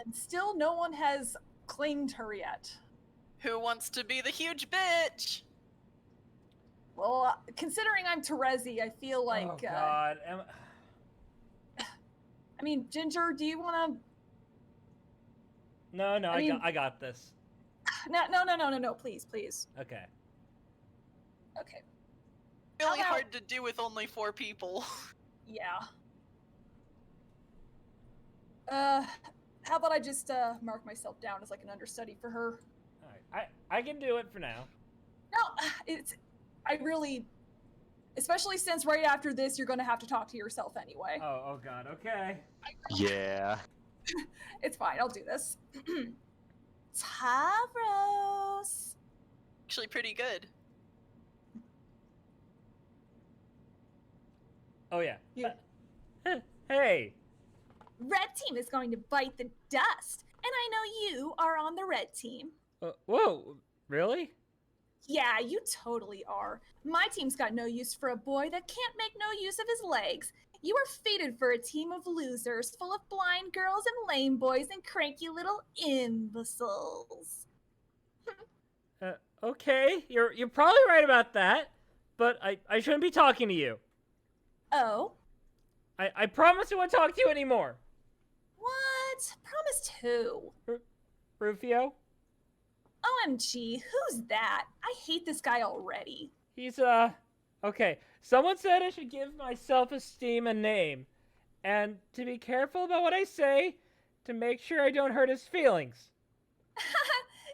And still no one has claimed her yet. Who wants to be the huge bitch? Well, considering I'm Terezi, I feel like... Oh, God. I mean, Ginger, do you want to... No, I got this. No, please. Okay. Okay. Really hard to do with only 4 people. Yeah. How about I just mark myself down as like an understudy for her? All right. I can do it for now. No, I really, especially since right after this you're going to have to talk to yourself anyway. Oh God. Okay. Yeah. It's fine. I'll do this. Tavros. Actually pretty good. Oh yeah. Yeah. Hey. Red team is going to bite the dust, and I know you are on the red team. Whoa. Really? Yeah, you totally are. My team's got no use for a boy that can't make no use of his legs. You are fated for a team of losers full of blind girls and lame boys and cranky little imbeciles. Okay. You're probably right about that, but I shouldn't be talking to you. Oh? I promise I won't talk to you anymore. What? Promised who? Rufio? OMG, who's that? I hate this guy already. He's, okay. Someone said I should give my self-esteem a name, and to be careful about what I say, to make sure I don't hurt his feelings.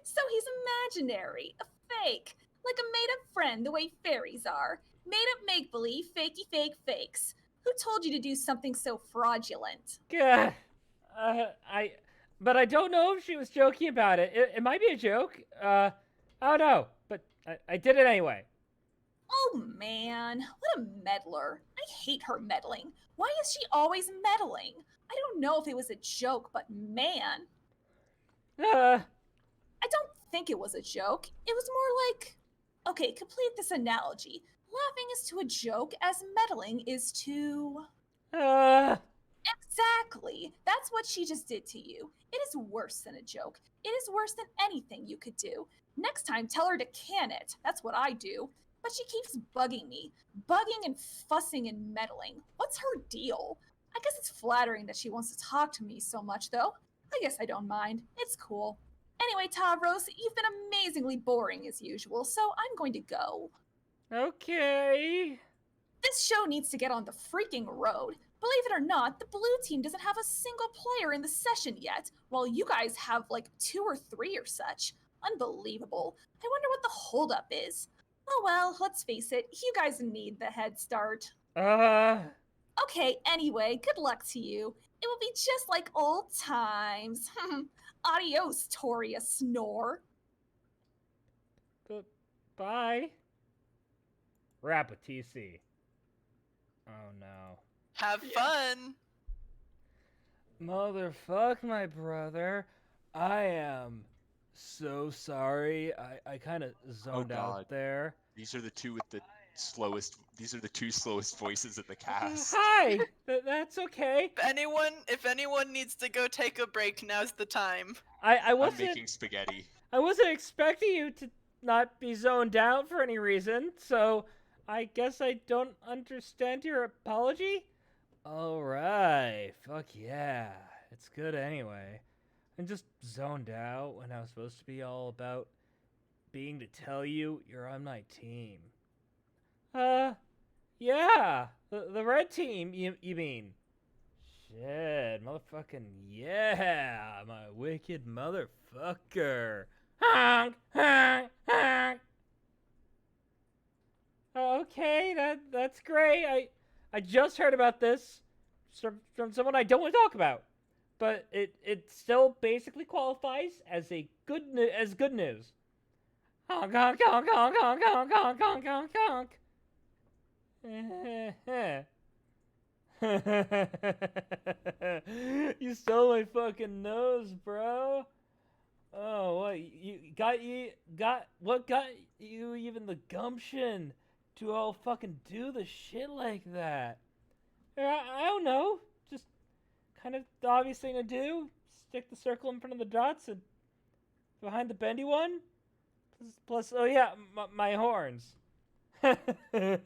So he's imaginary, a fake, like a made-up friend the way fairies are. Made-up make-believe, fakey fake fakes. Who told you to do something so fraudulent? God. But I don't know if she was joking about it. It might be a joke. I don't know, but I did it anyway. Oh man, what a meddler. I hate her meddling. Why is she always meddling? I don't know if it was a joke, but man. I don't think it was a joke. It was more like, okay, complete this analogy. Laughing is to a joke as meddling is to... Exactly. That's what she just did to you. It is worse than a joke. It is worse than anything you could do. Next time, tell her to can it. That's what I do. But she keeps bugging me. Bugging and fussing and meddling. What's her deal? I guess it's flattering that she wants to talk to me so much, though. I guess I don't mind. It's cool. Anyway, Tavros, you've been amazingly boring as usual, so I'm going to go. Okay. This show needs to get on the freaking road. Believe it or not, the blue team doesn't have a single player in the session yet, while you guys have like 2 or 3 or such. Unbelievable. I wonder what the holdup is. Oh well, let's face it, you guys need the head start. Okay, anyway, good luck to you. It will be just like old times. Adios, Toria Snore. Bye. Rap with TC. Oh no. Have fun. Motherfuck my brother. I am so sorry. I kind of zoned out there. These are the two with the slowest. These are the 2 slowest voices in the cast. Hi. That's okay. If anyone needs to go take a break, now's the time. I wasn't I'm making spaghetti. I wasn't expecting you to not be zoned out for any reason, so I guess I don't understand your apology? Alright, fuck yeah. It's good anyway. I'm just zoned out when I was supposed to be all about being to tell you you're on my team. Yeah. The red team, you mean? Shit, motherfucking yeah, my wicked motherfucker. Honk, honk, honk. Okay, that's great. I just heard about this from someone I don't want to talk about, but it still basically qualifies as good news. Honk honk honk honk honk honk honk honk honk honk. You stole my fucking nose, bro. Oh what got you even the gumption to all fucking do the shit like that? I don't know. Just kind of the obvious thing to do. Stick the circle in front of the dots and behind the bendy one. Plus oh yeah, my horns. Maybe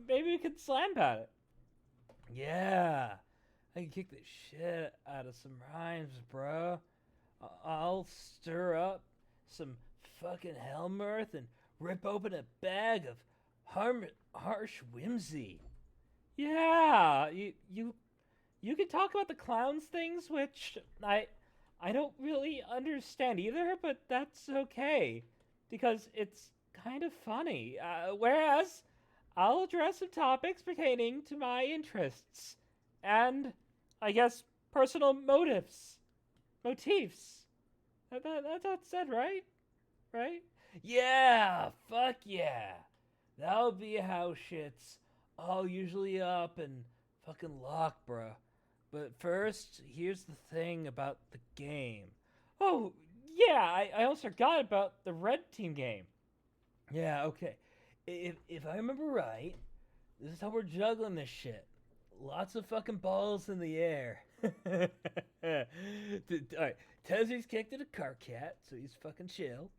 we could slam at it. Yeah, I can kick the shit out of some rhymes, bro. I'll stir up some fucking hellmirth and rip open a bag of harsh whimsy. Yeah, you can talk about the clowns things, which I don't really understand either, but that's okay because it's kind of funny. Whereas I'll address some topics pertaining to my interests and, I guess, personal motifs. That's said, right? Right? Yeah, fuck yeah. That'll be how shit's all usually up and fucking locked, bruh. But first, here's the thing about the game. Oh, yeah, I almost forgot about the red team game. Yeah, okay. If I remember right, this is how we're juggling this shit. Lots of fucking balls in the air. Alright, Tezzy's kicked at a Karkat, so he's fucking chill.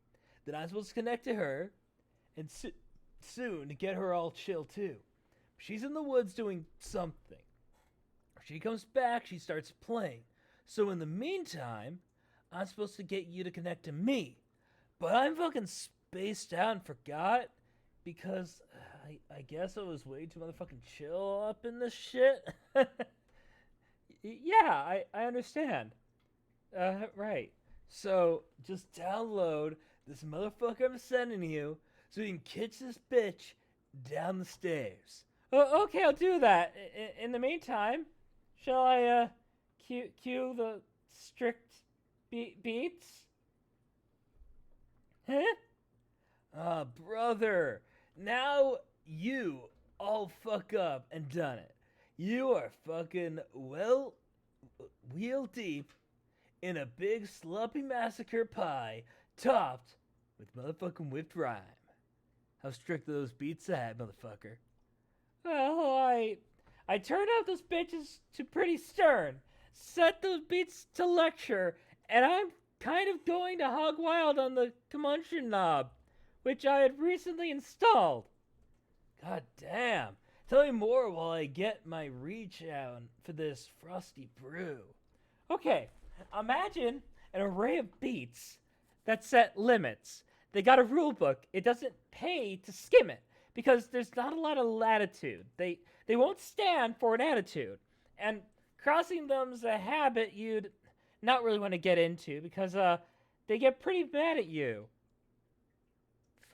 Then I'm supposed to connect to her, and soon to get her all chill too. She's in the woods doing something. She comes back, she starts playing. So in the meantime, I'm supposed to get you to connect to me. But I'm fucking spaced out and forgot because I guess I was way too motherfucking chill up in this shit. Yeah, I understand. Right. So just download this motherfucker I'm sending you so you can catch this bitch down the stairs. Oh, okay, I'll do that. In the meantime, shall I cue the strict beats? Huh? Brother, now you all fuck up and done it. You are fucking wheel deep in a big sloppy massacre pie topped with motherfucking whipped rhyme. How strict are those beats at, motherfucker? Well, I turned out those bitches to pretty stern, set those beats to lecture, and I'm kind of going to hog wild on the Comanche knob, which I had recently installed. God damn. Tell me more while I get my reach out for this frosty brew. Okay, imagine an array of beats that set limits. They got a rule book. It doesn't pay to skim it because there's not a lot of latitude. They won't stand for an attitude. And crossing them's a habit you'd not really want to get into because they get pretty mad at you.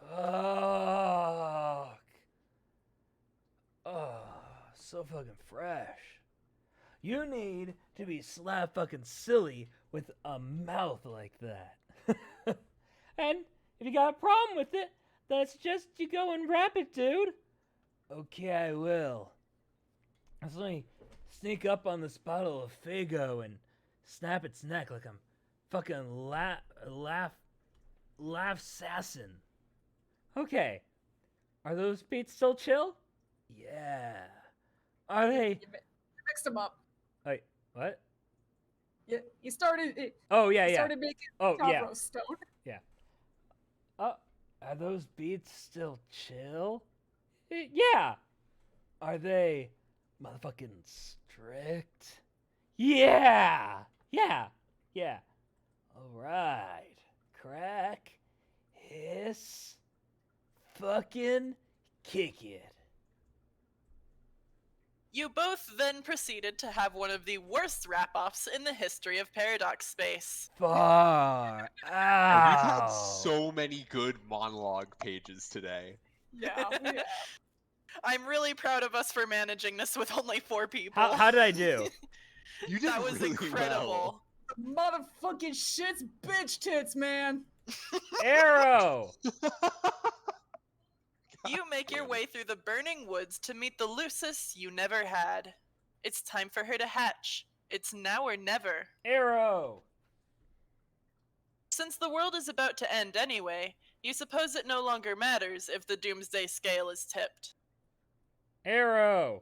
Fuck. Oh, so fucking fresh. You need to be slap fucking silly with a mouth like that. And if you got a problem with it, then I suggest you go and rap it, dude. Okay, I will. Let's let me sneak up on this bottle of Fago and snap its neck like I'm fucking laugh sassin. Okay. Are those beats still chill? Yeah. Are they? You mixed them up. Wait, what? You started. Oh yeah, You yeah. started making Oh top yeah. roast stone. Yeah. Are those beats still chill? Yeah. Are they motherfucking strict? Yeah. Yeah. Yeah. All right. Crack. Hiss. Fucking kick it. You both then proceeded to have one of the worst rap-offs in the history of Paradox Space. Far We've out. had so many good monologue pages today. Yeah. I'm really proud of us for managing this with only 4 people. How did I do? You did That was really incredible. well. Motherfucking shit's bitch tits, man. Arrow. You make your way through the burning woods to meet the Lucis you never had. It's time for her to hatch. It's now or never. Arrow. Since the world is about to end anyway, you suppose it no longer matters if the doomsday scale is tipped. Arrow.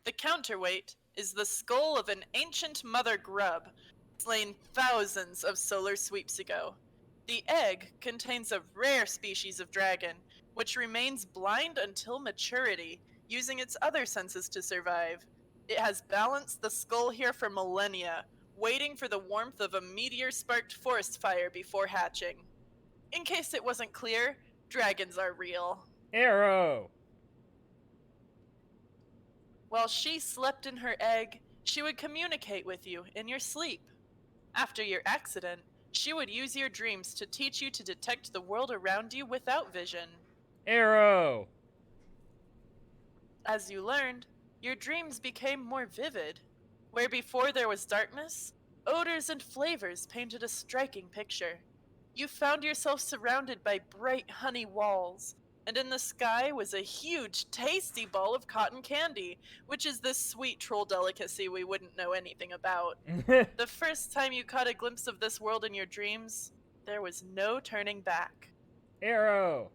The counterweight is the skull of an ancient mother grub, slain thousands of solar sweeps ago. The egg contains a rare species of dragon, which remains blind until maturity, using its other senses to survive. It has balanced the skull here for millennia, waiting for the warmth of a meteor-sparked forest fire before hatching. In case it wasn't clear, dragons are real. Arrow. While she slept in her egg, she would communicate with you in your sleep. After your accident, she would use your dreams to teach you to detect the world around you without vision. Arrow. As you learned, your dreams became more vivid. Where before there was darkness, odors and flavors painted a striking picture. You found yourself surrounded by bright honey walls, and in the sky was a huge, tasty ball of cotton candy, which is this sweet troll delicacy we wouldn't know anything about. The first time you caught a glimpse of this world in your dreams, there was no turning back. Arrow.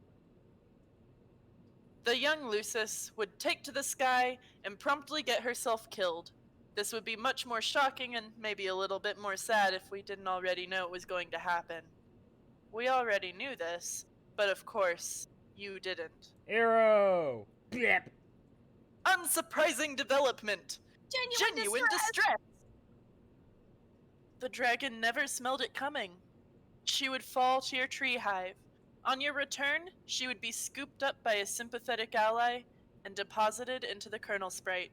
The young Lucis would take to the sky and promptly get herself killed. This would be much more shocking and maybe a little bit more sad if we didn't already know it was going to happen. We already knew this, but of course, you didn't. Arrow. Blip. Unsurprising development! Genuine distress! The dragon never smelled it coming. She would fall to your tree hive. On your return, she would be scooped up by a sympathetic ally and deposited into the kernel sprite.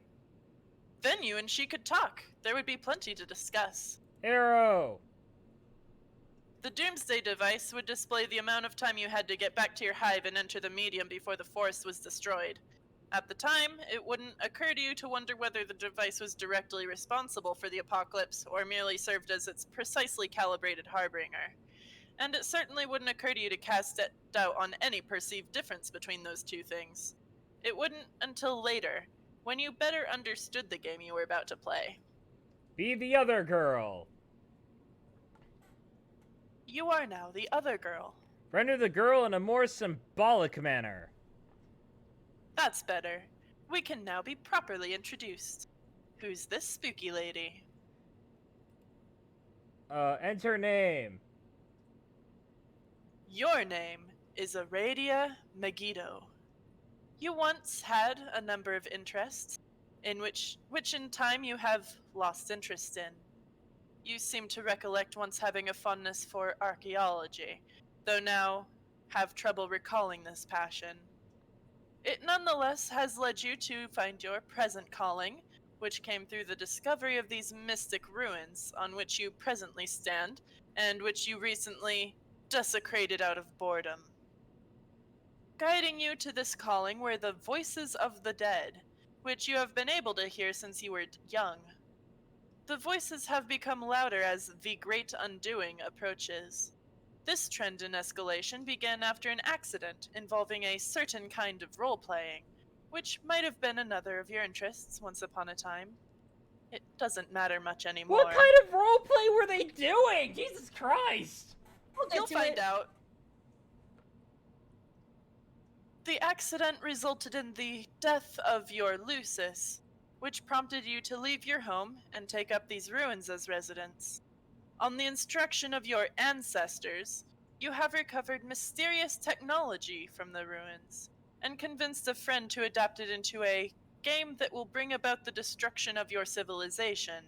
Then you and she could talk. There would be plenty to discuss. Arrow. The Doomsday device would display the amount of time you had to get back to your hive and enter the medium before the forest was destroyed. At the time, it wouldn't occur to you to wonder whether the device was directly responsible for the apocalypse or merely served as its precisely calibrated harbinger. And it certainly wouldn't occur to you to cast doubt on any perceived difference between those two things. It wouldn't until later, when you better understood the game you were about to play. Be the other girl. You are now the other girl. Render the girl in a more symbolic manner. That's better. We can now be properly introduced. Who's this spooky lady? Enter name. Your name is Aradia Megiddo. You once had a number of interests, in which in time you have lost interest in. You seem to recollect once having a fondness for archaeology, though now have trouble recalling this passion. It nonetheless has led you to find your present calling, which came through the discovery of these mystic ruins on which you presently stand, and which you recently desecrated out of boredom. Guiding you to this calling were the voices of the dead, which you have been able to hear since you were young. The voices have become louder as the Great Undoing approaches. This trend in escalation began after an accident involving a certain kind of role-playing, which might have been another of your interests once upon a time. It doesn't matter much anymore. What kind of roleplay were they doing? Jesus Christ! You'll find out. The accident resulted in the death of your Lucis, which prompted you to leave your home and take up these ruins as residence. On the instruction of your ancestors, you have recovered mysterious technology from the ruins, and convinced a friend to adapt it into a game that will bring about the destruction of your civilization.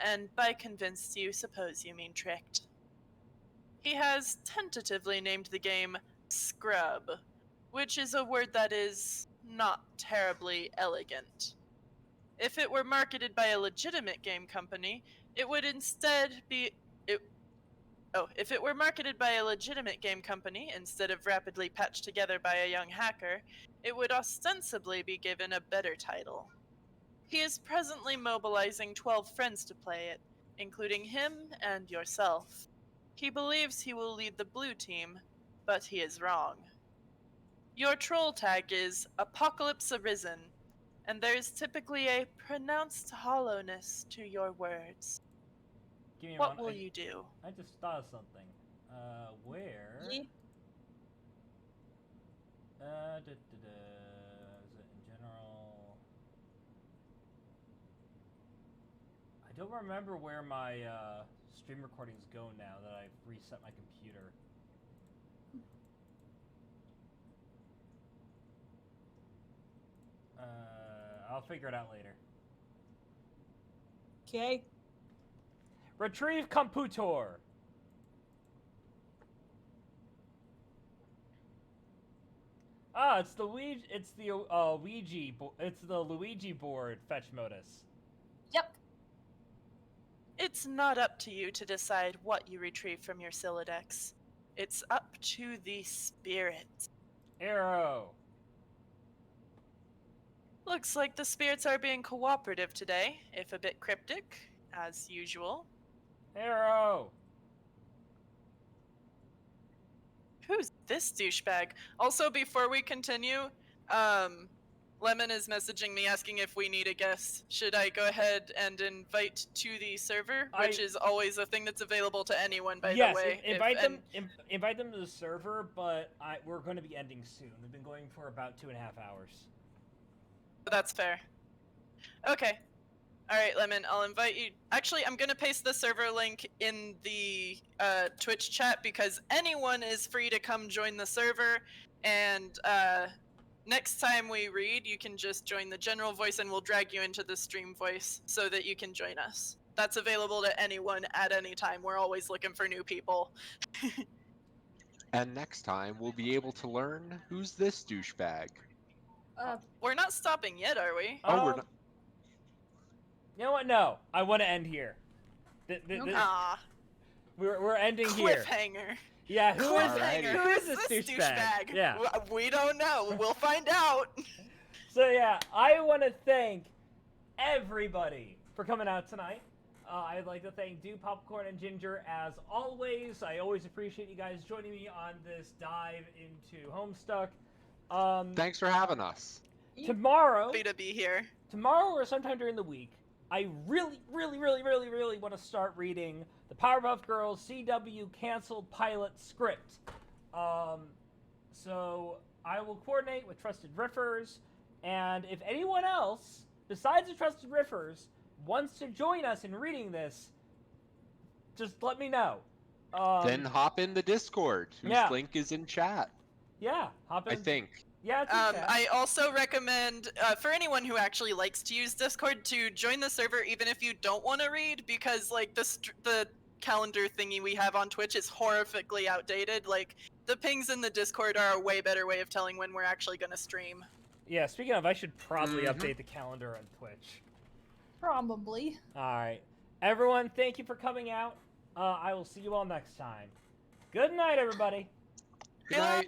And by convinced, you suppose you mean tricked. He has tentatively named the game Scrub, which is a word that is not terribly elegant. If it were marketed by a legitimate game company, it would instead be... if it were marketed by a legitimate game company, instead of rapidly patched together by a young hacker, it would ostensibly be given a better title. He is presently mobilizing 12 friends to play it, including him and yourself. He believes he will lead the blue team, but he is wrong. Your troll tag is Apocalypse Arisen, and there is typically a pronounced hollowness to your words. Give me What one. will you do? I just thought of something. Where? Yeah. Is it in general? I don't remember where my stream recordings go now that I've reset my computer. I'll figure it out later. Okay. Retrieve computer. Ah, it's the Ouija. It's the Ouija. It's the Luigi board fetch modus. Yep. It's not up to you to decide what you retrieve from your Sylladex. It's up to the spirits. Arrow. Looks like the spirits are being cooperative today, if a bit cryptic, as usual. Arrow. Who's this douchebag? Also, before we continue, Lemon is messaging me asking if we need a guest. Should I go ahead and invite to the server, which is always a thing that's available to anyone, by the way. Invite them to the server, but we're going to be ending soon. We've been going for about 2.5 hours. That's fair. Okay. Alright, Lemon, I'll invite you. Actually, I'm going to paste the server link in the Twitch chat because anyone is free to come join the server. And next time we read, you can just join the general voice and we'll drag you into the stream voice so that you can join us. That's available to anyone at any time. We're always looking for new people. And next time, we'll be able to learn who's this douchebag. We're not stopping yet, are we? Oh, we're not. You know what? No, I want to end here. Ah, We're ending here. cliffhanger. Yeah, who is Cliffhanger. this douchebag? Yeah. We don't know. We'll find out. So yeah, I want to thank everybody for coming out tonight. I'd like to thank Dew, Popcorn, and Ginger as always. I always appreciate you guys joining me on this dive into Homestuck. Thanks for having us. Tomorrow, Happy to be here. Tomorrow or sometime during the week, I really want to start reading the Powerpuff Girls CW canceled pilot script. So I will coordinate with Trusted Riffers, and if anyone else besides the Trusted Riffers wants to join us in reading this, just let me know. Then hop in the Discord, whose link is in chat. Yeah, hop in. I think. Yeah, it's in chat. I also recommend, for anyone who actually likes to use Discord, to join the server even if you don't want to read, because, like, the calendar thingy we have on Twitch is horrifically outdated. Like, the pings in the Discord are a way better way of telling when we're actually going to stream. Yeah, speaking of, I should probably update the calendar on Twitch. Probably. Alright. Everyone, thank you for coming out. I will see you all next time. Good night, everybody. Good night.